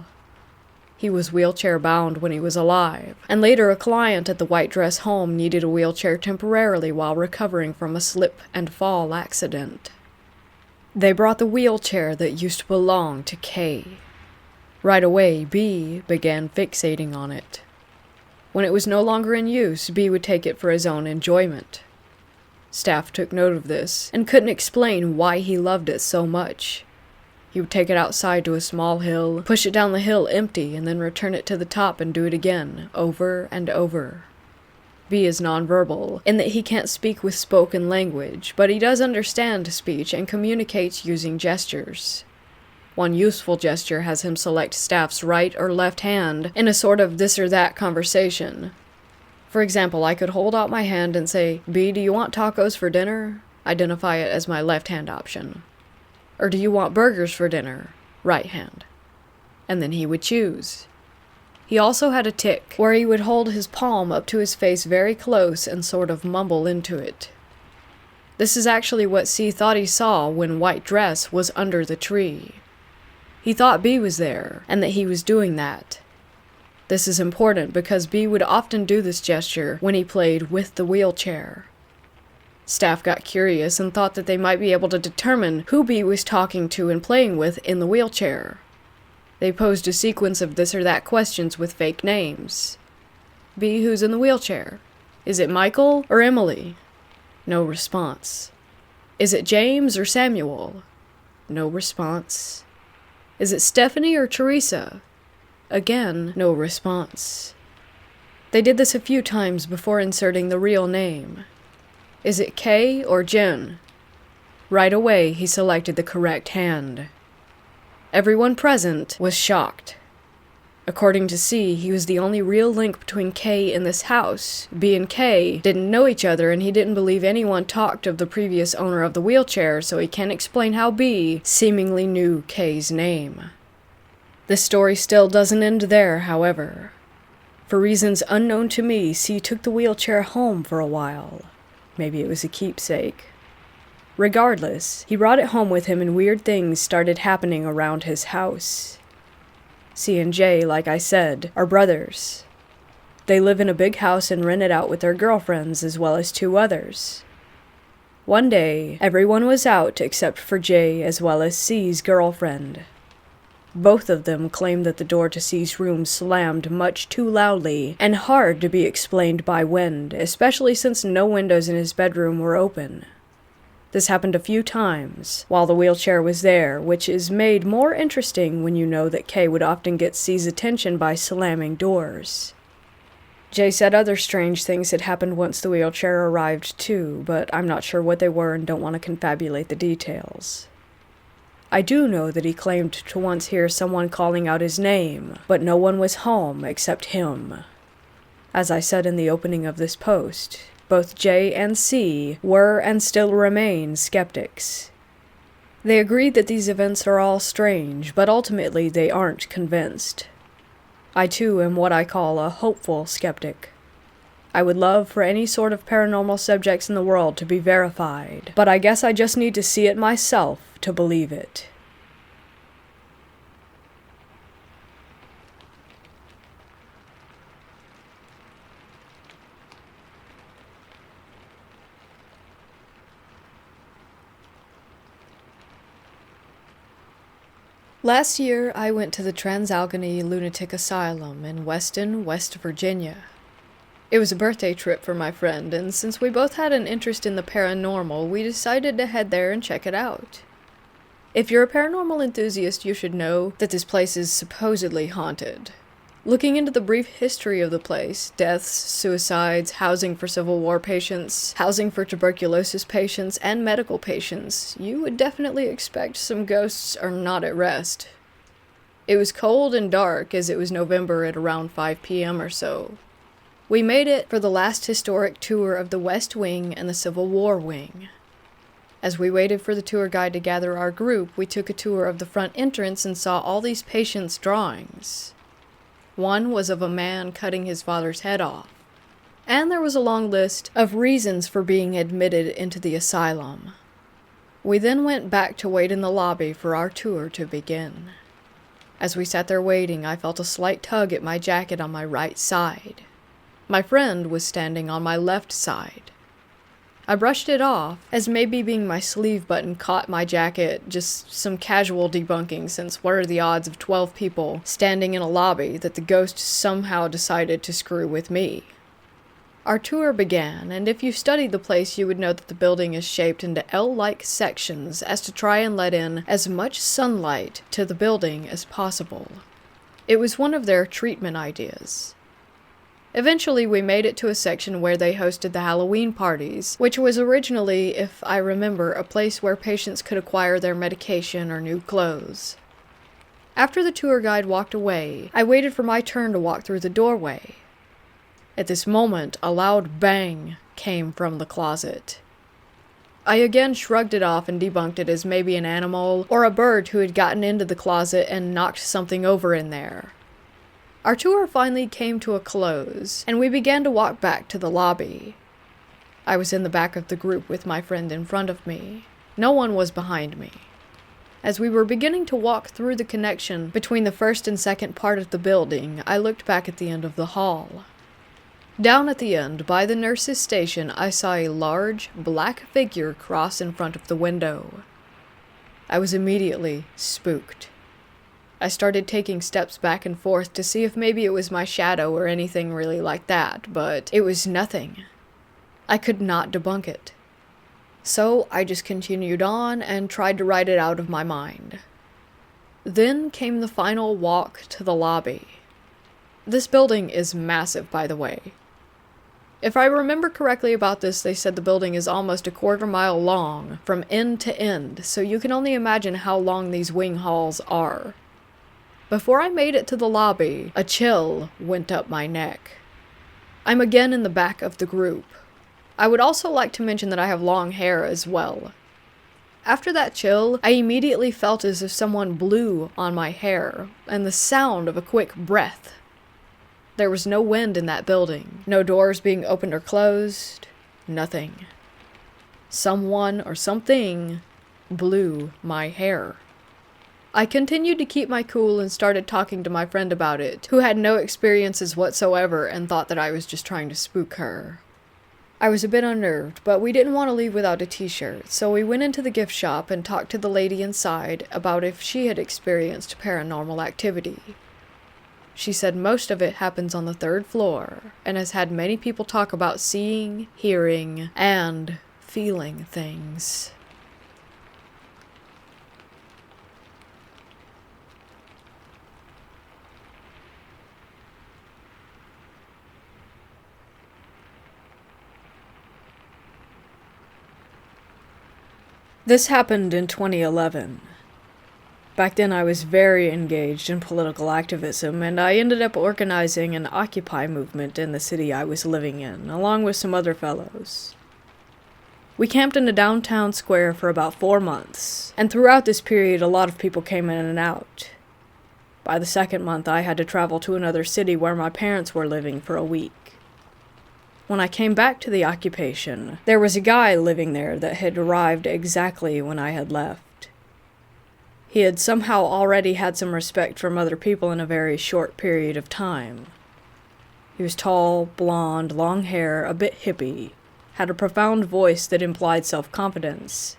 He was wheelchair-bound when he was alive, and later a client at the white dress home needed a wheelchair temporarily while recovering from a slip and fall accident. They brought the wheelchair that used to belong to K. Right away, B began fixating on it. When it was no longer in use, B would take it for his own enjoyment. Staff took note of this, and couldn't explain why he loved it so much. He would take it outside to a small hill, push it down the hill empty, and then return it to the top and do it again, over and over. B is nonverbal, in that he can't speak with spoken language, but he does understand speech and communicates using gestures. One useful gesture has him select staff's right or left hand in a sort of this or that conversation. For example, I could hold out my hand and say, "B, do you want tacos for dinner?" Identify it as my left hand option. Or do you want burgers for dinner? Right hand. And then he would choose. He also had a tic, where he would hold his palm up to his face very close and sort of mumble into it. This is actually what C thought he saw when white dress was under the tree. He thought B was there, and that he was doing that. This is important because B would often do this gesture when he played with the wheelchair. Staff got curious and thought that they might be able to determine who B was talking to and playing with in the wheelchair. They posed a sequence of this or that questions with fake names. B. Who's in the wheelchair? Is it Michael or Emily? No response. Is it James or Samuel? No response. Is it Stephanie or Teresa? Again, no response. They did this a few times before inserting the real name. Is it Kay or Jen? Right away, he selected the correct hand. Everyone present was shocked. According to C, he was the only real link between Kay and this house. B and Kay didn't know each other, and he didn't believe anyone talked of the previous owner of the wheelchair, so he can't explain how B seemingly knew Kay's name. This story still doesn't end there, however. For reasons unknown to me, C took the wheelchair home for a while. Maybe it was a keepsake. Regardless, he brought it home with him and weird things started happening around his house. C and J, like I said, are brothers. They live in a big house and rent it out with their girlfriends as well as 2 others. One day, everyone was out except for J as well as C's girlfriend. Both of them claimed that the door to C's room slammed much too loudly and hard to be explained by wind, especially since no windows in his bedroom were open. This happened a few times while the wheelchair was there, which is made more interesting when you know that Kay would often get C's attention by slamming doors. Jay said other strange things had happened once the wheelchair arrived too, but I'm not sure what they were and don't want to confabulate the details. I do know that he claimed to once hear someone calling out his name, but no one was home except him. As I said in the opening of this post, both J and C were and still remain skeptics. They agreed that these events are all strange, but ultimately they aren't convinced. I too am what I call a hopeful skeptic. I would love for any sort of paranormal subjects in the world to be verified, but I guess I just need to see it myself to believe it. Last year, I went to the Trans-Allegheny Lunatic Asylum in Weston, West Virginia. It was a birthday trip for my friend, and since we both had an interest in the paranormal, we decided to head there and check it out. If you're a paranormal enthusiast, you should know that this place is supposedly haunted. Looking into the brief history of the place, deaths, suicides, housing for Civil War patients, housing for tuberculosis patients, and medical patients, you would definitely expect some ghosts are not at rest. It was cold and dark as it was November at around 5 p.m. or so. We made it for the last historic tour of the West Wing and the Civil War Wing. As we waited for the tour guide to gather our group, we took a tour of the front entrance and saw all these patients' drawings. One was of a man cutting his father's head off, and there was a long list of reasons for being admitted into the asylum. We then went back to wait in the lobby for our tour to begin. As we sat there waiting, I felt a slight tug at my jacket on my right side. My friend was standing on my left side. I brushed it off, as maybe being my sleeve button caught my jacket, just some casual debunking, since what are the odds of 12 people standing in a lobby that the ghost somehow decided to screw with me? Our tour began, and if you studied the place you would know that the building is shaped into L-like sections as to try and let in as much sunlight to the building as possible. It was one of their treatment ideas. Eventually, we made it to a section where they hosted the Halloween parties, which was originally, if I remember, a place where patients could acquire their medication or new clothes. After the tour guide walked away, I waited for my turn to walk through the doorway. At this moment, a loud bang came from the closet. I again shrugged it off and debunked it as maybe an animal or a bird who had gotten into the closet and knocked something over in there. Our tour finally came to a close, and we began to walk back to the lobby. I was in the back of the group with my friend in front of me. No one was behind me. As we were beginning to walk through the connection between the first and second part of the building, I looked back at the end of the hall. Down at the end, by the nurse's station, I saw a large, black figure cross in front of the window. I was immediately spooked. I started taking steps back and forth to see if maybe it was my shadow or anything really like that, but it was nothing. I could not debunk it. So I just continued on and tried to write it out of my mind. Then came the final walk to the lobby. This building is massive, by the way. If I remember correctly about this, they said the building is almost a quarter-mile long from end to end, so you can only imagine how long these wing halls are. Before I made it to the lobby, a chill went up my neck. I'm again in the back of the group. I would also like to mention that I have long hair as well. After that chill, I immediately felt as if someone blew on my hair, and the sound of a quick breath. There was no wind in that building, no doors being opened or closed, nothing. Someone or something blew my hair. I continued to keep my cool and started talking to my friend about it, who had no experiences whatsoever and thought that I was just trying to spook her. I was a bit unnerved, but we didn't want to leave without a t-shirt, so we went into the gift shop and talked to the lady inside about if she had experienced paranormal activity. She said most of it happens on the 3rd floor, and has had many people talk about seeing, hearing, and feeling things. This happened in 2011. Back then I was very engaged in political activism, and I ended up organizing an Occupy movement in the city I was living in, along with some other fellows. We camped in a downtown square for about 4 months, and throughout this period a lot of people came in and out. By the 2nd month I had to travel to another city where my parents were living for a week. When I came back to the occupation, there was a guy living there that had arrived exactly when I had left. He had somehow already had some respect from other people in a very short period of time. He was tall, blonde, long hair, a bit hippie, had a profound voice that implied self-confidence.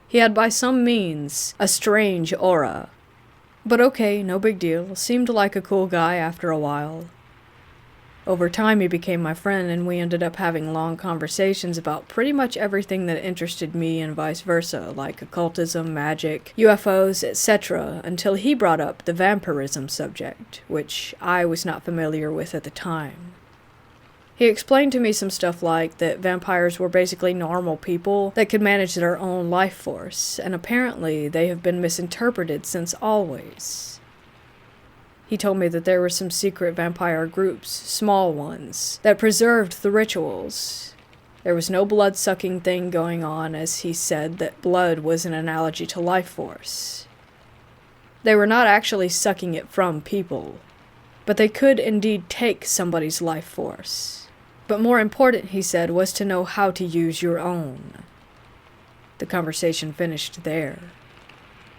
He had by some means a strange aura. But okay, no big deal, seemed like a cool guy after a while. Over time, he became my friend, and we ended up having long conversations about pretty much everything that interested me and vice versa, like occultism, magic, UFOs, etc., until he brought up the vampirism subject, which I was not familiar with at the time. He explained to me some stuff like that vampires were basically normal people that could manage their own life force, and apparently they have been misinterpreted since always. He told me that there were some secret vampire groups, small ones, that preserved the rituals. There was no blood-sucking thing going on, as he said that blood was an analogy to life force. They were not actually sucking it from people, but they could indeed take somebody's life force. But more important, he said, was to know how to use your own. The conversation finished there.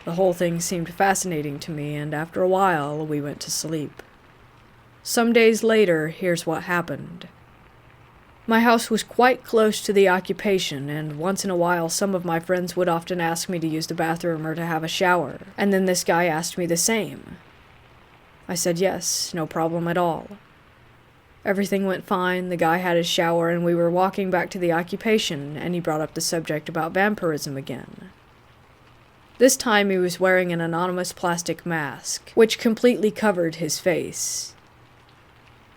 The whole thing seemed fascinating to me, and after a while, we went to sleep. Some days later, here's what happened. My house was quite close to the occupation, and once in a while some of my friends would often ask me to use the bathroom or to have a shower, and then this guy asked me the same. I said yes, no problem at all. Everything went fine, the guy had his shower, and we were walking back to the occupation, and he brought up the subject about vampirism again. This time he was wearing an anonymous plastic mask, which completely covered his face.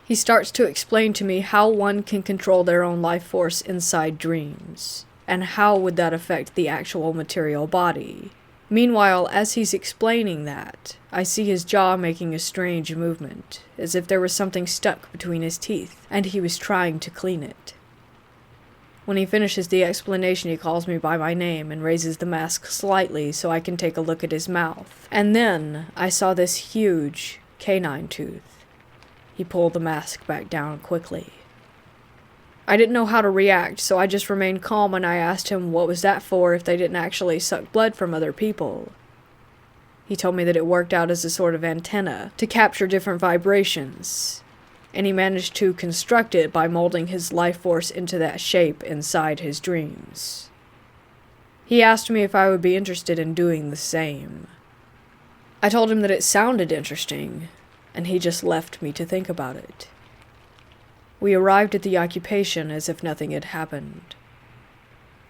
He starts to explain to me how one can control their own life force inside dreams, and how would that affect the actual material body. Meanwhile, as he's explaining that, I see his jaw making a strange movement, as if there was something stuck between his teeth, and he was trying to clean it. When he finishes the explanation, he calls me by my name and raises the mask slightly so I can take a look at his mouth. And then I saw this huge canine tooth. He pulled the mask back down quickly. I didn't know how to react, so I just remained calm and I asked him what was that for if they didn't actually suck blood from other people. He told me that it worked out as a sort of antenna to capture different vibrations, and he managed to construct it by molding his life force into that shape inside his dreams. He asked me if I would be interested in doing the same. I told him that it sounded interesting, and he just left me to think about it. We arrived at the occupation as if nothing had happened.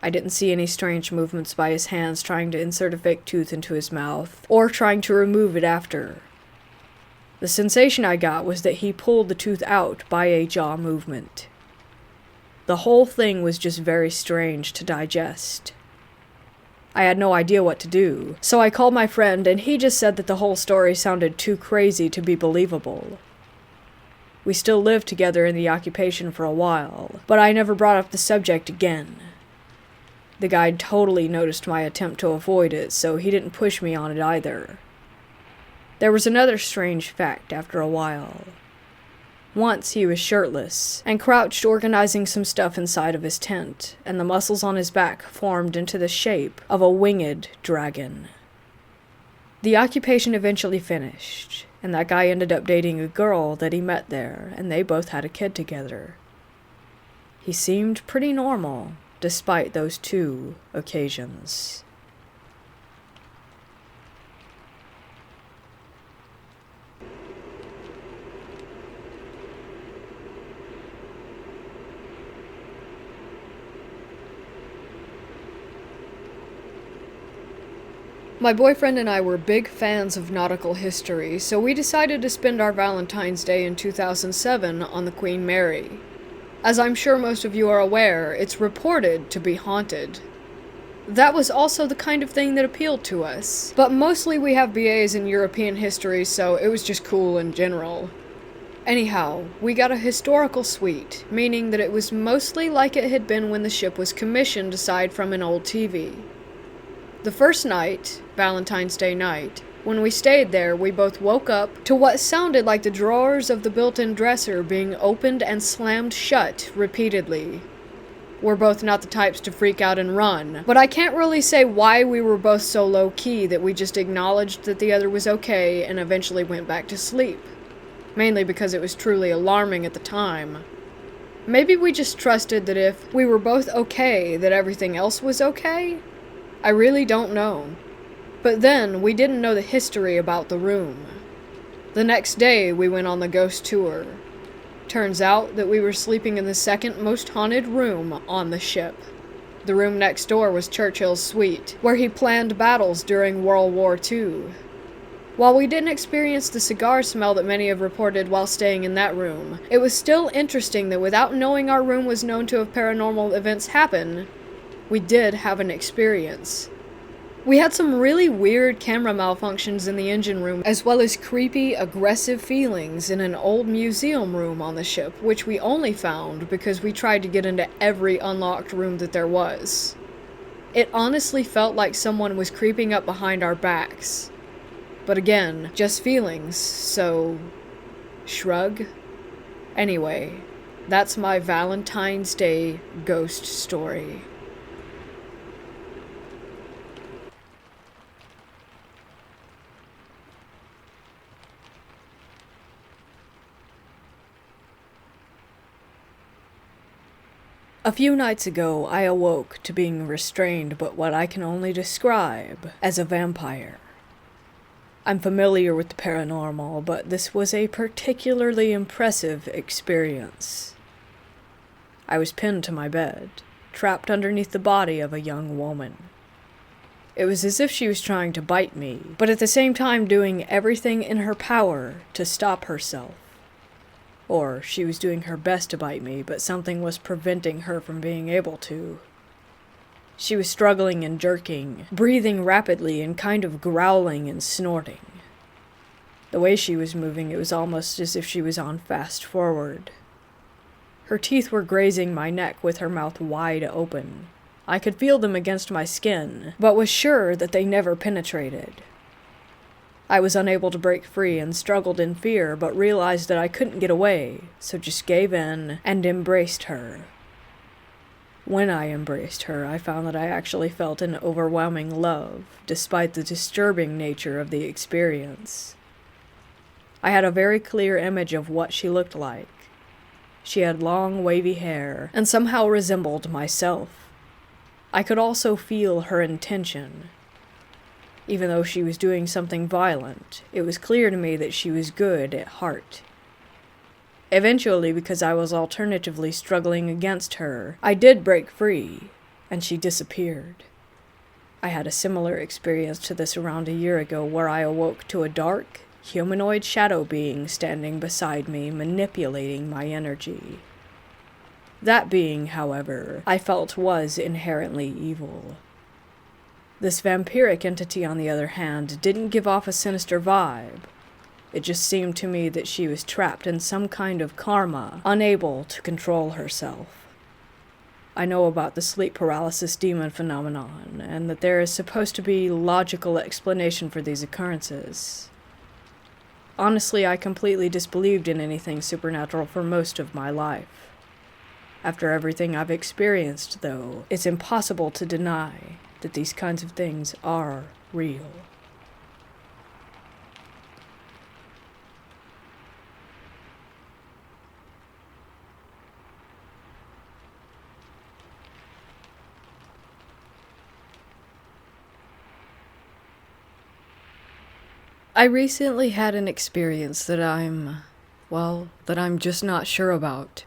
I didn't see any strange movements by his hands trying to insert a fake tooth into his mouth, or trying to remove it after. The sensation I got was that he pulled the tooth out by a jaw movement. The whole thing was just very strange to digest. I had no idea what to do, so I called my friend and he just said that the whole story sounded too crazy to be believable. We still lived together in the occupation for a while, but I never brought up the subject again. The guide totally noticed my attempt to avoid it, so he didn't push me on it either. There was another strange fact after a while. Once he was shirtless, and crouched organizing some stuff inside of his tent, and the muscles on his back formed into the shape of a winged dragon. The occupation eventually finished, and that guy ended up dating a girl that he met there, and they both had a kid together. He seemed pretty normal, despite those 2 occasions. My boyfriend and I were big fans of nautical history, so we decided to spend our Valentine's Day in 2007 on the Queen Mary. As I'm sure most of you are aware, it's reported to be haunted. That was also the kind of thing that appealed to us, but mostly we have BAs in European history, so it was just cool in general. Anyhow, we got a historical suite, meaning that it was mostly like it had been when the ship was commissioned aside from an old TV. The first night, Valentine's Day night, when we stayed there, we both woke up to what sounded like the drawers of the built-in dresser being opened and slammed shut repeatedly. We're both not the types to freak out and run, but I can't really say why we were both so low-key that we just acknowledged that the other was okay and eventually went back to sleep. Mainly because it was truly alarming at the time. Maybe we just trusted that if we were both okay, that everything else was okay? I really don't know. But then, we didn't know the history about the room. The next day, we went on the ghost tour. Turns out that we were sleeping in the second most haunted room on the ship. The room next door was Churchill's suite, where he planned battles during World War II. While we didn't experience the cigar smell that many have reported while staying in that room, it was still interesting that without knowing our room was known to have paranormal events happen, we did have an experience. We had some really weird camera malfunctions in the engine room, as well as creepy, aggressive feelings in an old museum room on the ship, which we only found because we tried to get into every unlocked room that there was. It honestly felt like someone was creeping up behind our backs. But again, just feelings, so shrug. Anyway, that's my Valentine's Day ghost story. A few nights ago, I awoke to being restrained by what I can only describe as a vampire. I'm familiar with the paranormal, but this was a particularly impressive experience. I was pinned to my bed, trapped underneath the body of a young woman. It was as if she was trying to bite me, but at the same time doing everything in her power to stop herself. Or she was doing her best to bite me, but something was preventing her from being able to. She was struggling and jerking, breathing rapidly and kind of growling and snorting. The way she was moving, it was almost as if she was on fast forward. Her teeth were grazing my neck with her mouth wide open. I could feel them against my skin, but was sure that they never penetrated. I was unable to break free and struggled in fear, but realized that I couldn't get away, so just gave in and embraced her. When I embraced her, I found that I actually felt an overwhelming love, despite the disturbing nature of the experience. I had a very clear image of what she looked like. She had long, wavy hair, and somehow resembled myself. I could also feel her intention. Even though she was doing something violent, it was clear to me that she was good at heart. Eventually, because I was alternatively struggling against her, I did break free, and she disappeared. I had a similar experience to this around a year ago where I awoke to a dark, humanoid shadow being standing beside me, manipulating my energy. That being, however, I felt was inherently evil. This vampiric entity, on the other hand, didn't give off a sinister vibe. It just seemed to me that she was trapped in some kind of karma, unable to control herself. I know about the sleep paralysis demon phenomenon, and that there is supposed to be logical explanation for these occurrences. Honestly, I completely disbelieved in anything supernatural for most of my life. After everything I've experienced, though, it's impossible to deny that these kinds of things are real. I recently had an experience that I'm just not sure about.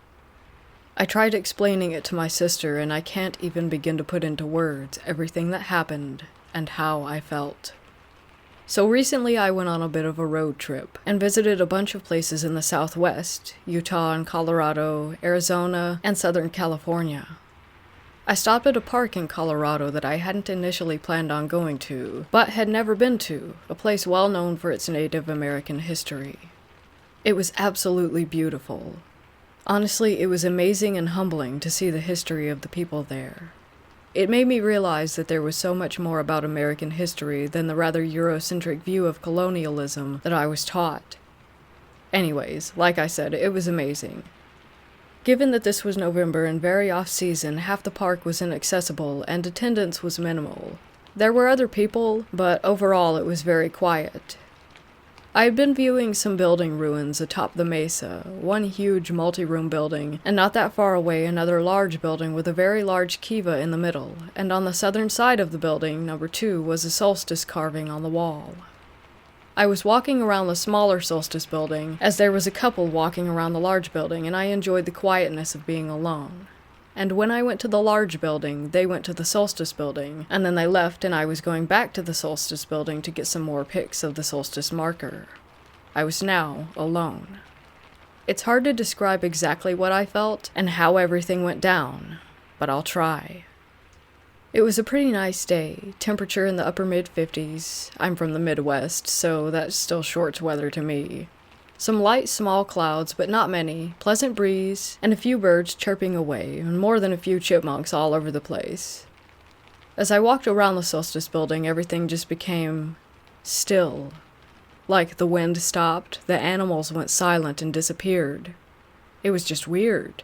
I tried explaining it to my sister, and I can't even begin to put into words everything that happened and how I felt. So recently I went on a bit of a road trip and visited a bunch of places in the Southwest, Utah and Colorado, Arizona, and Southern California. I stopped at a park in Colorado that I hadn't initially planned on going to, but had never been to, a place well known for its Native American history. It was absolutely beautiful. Honestly, it was amazing and humbling to see the history of the people there. It made me realize that there was so much more about American history than the rather Eurocentric view of colonialism that I was taught. Anyways, like I said, it was amazing. Given that this was November and very off-season, half the park was inaccessible and attendance was minimal. There were other people, but overall it was very quiet. I had been viewing some building ruins atop the mesa, one huge multi-room building, and not that far away another large building with a very large kiva in the middle, and on the southern side of the building, number 2, was a solstice carving on the wall. I was walking around the smaller solstice building, as there was a couple walking around the large building, and I enjoyed the quietness of being alone. And when I went to the large building, they went to the solstice building, and then they left and I was going back to the solstice building to get some more pics of the solstice marker. I was now alone. It's hard to describe exactly what I felt and how everything went down, but I'll try. It was a pretty nice day, temperature in the upper mid-50s. I'm from the Midwest, so that's still shorts weather to me. Some light, small clouds, but not many, pleasant breeze, and a few birds chirping away, and more than a few chipmunks all over the place. As I walked around the solstice building, everything just became still. Like the wind stopped, the animals went silent and disappeared. It was just weird.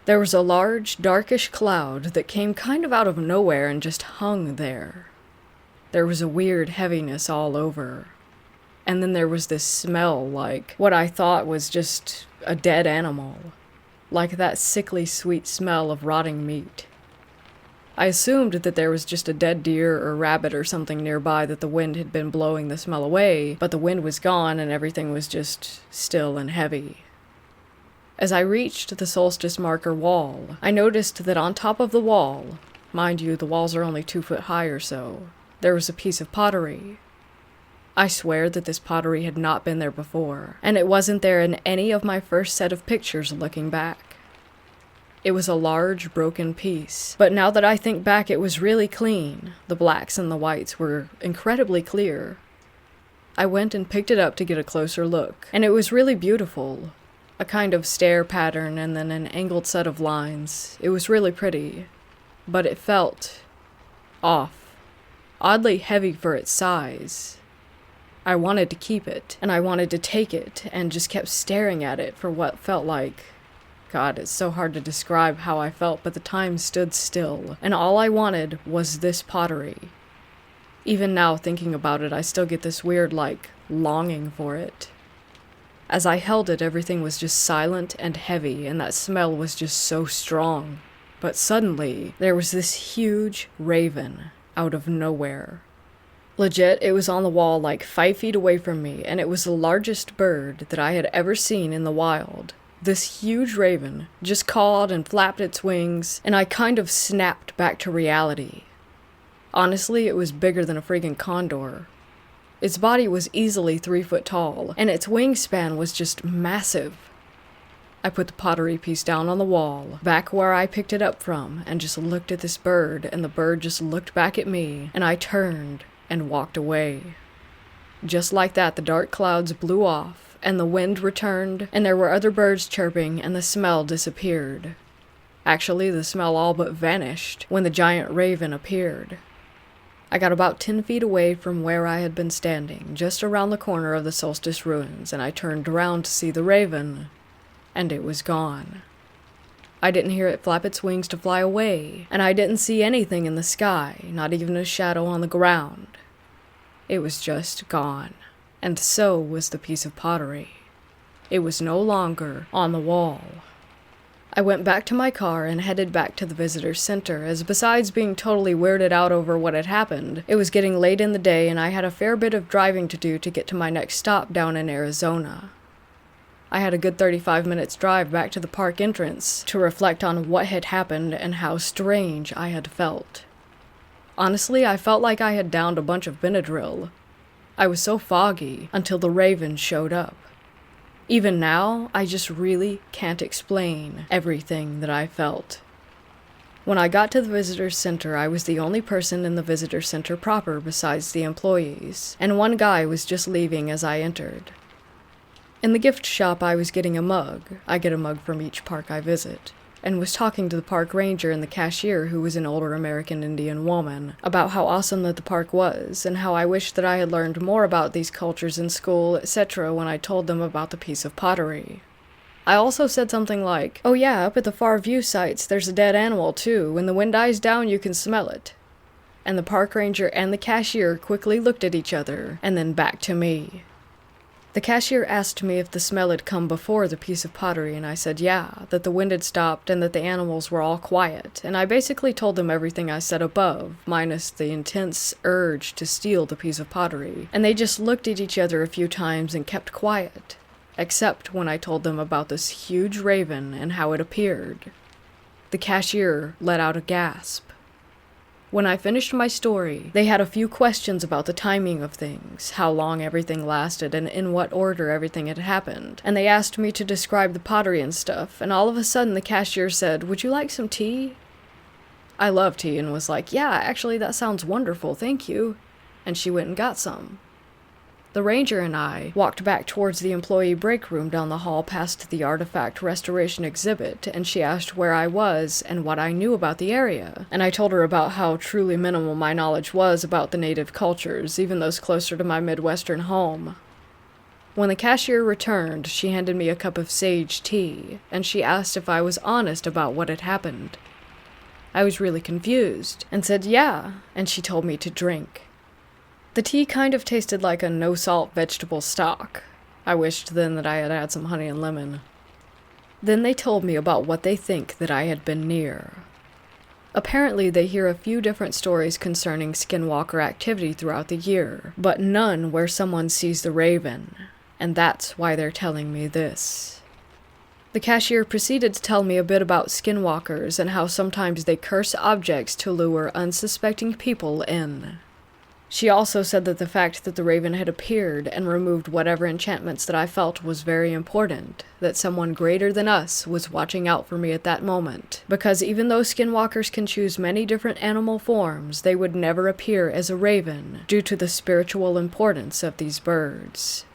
There was a large, darkish cloud that came kind of out of nowhere and just hung there. There was a weird heaviness all over. And then there was this smell like what I thought was just a dead animal. Like that sickly sweet smell of rotting meat. I assumed that there was just a dead deer or rabbit or something nearby that the wind had been blowing the smell away, but the wind was gone and everything was just still and heavy. As I reached the solstice marker wall, I noticed that on top of the wall, mind you, the walls are only 2 foot high or so, there was a piece of pottery. I swear that this pottery had not been there before, and it wasn't there in any of my first set of pictures looking back. It was a large, broken piece, but now that I think back, it was really clean. The blacks and the whites were incredibly clear. I went and picked it up to get a closer look, and it was really beautiful. A kind of stair pattern and then an angled set of lines. It was really pretty, but it felt off, oddly heavy for its size. I wanted to keep it, and I wanted to take it, and just kept staring at it for what felt like, God, it's so hard to describe how I felt, but the time stood still, and all I wanted was this pottery. Even now, thinking about it, I still get this weird, longing for it. As I held it, everything was just silent and heavy, and that smell was just so strong. But suddenly, there was this huge raven out of nowhere. Legit, it was on the wall like 5 feet away from me, and it was the largest bird that I had ever seen in the wild. This huge raven just cawed and flapped its wings, and I kind of snapped back to reality. Honestly, it was bigger than a friggin' condor. Its body was easily 3 foot tall, and its wingspan was just massive. I put the pottery piece down on the wall, back where I picked it up from, and just looked at this bird, and the bird just looked back at me, and I turned and walked away. Just like that, the dark clouds blew off, and the wind returned, and there were other birds chirping, and the smell disappeared. Actually, the smell all but vanished when the giant raven appeared. I got about 10 feet away from where I had been standing, just around the corner of the Solstice ruins, and I turned around to see the raven, and it was gone. I didn't hear it flap its wings to fly away, and I didn't see anything in the sky, not even a shadow on the ground. It was just gone, and so was the piece of pottery. It was no longer on the wall. I went back to my car and headed back to the visitor center, as besides being totally weirded out over what had happened, it was getting late in the day and I had a fair bit of driving to do to get to my next stop down in Arizona. I had a good 35 minutes drive back to the park entrance to reflect on what had happened and how strange I had felt. Honestly, I felt like I had downed a bunch of Benadryl. I was so foggy until the raven showed up. Even now, I just really can't explain everything that I felt. When I got to the visitor center, I was the only person in the visitor center proper besides the employees, and one guy was just leaving as I entered. In the gift shop, I was getting a mug. I get a mug from each park I visit, and was talking to the park ranger and the cashier, who was an older American Indian woman, about how awesome that the park was, and how I wished that I had learned more about these cultures in school, etc. when I told them about the piece of pottery. I also said something like, "Oh yeah, up at the far view sites, there's a dead animal too. When the wind dies down, you can smell it." And the park ranger and the cashier quickly looked at each other, and then back to me. The cashier asked me if the smell had come before the piece of pottery, and I said yeah, that the wind had stopped and that the animals were all quiet, and I basically told them everything I said above, minus the intense urge to steal the piece of pottery, and they just looked at each other a few times and kept quiet, except when I told them about this huge raven and how it appeared. The cashier let out a gasp. When I finished my story, they had a few questions about the timing of things, how long everything lasted, and in what order everything had happened, and they asked me to describe the pottery and stuff, and all of a sudden the cashier said, "Would you like some tea?" I love tea and was like, "Yeah, actually that sounds wonderful, thank you," and she went and got some. The ranger and I walked back towards the employee break room down the hall past the artifact restoration exhibit, and she asked where I was and what I knew about the area, and I told her about how truly minimal my knowledge was about the native cultures, even those closer to my Midwestern home. When the cashier returned, she handed me a cup of sage tea, and she asked if I was honest about what had happened. I was really confused, and said yeah, and she told me to drink. The tea kind of tasted like a no-salt vegetable stock. I wished then that I had had some honey and lemon. Then they told me about what they think that I had been near. Apparently they hear a few different stories concerning Skinwalker activity throughout the year, but none where someone sees the raven, and that's why they're telling me this. The cashier proceeded to tell me a bit about skinwalkers and how sometimes they curse objects to lure unsuspecting people in. She also said that the fact that the raven had appeared and removed whatever enchantments that I felt was very important, that someone greater than us was watching out for me at that moment, because even though skinwalkers can choose many different animal forms, they would never appear as a raven due to the spiritual importance of these birds.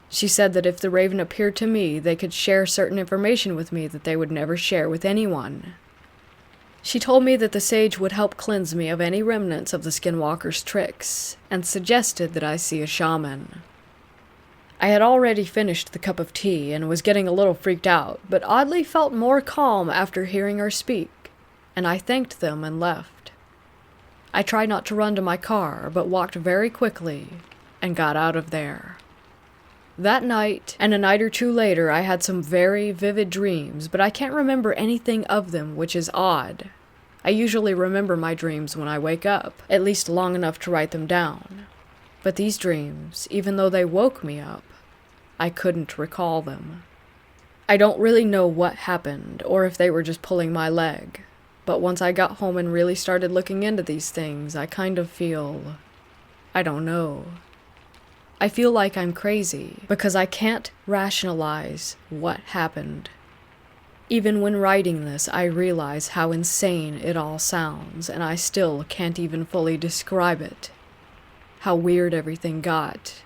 She said that if the raven appeared to me, they could share certain information with me that they would never share with anyone. She told me that the sage would help cleanse me of any remnants of the skinwalker's tricks, and suggested that I see a shaman. I had already finished the cup of tea and was getting a little freaked out, but oddly felt more calm after hearing her speak, and I thanked them and left. I tried not to run to my car, but walked very quickly and got out of there. That night, and a night or two later, I had some very vivid dreams, but I can't remember anything of them, which is odd. I usually remember my dreams when I wake up, at least long enough to write them down. But these dreams, even though they woke me up, I couldn't recall them. I don't really know what happened, or if they were just pulling my leg. But once I got home and really started looking into these things, I kind of feel... I don't know. I feel like I'm crazy, because I can't rationalize what happened. Even when writing this, I realize how insane it all sounds, and I still can't even fully describe it. How weird everything got.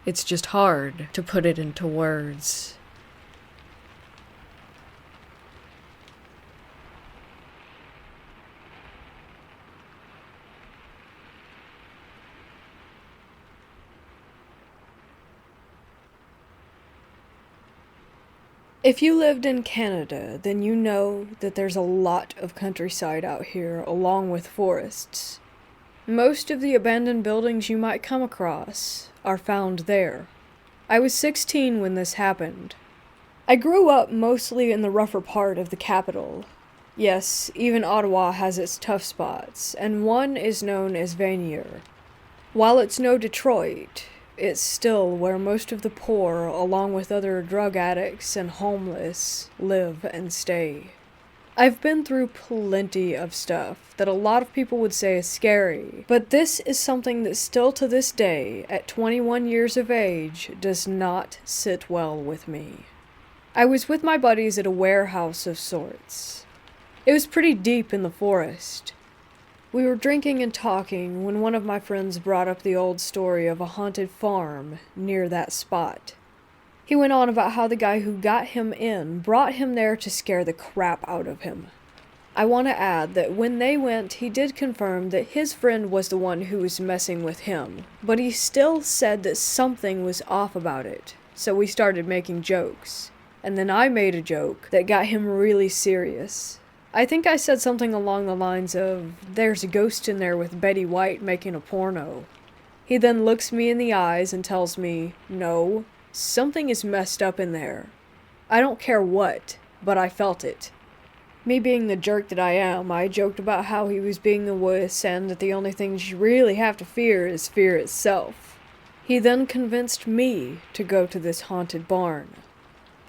It's just hard to put it into words. If you lived in Canada, then you know that there's a lot of countryside out here, along with forests. Most of the abandoned buildings you might come across are found there. I was 16 when this happened. I grew up mostly in the rougher part of the capital. Yes, even Ottawa has its tough spots, and one is known as Vanier. While it's no Detroit, it's still where most of the poor, along with other drug addicts and homeless, live and stay. I've been through plenty of stuff that a lot of people would say is scary, but this is something that still to this day, at 21 years of age, does not sit well with me. I was with my buddies at a warehouse of sorts. It was pretty deep in the forest. We were drinking and talking when one of my friends brought up the old story of a haunted farm near that spot. He went on about how the guy who got him in brought him there to scare the crap out of him. I want to add that when they went, he did confirm that his friend was the one who was messing with him, but he still said that something was off about it, so we started making jokes. And then I made a joke that got him really serious. I think I said something along the lines of, "There's a ghost in there with Betty White making a porno." He then looks me in the eyes and tells me, "No, something is messed up in there. I don't care what, but I felt it." Me being the jerk that I am, I joked about how he was being a wuss and that the only things you really have to fear is fear itself. He then convinced me to go to this haunted barn.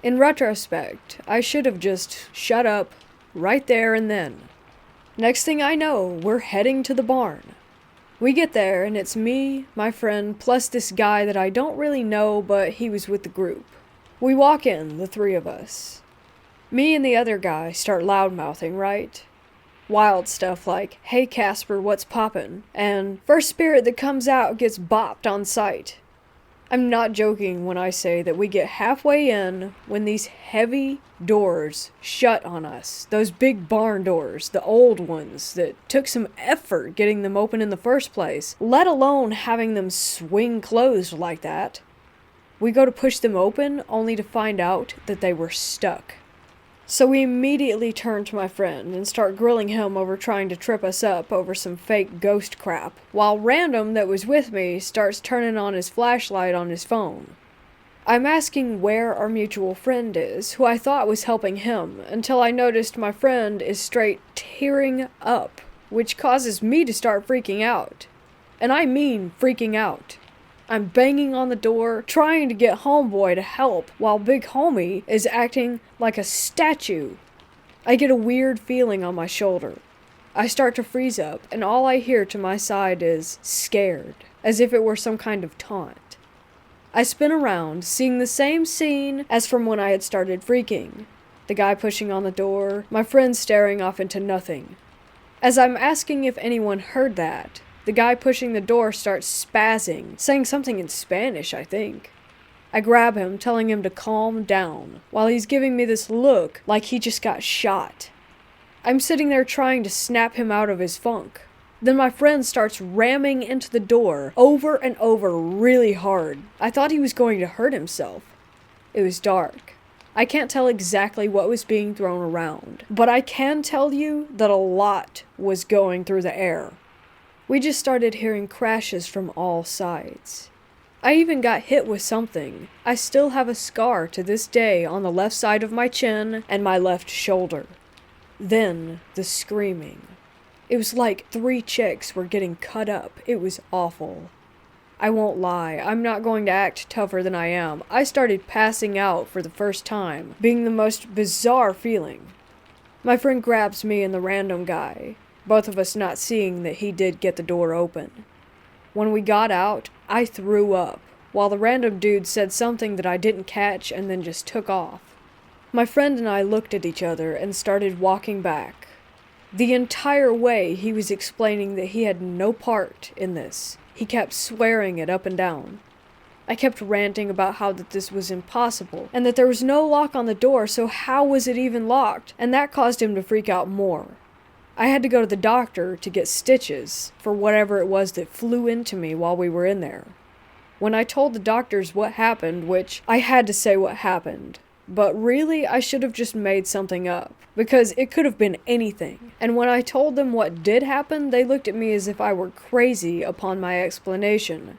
In retrospect, I should have just shut up right there and then. Next thing I know, we're heading to the barn. We get there, and it's me, my friend, plus this guy that I don't really know, but he was with the group. We walk in, the three of us. Me and the other guy start loudmouthing, right? Wild stuff like, "Hey Casper, what's poppin'?" and "First spirit that comes out gets bopped on sight." I'm not joking when I say that we get halfway in when these heavy doors shut on us. Those big barn doors, the old ones that took some effort getting them open in the first place, let alone having them swing closed like that. We go to push them open only to find out that they were stuck. So we immediately turn to my friend and start grilling him over trying to trip us up over some fake ghost crap, while Random that was with me starts turning on his flashlight on his phone. I'm asking where our mutual friend is, who I thought was helping him, until I noticed my friend is straight tearing up, which causes me to start freaking out. And I mean freaking out. I'm banging on the door, trying to get homeboy to help, while Big Homie is acting like a statue. I get a weird feeling on my shoulder. I start to freeze up, and all I hear to my side is "scared," as if it were some kind of taunt. I spin around, seeing the same scene as from when I had started freaking. The guy pushing on the door, my friend staring off into nothing. As I'm asking if anyone heard that, the guy pushing the door starts spazzing, saying something in Spanish, I think. I grab him, telling him to calm down, while he's giving me this look like he just got shot. I'm sitting there trying to snap him out of his funk. Then my friend starts ramming into the door over and over really hard. I thought he was going to hurt himself. It was dark. I can't tell exactly what was being thrown around, but I can tell you that a lot was going through the air. We just started hearing crashes from all sides. I even got hit with something. I still have a scar to this day on the left side of my chin and my left shoulder. Then, the screaming. It was like 3 chicks were getting cut up. It was awful. I won't lie, I'm not going to act tougher than I am. I started passing out for the first time, being the most bizarre feeling. My friend grabs me and the random guy, both of us not seeing that he did get the door open. When we got out, I threw up, while the random dude said something that I didn't catch and then just took off. My friend and I looked at each other and started walking back. The entire way he was explaining that he had no part in this. He kept swearing it up and down. I kept ranting about how that this was impossible, and that there was no lock on the door, so how was it even locked? And that caused him to freak out more. I had to go to the doctor to get stitches for whatever it was that flew into me while we were in there. When I told the doctors what happened, which I had to say what happened, but really I should have just made something up, because it could have been anything. And when I told them what did happen, they looked at me as if I were crazy upon my explanation.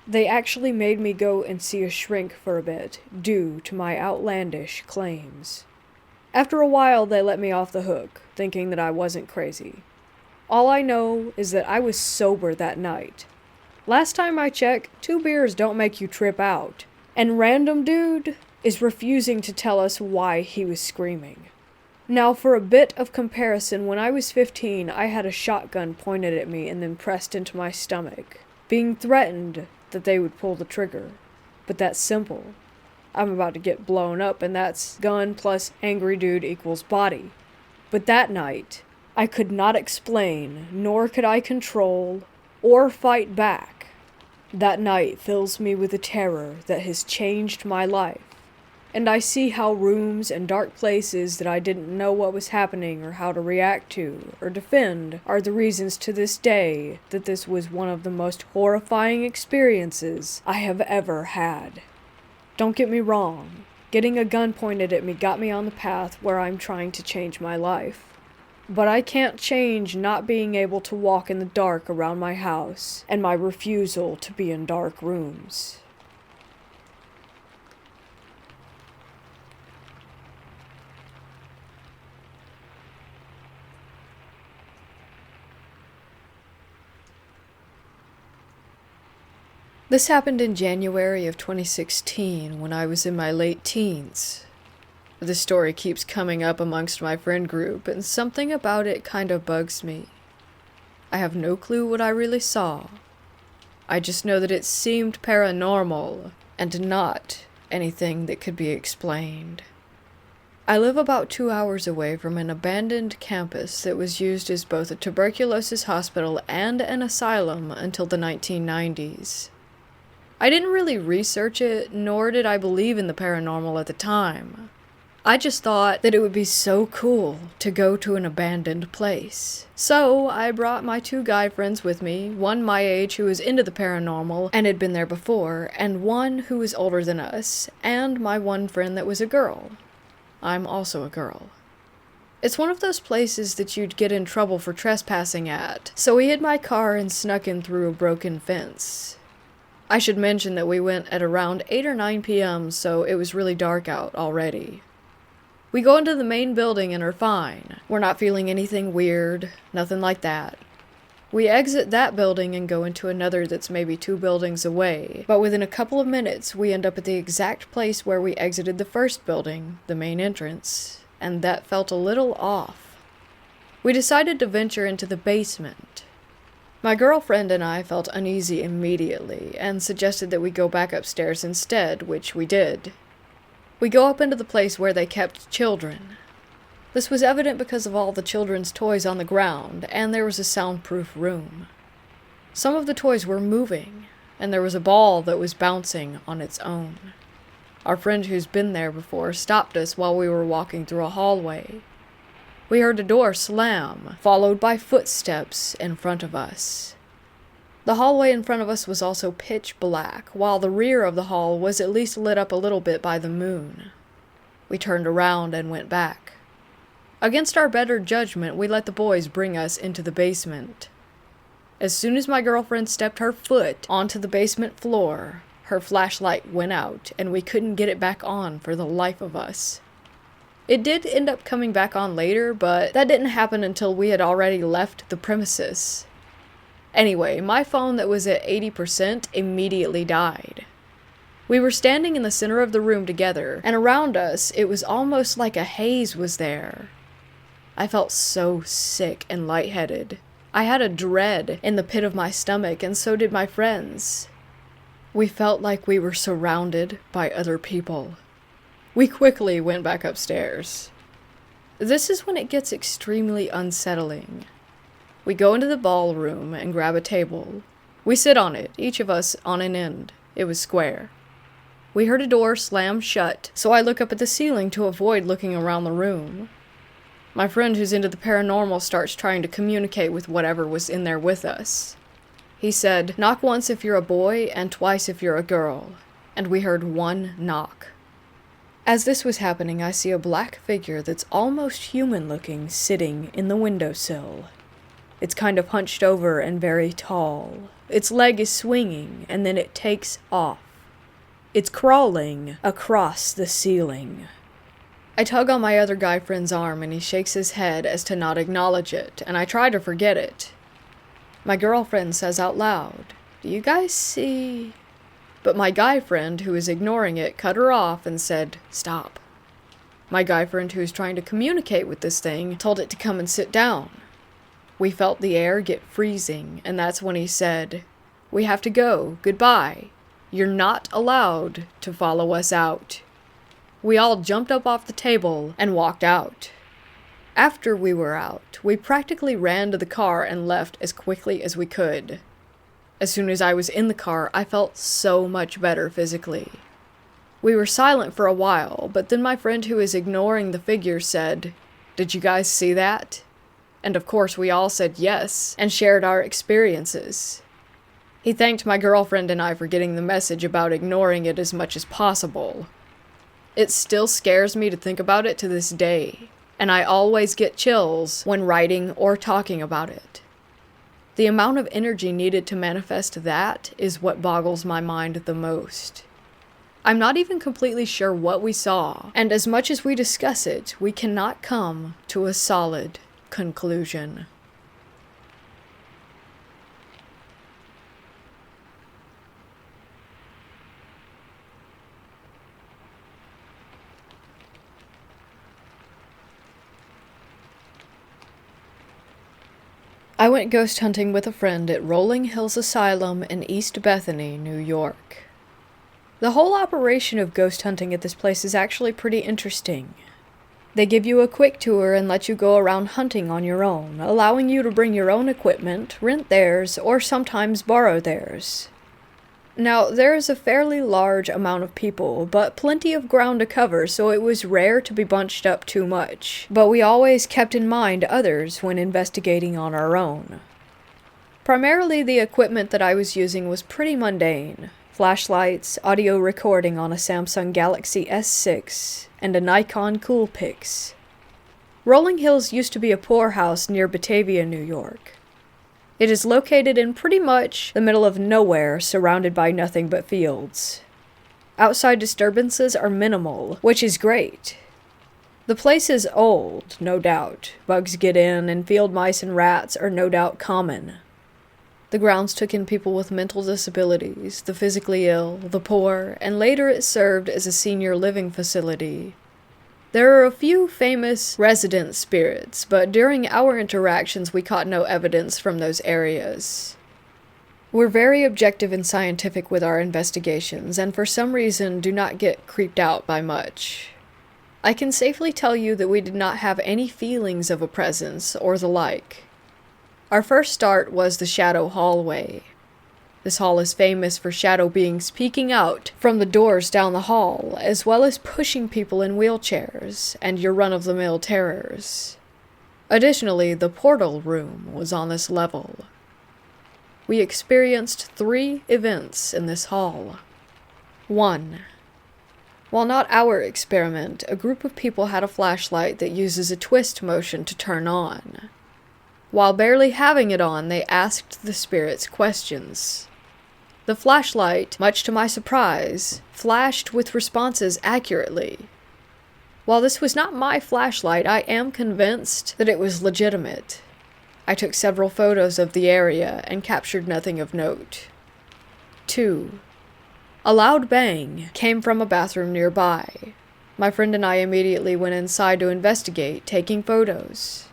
They actually made me go and see a shrink for a bit, due to my outlandish claims. After a while, they let me off the hook, thinking that I wasn't crazy. All I know is that I was sober that night. Last time I checked, 2 beers don't make you trip out. And random dude is refusing to tell us why he was screaming. Now, for a bit of comparison, when I was 15, I had a shotgun pointed at me and then pressed into my stomach, being threatened that they would pull the trigger. But that's simple. I'm about to get blown up, and that's gun plus angry dude equals body. But that night, I could not explain, nor could I control, or fight back. That night fills me with a terror that has changed my life. And I see how rooms and dark places that I didn't know what was happening or how to react to or defend are the reasons to this day that this was one of the most horrifying experiences I have ever had. Don't get me wrong, getting a gun pointed at me got me on the path where I'm trying to change my life. But I can't change not being able to walk in the dark around my house and my refusal to be in dark rooms. This happened in January of 2016 when I was in my late teens. This story keeps coming up amongst my friend group, and something about it kind of bugs me. I have no clue what I really saw. I just know that it seemed paranormal, and not anything that could be explained. I live about 2 hours away from an abandoned campus that was used as both a tuberculosis hospital and an asylum until the 1990s. I didn't really research it, nor did I believe in the paranormal at the time. I just thought that it would be so cool to go to an abandoned place. So I brought my 2 guy friends with me, one my age who was into the paranormal and had been there before, and one who was older than us, and my one friend that was a girl. I'm also a girl. It's one of those places that you'd get in trouble for trespassing at, so we hid my car and snuck in through a broken fence. I should mention that we went at around 8 or 9 p.m., so it was really dark out already. We go into the main building and are fine. We're not feeling anything weird, nothing like that. We exit that building and go into another that's maybe 2 buildings away, but within a couple of minutes we end up at the exact place where we exited the first building, the main entrance, and that felt a little off. We decided to venture into the basement. My girlfriend and I felt uneasy immediately and suggested that we go back upstairs instead, which we did. We go up into the place where they kept children. This was evident because of all the children's toys on the ground, and there was a soundproof room. Some of the toys were moving, and there was a ball that was bouncing on its own. Our friend who's been there before stopped us while we were walking through a hallway. We heard a door slam, followed by footsteps in front of us. The hallway in front of us was also pitch black, while the rear of the hall was at least lit up a little bit by the moon. We turned around and went back. Against our better judgment, we let the boys bring us into the basement. As soon as my girlfriend stepped her foot onto the basement floor, her flashlight went out, and we couldn't get it back on for the life of us. It did end up coming back on later, but that didn't happen until we had already left the premises. Anyway, my phone that was at 80% immediately died. We were standing in the center of the room together, and around us, it was almost like a haze was there. I felt so sick and lightheaded. I had a dread in the pit of my stomach, and so did my friends. We felt like we were surrounded by other people. We quickly went back upstairs. This is when it gets extremely unsettling. We go into the ballroom and grab a table. We sit on it, each of us on an end. It was square. We heard a door slam shut, so I look up at the ceiling to avoid looking around the room. My friend who's into the paranormal starts trying to communicate with whatever was in there with us. He said, "Knock once if you're a boy and twice if you're a girl." And we heard one knock. As this was happening, I see a black figure that's almost human-looking sitting in the windowsill. It's kind of hunched over and very tall. Its leg is swinging, and then it takes off. It's crawling across the ceiling. I tug on my other guy friend's arm, and he shakes his head as to not acknowledge it, and I try to forget it. My girlfriend says out loud, "Do you guys see?" But my guy friend, who is ignoring it, cut her off and said, "Stop." My guy friend, who is trying to communicate with this thing, told it to come and sit down. We felt the air get freezing, and that's when he said, "We have to go. Goodbye. You're not allowed to follow us out." We all jumped up off the table and walked out. After we were out, we practically ran to the car and left as quickly as we could. As soon as I was in the car, I felt so much better physically. We were silent for a while, but then my friend who is ignoring the figure said, "Did you guys see that?" And of course we all said yes, and shared our experiences. He thanked my girlfriend and I for getting the message about ignoring it as much as possible. It still scares me to think about it to this day, and I always get chills when writing or talking about it. The amount of energy needed to manifest that is what boggles my mind the most. I'm not even completely sure what we saw, and as much as we discuss it, we cannot come to a solid conclusion. I went ghost hunting with a friend at Rolling Hills Asylum in East Bethany, New York. The whole operation of ghost hunting at this place is actually pretty interesting. They give you a quick tour and let you go around hunting on your own, allowing you to bring your own equipment, rent theirs, or sometimes borrow theirs. Now, there is a fairly large amount of people, but plenty of ground to cover, so it was rare to be bunched up too much. But we always kept in mind others when investigating on our own. Primarily, the equipment that I was using was pretty mundane. Flashlights, audio recording on a Samsung Galaxy S6, and a Nikon Coolpix. Rolling Hills used to be a poorhouse near Batavia, New York. It is located in pretty much the middle of nowhere, surrounded by nothing but fields. Outside disturbances are minimal, which is great. The place is old, no doubt. Bugs get in, and field mice and rats are no doubt common. The grounds took in people with mental disabilities, the physically ill, the poor, and later it served as a senior living facility. There are a few famous resident spirits, but during our interactions we caught no evidence from those areas. We're very objective and scientific with our investigations, and for some reason do not get creeped out by much. I can safely tell you that we did not have any feelings of a presence or the like. Our first start was the shadow hallway. This hall is famous for shadow beings peeking out from the doors down the hall, as well as pushing people in wheelchairs and your run-of-the-mill terrors. Additionally, the portal room was on this level. We experienced 3 events in this hall. 1. While not our experiment, a group of people had a flashlight that uses a twist motion to turn on. While barely having it on, they asked the spirits questions. The flashlight, much to my surprise, flashed with responses accurately. While this was not my flashlight, I am convinced that it was legitimate. I took several photos of the area and captured nothing of note. 2. A loud bang came from a bathroom nearby. My friend and I immediately went inside to investigate, taking photos.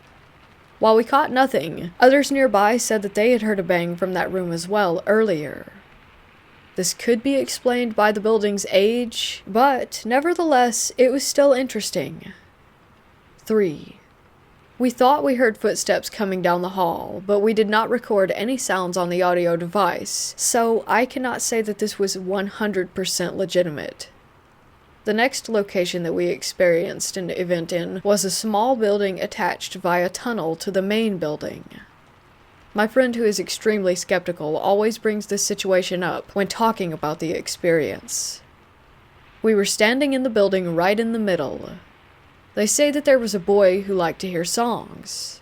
While we caught nothing, others nearby said that they had heard a bang from that room as well earlier. This could be explained by the building's age, but nevertheless, it was still interesting. 3. We thought we heard footsteps coming down the hall, but we did not record any sounds on the audio device, so I cannot say that this was 100% legitimate. The next location that we experienced an event in was a small building attached via tunnel to the main building. My friend, who is extremely skeptical, always brings this situation up when talking about the experience. We were standing in the building right in the middle. They say that there was a boy who liked to hear songs.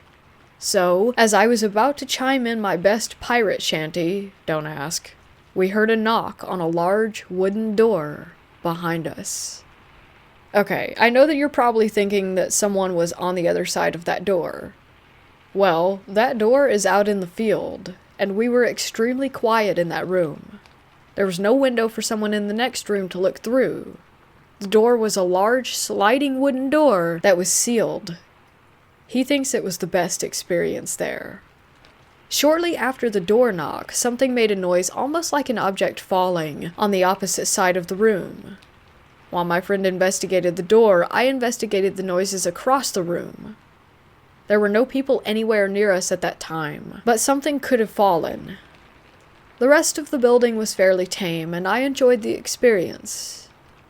So, as I was about to chime in my best pirate shanty, don't ask, we heard a knock on a large wooden door behind us. Okay, I know that you're probably thinking that someone was on the other side of that door. Well, that door is out in the field, and we were extremely quiet in that room. There was no window for someone in the next room to look through. The door was a large sliding wooden door that was sealed. He thinks it was the best experience there. Shortly after the door knock, something made a noise almost like an object falling on the opposite side of the room. While my friend investigated the door, I investigated the noises across the room. There were no people anywhere near us at that time, but something could have fallen. The rest of the building was fairly tame, and I enjoyed the experience.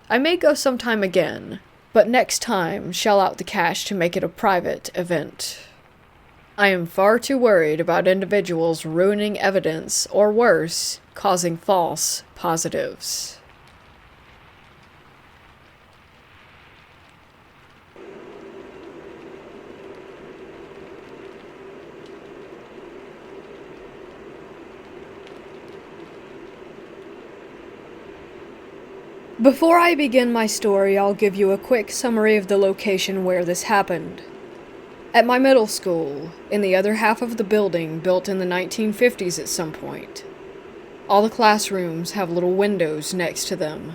I may go sometime again, but next time shell out the cash to make it a private event. I am far too worried about individuals ruining evidence, or worse, causing false positives. Before I begin my story, I'll give you a quick summary of the location where this happened. At my middle school, in the other half of the building built in the 1950s at some point. All the classrooms have little windows next to them.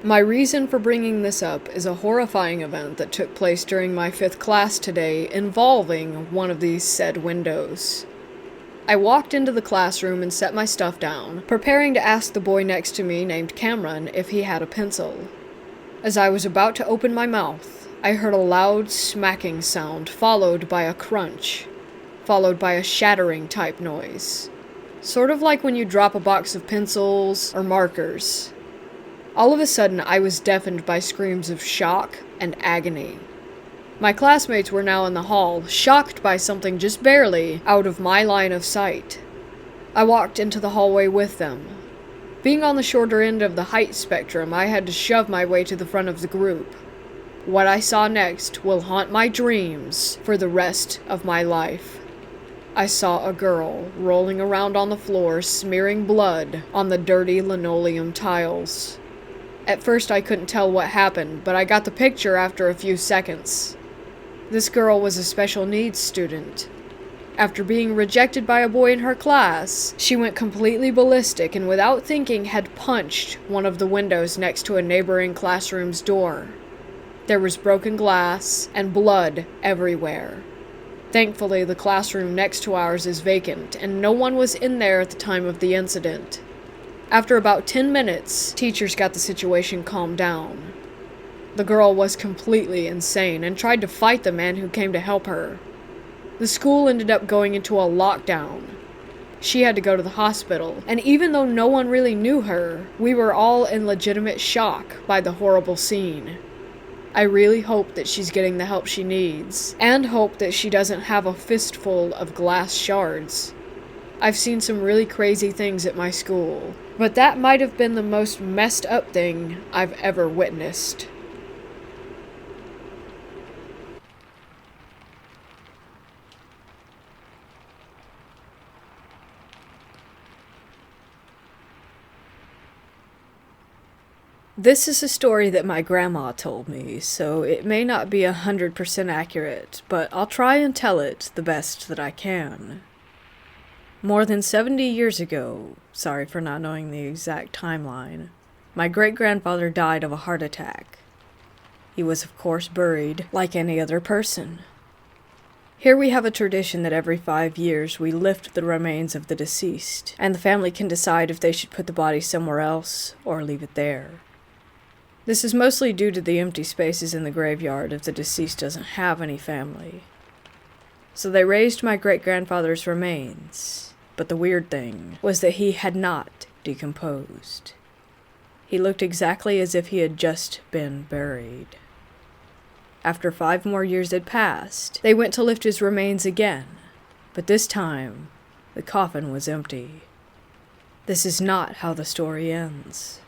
My reason for bringing this up is a horrifying event that took place during my 5th class today involving one of these said windows. I walked into the classroom and set my stuff down, preparing to ask the boy next to me named Cameron if he had a pencil. As I was about to open my mouth, I heard a loud smacking sound followed by a crunch, followed by a shattering type noise. Sort of like when you drop a box of pencils or markers. All of a sudden, I was deafened by screams of shock and agony. My classmates were now in the hall, shocked by something just barely out of my line of sight. I walked into the hallway with them. Being on the shorter end of the height spectrum, I had to shove my way to the front of the group. What I saw next will haunt my dreams for the rest of my life. I saw a girl rolling around on the floor, smearing blood on the dirty linoleum tiles. At first I couldn't tell what happened, but I got the picture after a few seconds. This girl was a special needs student. After being rejected by a boy in her class, she went completely ballistic and without thinking had punched one of the windows next to a neighboring classroom's door. There was broken glass and blood everywhere. Thankfully, the classroom next to ours is vacant, and no one was in there at the time of the incident. After about 10 minutes, teachers got the situation calmed down. The girl was completely insane and tried to fight the man who came to help her. The school ended up going into a lockdown. She had to go to the hospital, and even though no one really knew her, we were all in legitimate shock by the horrible scene. I really hope that she's getting the help she needs, and hope that she doesn't have a fistful of glass shards. I've seen some really crazy things at my school, but that might have been the most messed up thing I've ever witnessed. This is a story that my grandma told me, so it may not be 100% accurate, but I'll try and tell it the best that I can. More than 70 years ago, sorry for not knowing the exact timeline, my great-grandfather died of a heart attack. He was, of course, buried like any other person. Here we have a tradition that every 5 years we lift the remains of the deceased, and the family can decide if they should put the body somewhere else or leave it there. This is mostly due to the empty spaces in the graveyard if the deceased doesn't have any family. So they raised my great-grandfather's remains, but the weird thing was that he had not decomposed. He looked exactly as if he had just been buried. After 5 more years had passed, they went to lift his remains again, but this time, the coffin was empty. This is not how the story ends.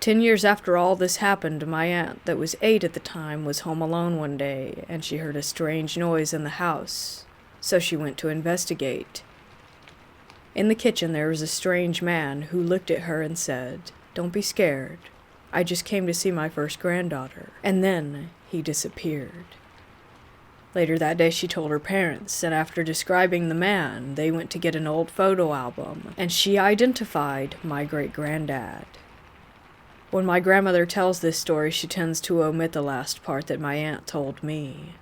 10 years after all this happened, my aunt, that was 8 at the time, was home alone one day, and she heard a strange noise in the house, so she went to investigate. In the kitchen there was a strange man who looked at her and said, "Don't be scared. I just came to see my first granddaughter." And then he disappeared. Later that day she told her parents, and after describing the man, they went to get an old photo album, and she identified my great-granddad. When my grandmother tells this story, she tends to omit the last part that my aunt told me.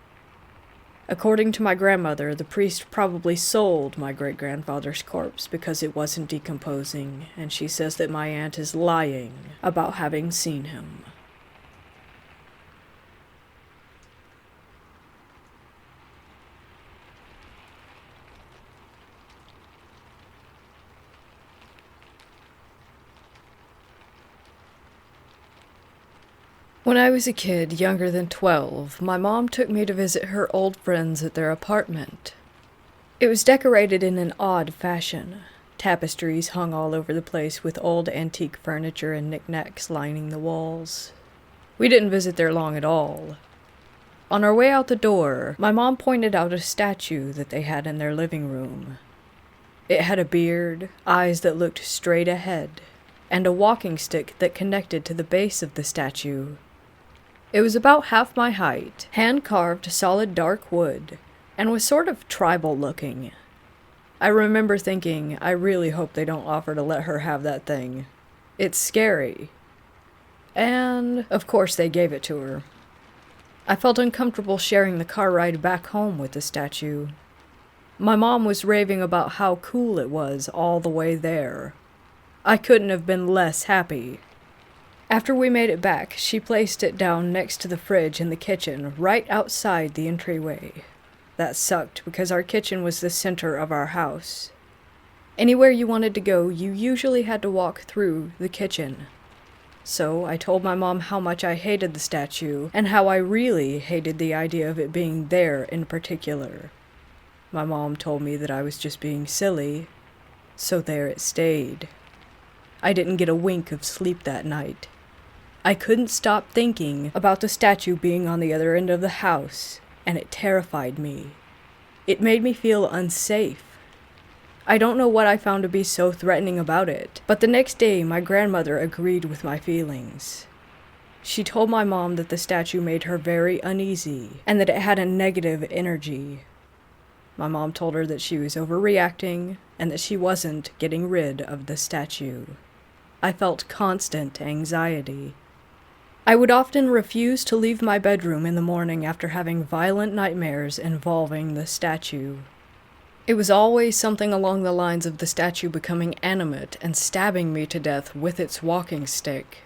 According to my grandmother, the priest probably sold my great-grandfather's corpse because it wasn't decomposing, and she says that my aunt is lying about having seen him. When I was a kid, younger than 12, my mom took me to visit her old friends at their apartment. It was decorated in an odd fashion. Tapestries hung all over the place with old antique furniture and knickknacks lining the walls. We didn't visit there long at all. On our way out the door, my mom pointed out a statue that they had in their living room. It had a beard, eyes that looked straight ahead, and a walking stick that connected to the base of the statue. It was about half my height, hand-carved solid dark wood, and was sort of tribal-looking. I remember thinking, I really hope they don't offer to let her have that thing. It's scary. And, of course, they gave it to her. I felt uncomfortable sharing the car ride back home with the statue. My mom was raving about how cool it was all the way there. I couldn't have been less happy. After we made it back, she placed it down next to the fridge in the kitchen, right outside the entryway. That sucked because our kitchen was the center of our house. Anywhere you wanted to go, you usually had to walk through the kitchen. So I told my mom how much I hated the statue, and how I really hated the idea of it being there in particular. My mom told me that I was just being silly, so there it stayed. I didn't get a wink of sleep that night. I couldn't stop thinking about the statue being on the other end of the house, and it terrified me. It made me feel unsafe. I don't know what I found to be so threatening about it, but the next day my grandmother agreed with my feelings. She told my mom that the statue made her very uneasy, and that it had a negative energy. My mom told her that she was overreacting, and that she wasn't getting rid of the statue. I felt constant anxiety. I would often refuse to leave my bedroom in the morning after having violent nightmares involving the statue. It was always something along the lines of the statue becoming animate and stabbing me to death with its walking stick.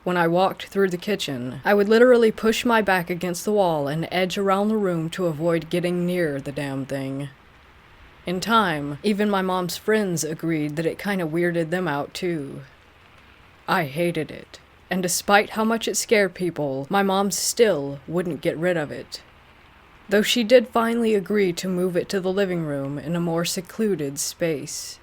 When I walked through the kitchen, I would literally push my back against the wall and edge around the room to avoid getting near the damn thing. In time, even my mom's friends agreed that it kinda weirded them out too. I hated it, and despite how much it scared people, my mom still wouldn't get rid of it. Though she did finally agree to move it to the living room in a more secluded space.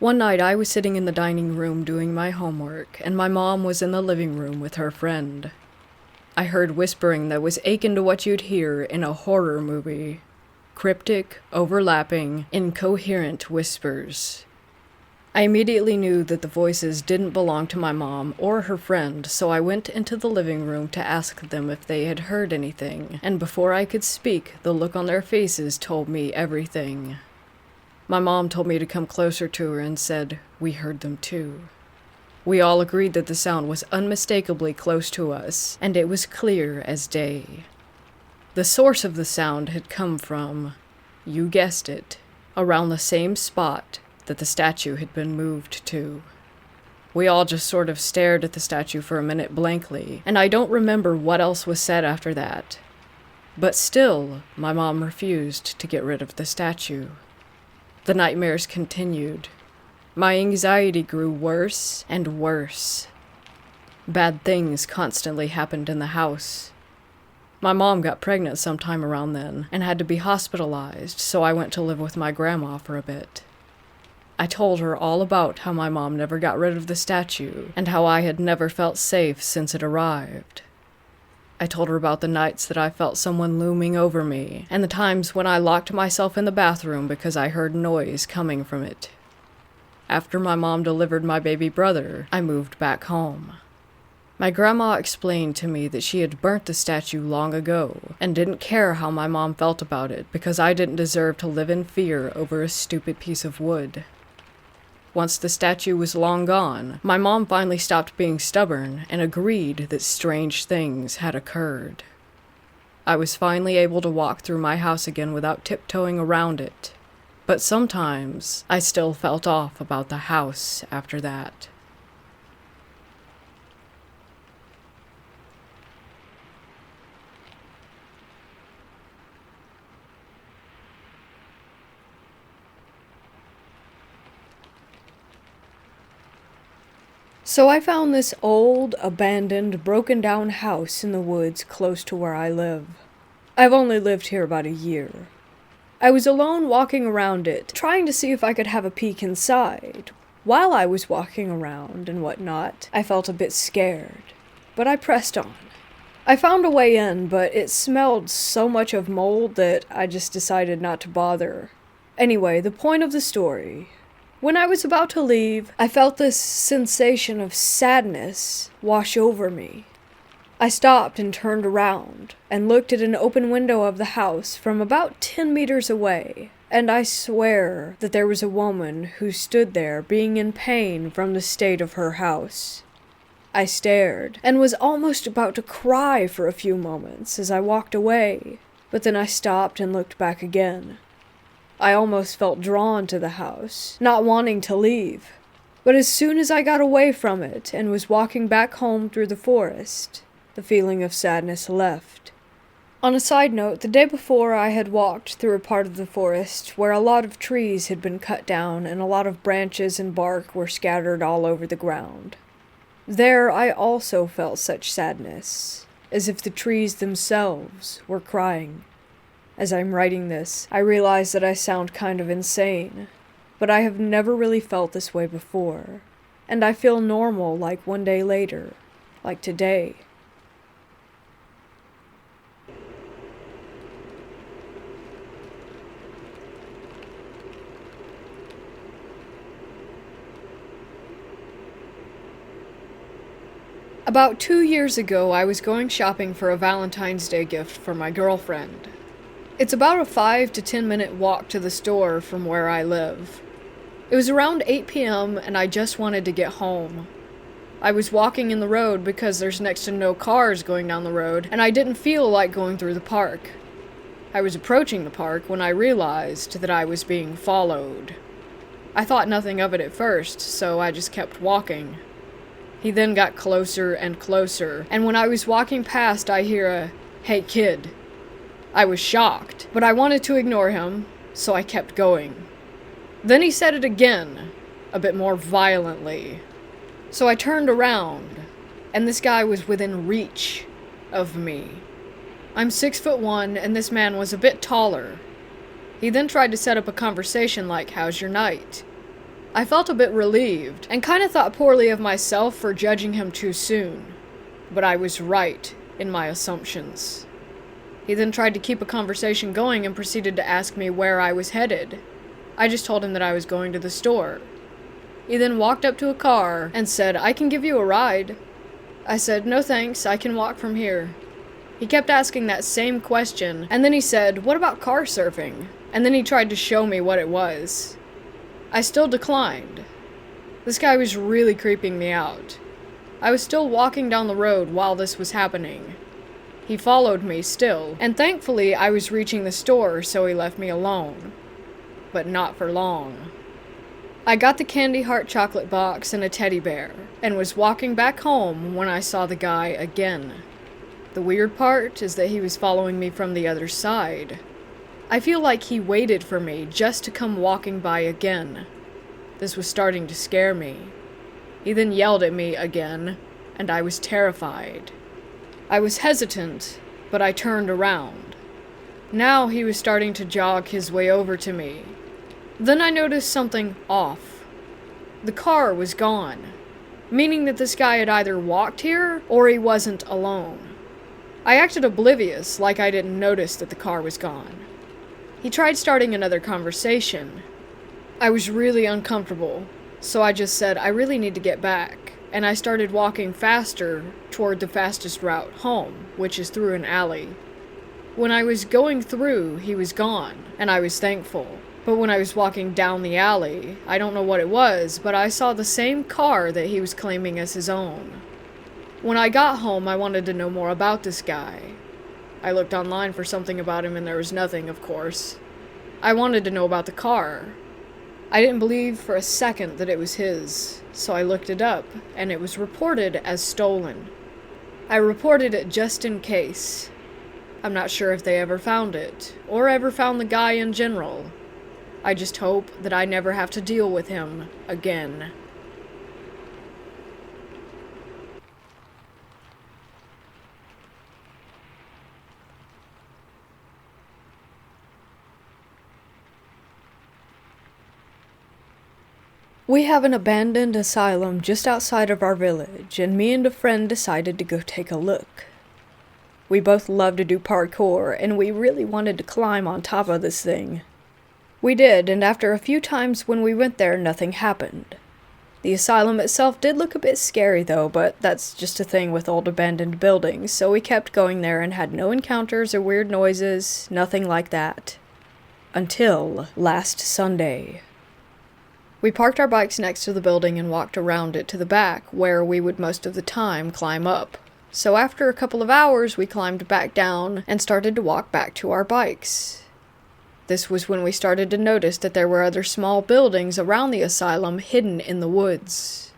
One night I was sitting in the dining room doing my homework, and my mom was in the living room with her friend. I heard whispering that was akin to what you'd hear in a horror movie. Cryptic, overlapping, incoherent whispers. I immediately knew that the voices didn't belong to my mom or her friend, so I went into the living room to ask them if they had heard anything, and before I could speak, the look on their faces told me everything. My mom told me to come closer to her and said, "We heard them too." We all agreed that the sound was unmistakably close to us, and it was clear as day. The source of the sound had come from, you guessed it, around the same spot that the statue had been moved to. We all just sort of stared at the statue for a minute blankly, and I don't remember what else was said after that. But still, my mom refused to get rid of the statue. The nightmares continued. My anxiety grew worse and worse. Bad things constantly happened in the house. My mom got pregnant sometime around then and had to be hospitalized, so I went to live with my grandma for a bit. I told her all about how my mom never got rid of the statue and how I had never felt safe since it arrived. I told her about the nights that I felt someone looming over me and the times when I locked myself in the bathroom because I heard noise coming from it. After my mom delivered my baby brother, I moved back home. My grandma explained to me that she had burnt the statue long ago and didn't care how my mom felt about it because I didn't deserve to live in fear over a stupid piece of wood. Once the statue was long gone, my mom finally stopped being stubborn and agreed that strange things had occurred. I was finally able to walk through my house again without tiptoeing around it, but sometimes I still felt off about the house after that. So I found this old, abandoned, broken-down house in the woods close to where I live. I've only lived here about a year. I was alone walking around it, trying to see if I could have a peek inside. While I was walking around and whatnot, I felt a bit scared, but I pressed on. I found a way in, but it smelled so much of mold that I just decided not to bother. Anyway, the point of the story. When I was about to leave, I felt this sensation of sadness wash over me. I stopped and turned around and looked at an open window of the house from about 10 meters away, and I swear that there was a woman who stood there being in pain from the state of her house. I stared and was almost about to cry for a few moments as I walked away, but then I stopped and looked back again. I almost felt drawn to the house, not wanting to leave. But as soon as I got away from it and was walking back home through the forest, the feeling of sadness left. On a side note, the day before I had walked through a part of the forest where a lot of trees had been cut down and a lot of branches and bark were scattered all over the ground. There I also felt such sadness, as if the trees themselves were crying. As I'm writing this, I realize that I sound kind of insane, but I have never really felt this way before, and I feel normal like one day later, like today. About 2 years ago, I was going shopping for a Valentine's Day gift for my girlfriend. It's about a 5 to 10 minute walk to the store from where I live. It was around 8 p.m. and I just wanted to get home. I was walking in the road because there's next to no cars going down the road, and I didn't feel like going through the park. I was approaching the park when I realized that I was being followed. I thought nothing of it at first, so I just kept walking. He then got closer and closer, and when I was walking past, I hear a, "Hey kid." I was shocked, but I wanted to ignore him, so I kept going. Then he said it again, a bit more violently. So I turned around, and this guy was within reach of me. I'm 6'1", and this man was a bit taller. He then tried to set up a conversation like, "How's your night?" I felt a bit relieved, and kind of thought poorly of myself for judging him too soon. But I was right in my assumptions. He then tried to keep a conversation going and proceeded to ask me where I was headed. I just told him that I was going to the store. He then walked up to a car and said, "I can give you a ride." I said, "No thanks, I can walk from here." He kept asking that same question, and then he said, "What about car surfing?" And then he tried to show me what it was. I still declined. This guy was really creeping me out. I was still walking down the road while this was happening. He followed me still, and thankfully I was reaching the store, so he left me alone. But not for long. I got the candy heart chocolate box and a teddy bear, and was walking back home when I saw the guy again. The weird part is that he was following me from the other side. I feel like he waited for me just to come walking by again. This was starting to scare me. He then yelled at me again, and I was terrified. I was hesitant, but I turned around. Now he was starting to jog his way over to me. Then I noticed something off. The car was gone, meaning that this guy had either walked here or he wasn't alone. I acted oblivious, like I didn't notice that the car was gone. He tried starting another conversation. I was really uncomfortable, so I just said, "I really need to get back," and I started walking faster toward the fastest route home, which is through an alley. When I was going through, he was gone, and I was thankful. But when I was walking down the alley, I don't know what it was, but I saw the same car that he was claiming as his own. When I got home, I wanted to know more about this guy. I looked online for something about him and there was nothing, of course. I wanted to know about the car. I didn't believe for a second that it was his, so I looked it up, and it was reported as stolen. I reported it just in case. I'm not sure if they ever found it, or ever found the guy in general. I just hope that I never have to deal with him again. We have an abandoned asylum just outside of our village, and me and a friend decided to go take a look. We both love to do parkour, and we really wanted to climb on top of this thing. We did, and after a few times when we went there, nothing happened. The asylum itself did look a bit scary though, but that's just a thing with old abandoned buildings, so we kept going there and had no encounters or weird noises, nothing like that. Until last Sunday. We parked our bikes next to the building and walked around it to the back, where we would most of the time climb up. So after a couple of hours, we climbed back down and started to walk back to our bikes. This was when we started to notice that there were other small buildings around the asylum hidden in the woods.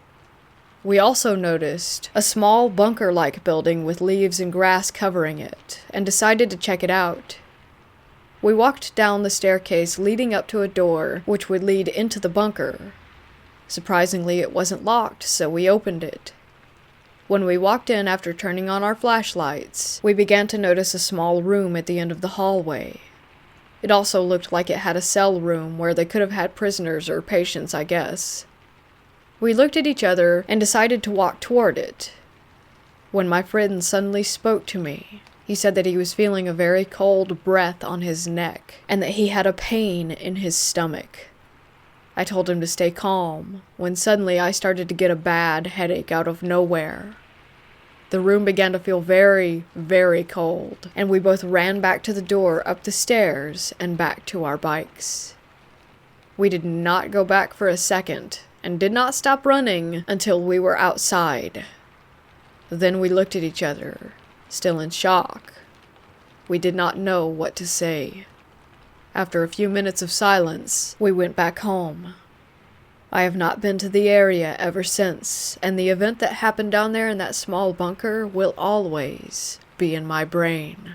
We also noticed a small bunker-like building with leaves and grass covering it, and decided to check it out. We walked down the staircase leading up to a door which would lead into the bunker. Surprisingly, it wasn't locked, so we opened it. When we walked in after turning on our flashlights, we began to notice a small room at the end of the hallway. It also looked like it had a cell room where they could have had prisoners or patients, I guess. We looked at each other and decided to walk toward it, when my friend suddenly spoke to me. He said that he was feeling a very cold breath on his neck, and that he had a pain in his stomach. I told him to stay calm, when suddenly I started to get a bad headache out of nowhere. The room began to feel very, very cold, and we both ran back to the door, up the stairs, and back to our bikes. We did not go back for a second, and did not stop running until we were outside. Then we looked at each other, still in shock. We did not know what to say. After a few minutes of silence, we went back home. I have not been to the area ever since, and the event that happened down there in that small bunker will always be in my brain.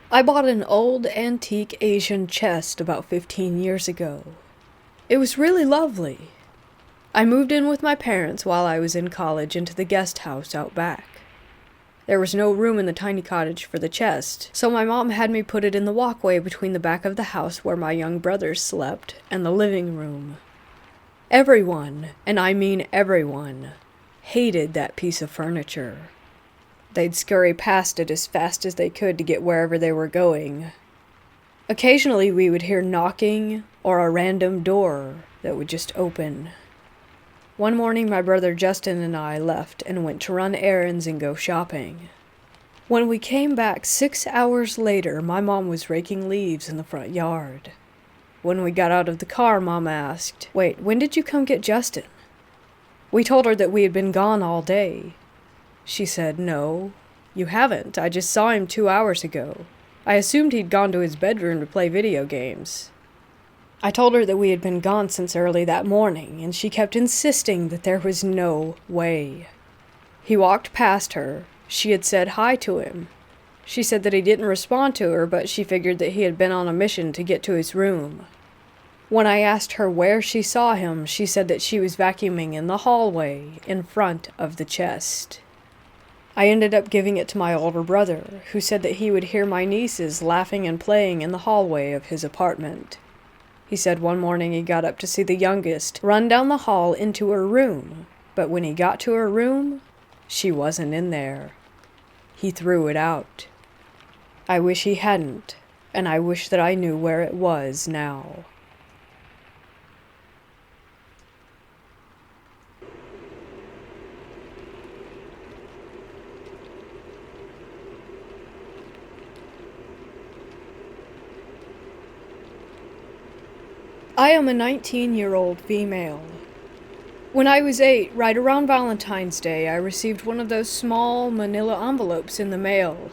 I bought an old antique Asian chest about 15 years ago. It was really lovely. I moved in with my parents while I was in college into the guest house out back. There was no room in the tiny cottage for the chest, so my mom had me put it in the walkway between the back of the house where my young brothers slept and the living room. Everyone, and I mean everyone, hated that piece of furniture. They'd scurry past it as fast as they could to get wherever they were going. Occasionally we would hear knocking or a random door that would just open. One morning my brother Justin and I left and went to run errands and go shopping. When we came back 6 hours later, my mom was raking leaves in the front yard. When we got out of the car, Mom asked, "Wait, when did you come get Justin?" We told her that we had been gone all day. She said, "No, you haven't. I just saw him 2 hours ago. I assumed he'd gone to his bedroom to play video games." I told her that we had been gone since early that morning, and she kept insisting that there was no way. He walked past her. She had said hi to him. She said that he didn't respond to her, but she figured that he had been on a mission to get to his room. When I asked her where she saw him, she said that she was vacuuming in the hallway in front of the chest. I ended up giving it to my older brother, who said that he would hear my nieces laughing and playing in the hallway of his apartment. He said one morning he got up to see the youngest run down the hall into her room, but when he got to her room, she wasn't in there. He threw it out. I wish he hadn't, and I wish that I knew where it was now. I am a 19-year-old female. When I was 8, right around Valentine's Day, I received one of those small manila envelopes in the mail.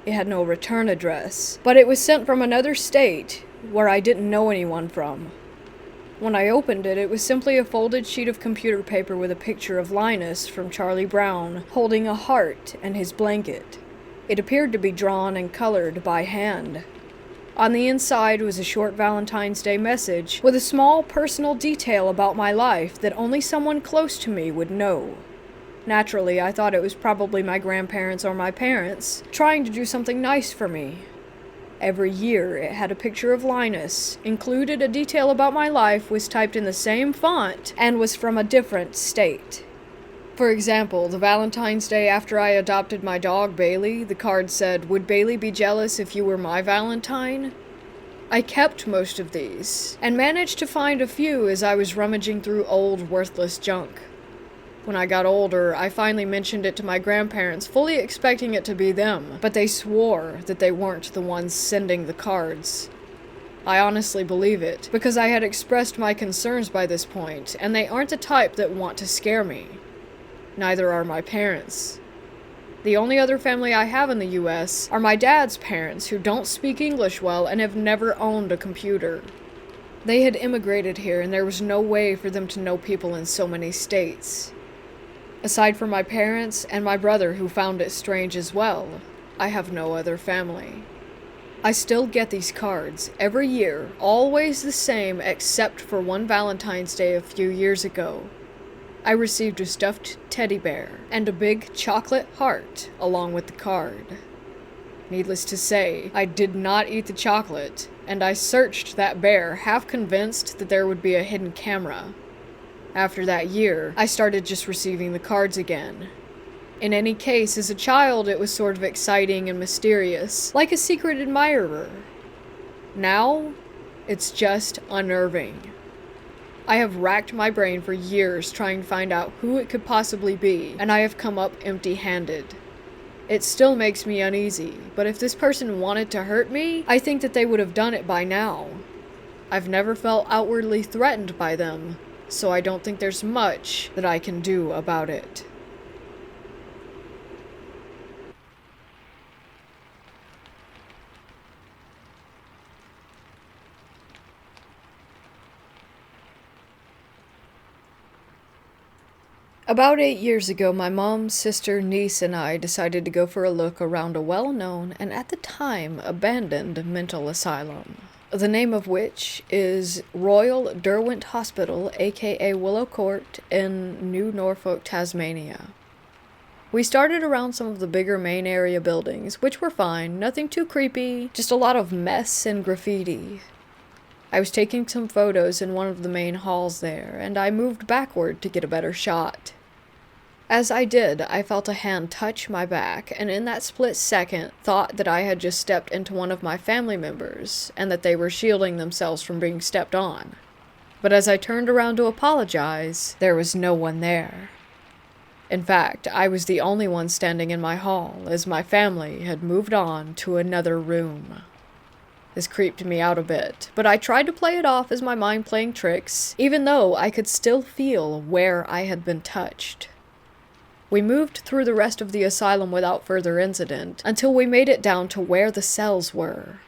It had no return address, but it was sent from another state where I didn't know anyone from. When I opened it, it was simply a folded sheet of computer paper with a picture of Linus from Charlie Brown holding a heart and his blanket. It appeared to be drawn and colored by hand. On the inside was a short Valentine's Day message with a small personal detail about my life that only someone close to me would know. Naturally, I thought it was probably my grandparents or my parents trying to do something nice for me. Every year, it had a picture of Linus, included a detail about my life, was typed in the same font, and was from a different state. For example, the Valentine's Day after I adopted my dog Bailey, the card said, "Would Bailey be jealous if you were my Valentine?" I kept most of these, and managed to find a few as I was rummaging through old, worthless junk. When I got older, I finally mentioned it to my grandparents, fully expecting it to be them, but they swore that they weren't the ones sending the cards. I honestly believe it, because I had expressed my concerns by this point, and they aren't the type that want to scare me. Neither are my parents. The only other family I have in the US are my dad's parents, who don't speak English well and have never owned a computer. They had immigrated here, and there was no way for them to know people in so many states. Aside from my parents and my brother, who found it strange as well, I have no other family. I still get these cards every year, always the same except for one Valentine's Day a few years ago. I received a stuffed teddy bear and a big chocolate heart along with the card. Needless to say, I did not eat the chocolate, and I searched that bear, half convinced that there would be a hidden camera. After that year, I started just receiving the cards again. In any case, as a child, it was sort of exciting and mysterious, like a secret admirer. Now, it's just unnerving. I have racked my brain for years trying to find out who it could possibly be, and I have come up empty-handed. It still makes me uneasy, but if this person wanted to hurt me, I think that they would have done it by now. I've never felt outwardly threatened by them, so I don't think there's much that I can do about it. About 8 years ago, my mom, sister, niece, and I decided to go for a look around a well-known and at the time abandoned mental asylum, the name of which is Royal Derwent Hospital, aka Willow Court, in New Norfolk, Tasmania. We started around some of the bigger main area buildings, which were fine, nothing too creepy, just a lot of mess and graffiti. I was taking some photos in one of the main halls there, and I moved backward to get a better shot. As I did, I felt a hand touch my back, and in that split second, thought that I had just stepped into one of my family members, and that they were shielding themselves from being stepped on. But as I turned around to apologize, there was no one there. In fact, I was the only one standing in my hall, as my family had moved on to another room. This creeped me out a bit, but I tried to play it off as my mind playing tricks, even though I could still feel where I had been touched. We moved through the rest of the asylum without further incident, until we made it down to where the cells were.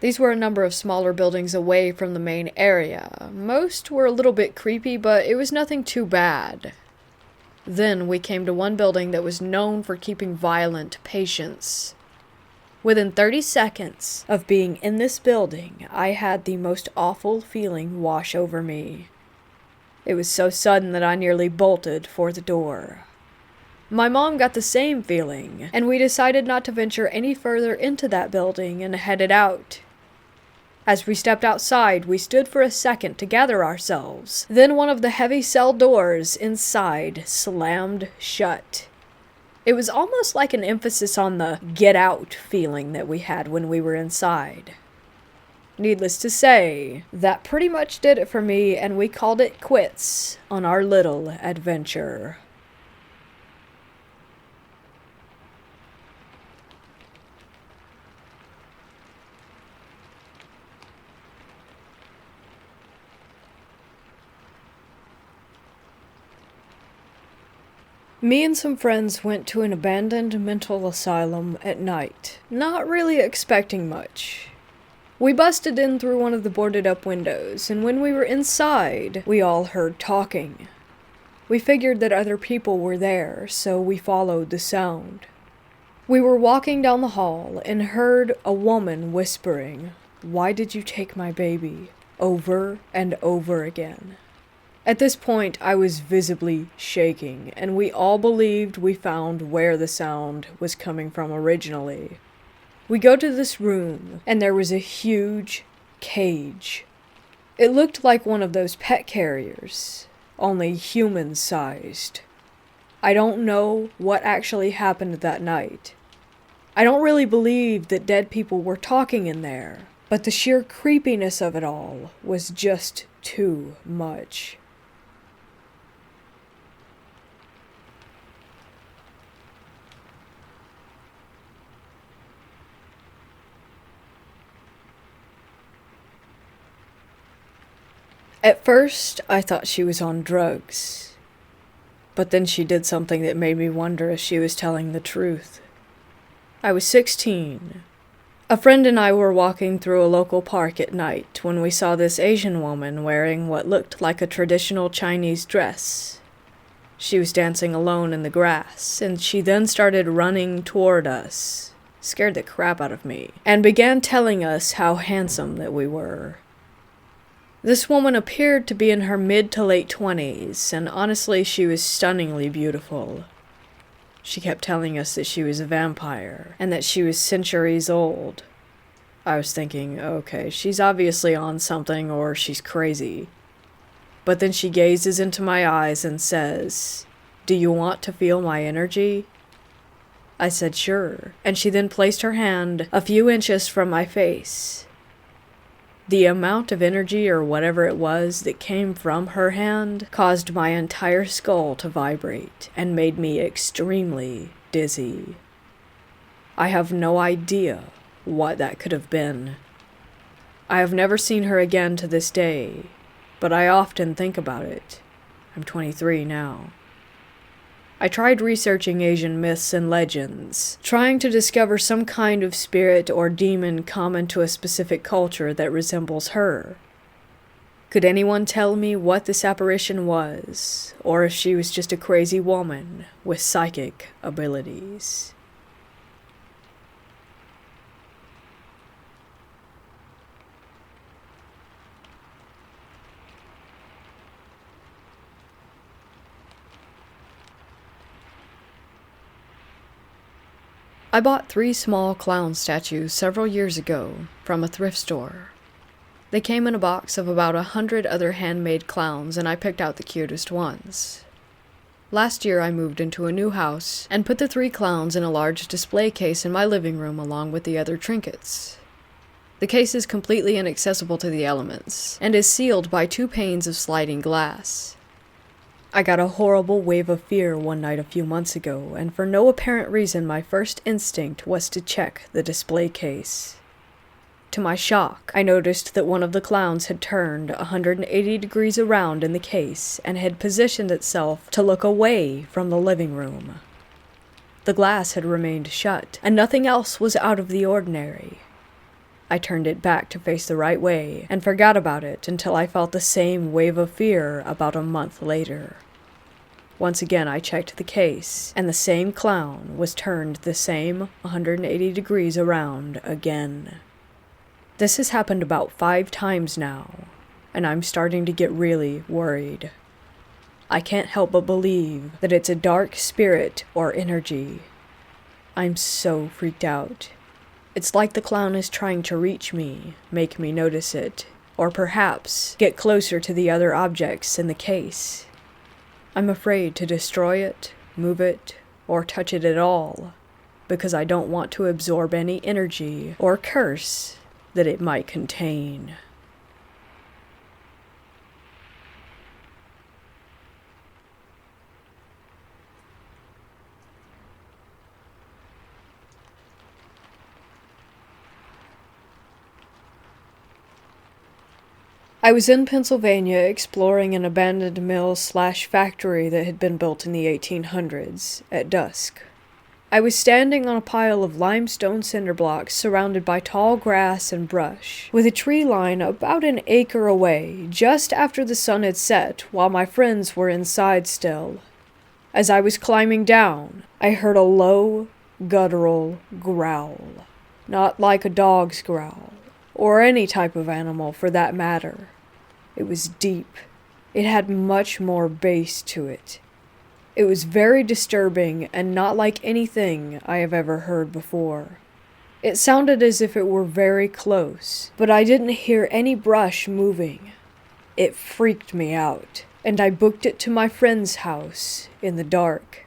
These were a number of smaller buildings away from the main area. Most were a little bit creepy, but it was nothing too bad. Then we came to one building that was known for keeping violent patients. Within 30 seconds of being in this building, I had the most awful feeling wash over me. It was so sudden that I nearly bolted for the door. My mom got the same feeling, and we decided not to venture any further into that building and headed out. As we stepped outside, we stood for a second to gather ourselves. Then one of the heavy cell doors inside slammed shut. It was almost like an emphasis on the get out feeling that we had when we were inside. Needless to say, that pretty much did it for me, and we called it quits on our little adventure. Me and some friends went to an abandoned mental asylum at night, not really expecting much. We busted in through one of the boarded up windows, and when we were inside, we all heard talking. We figured that other people were there, so we followed the sound. We were walking down the hall and heard a woman whispering, "Why did you take my baby?" over and over again. At this point, I was visibly shaking, and we all believed we found where the sound was coming from originally. We go to this room, and there was a huge cage. It looked like one of those pet carriers, only human-sized. I don't know what actually happened that night. I don't really believe that dead people were talking in there, but the sheer creepiness of it all was just too much. At first, I thought she was on drugs. But then she did something that made me wonder if she was telling the truth. I was 16. A friend and I were walking through a local park at night when we saw this Asian woman wearing what looked like a traditional Chinese dress. She was dancing alone in the grass, and she then started running toward us, scared the crap out of me, and began telling us how handsome that we were. This woman appeared to be in her mid to late 20s, and honestly, she was stunningly beautiful. She kept telling us that she was a vampire, and that she was centuries old. I was thinking, okay, she's obviously on something, or she's crazy. But then she gazes into my eyes and says, "Do you want to feel my energy?" I said sure, and she then placed her hand a few inches from my face. The amount of energy or whatever it was that came from her hand caused my entire skull to vibrate and made me extremely dizzy. I have no idea what that could have been. I have never seen her again to this day, but I often think about it. I'm 23 now. I tried researching Asian myths and legends, trying to discover some kind of spirit or demon common to a specific culture that resembles her. Could anyone tell me what this apparition was, or if she was just a crazy woman with psychic abilities? I bought 3 small clown statues several years ago from a thrift store. They came in a box of about 100 other handmade clowns, and I picked out the cutest ones. Last year I moved into a new house and put the 3 clowns in a large display case in my living room along with the other trinkets. The case is completely inaccessible to the elements, and is sealed by 2 panes of sliding glass. I got a horrible wave of fear one night a few months ago, and for no apparent reason my first instinct was to check the display case. To my shock, I noticed that one of the clowns had turned 180 degrees around in the case and had positioned itself to look away from the living room. The glass had remained shut, and nothing else was out of the ordinary. I turned it back to face the right way and forgot about it until I felt the same wave of fear about a month later. Once again I checked the case, and the same clown was turned the same 180 degrees around again. This has happened about 5 times now, and I'm starting to get really worried. I can't help but believe that it's a dark spirit or energy. I'm so freaked out. It's like the clown is trying to reach me, make me notice it, or perhaps get closer to the other objects in the case. I'm afraid to destroy it, move it, or touch it at all, because I don't want to absorb any energy or curse that it might contain. I was in Pennsylvania exploring an abandoned mill/factory that had been built in the 1800s, at dusk. I was standing on a pile of limestone cinder blocks surrounded by tall grass and brush, with a tree line about an acre away, just after the sun had set while my friends were inside still. As I was climbing down, I heard a low, guttural growl. Not like a dog's growl, or any type of animal for that matter. It was deep. It had much more bass to it. It was very disturbing and not like anything I have ever heard before. It sounded as if it were very close, but I didn't hear any brush moving. It freaked me out, and I booked it to my friend's house in the dark.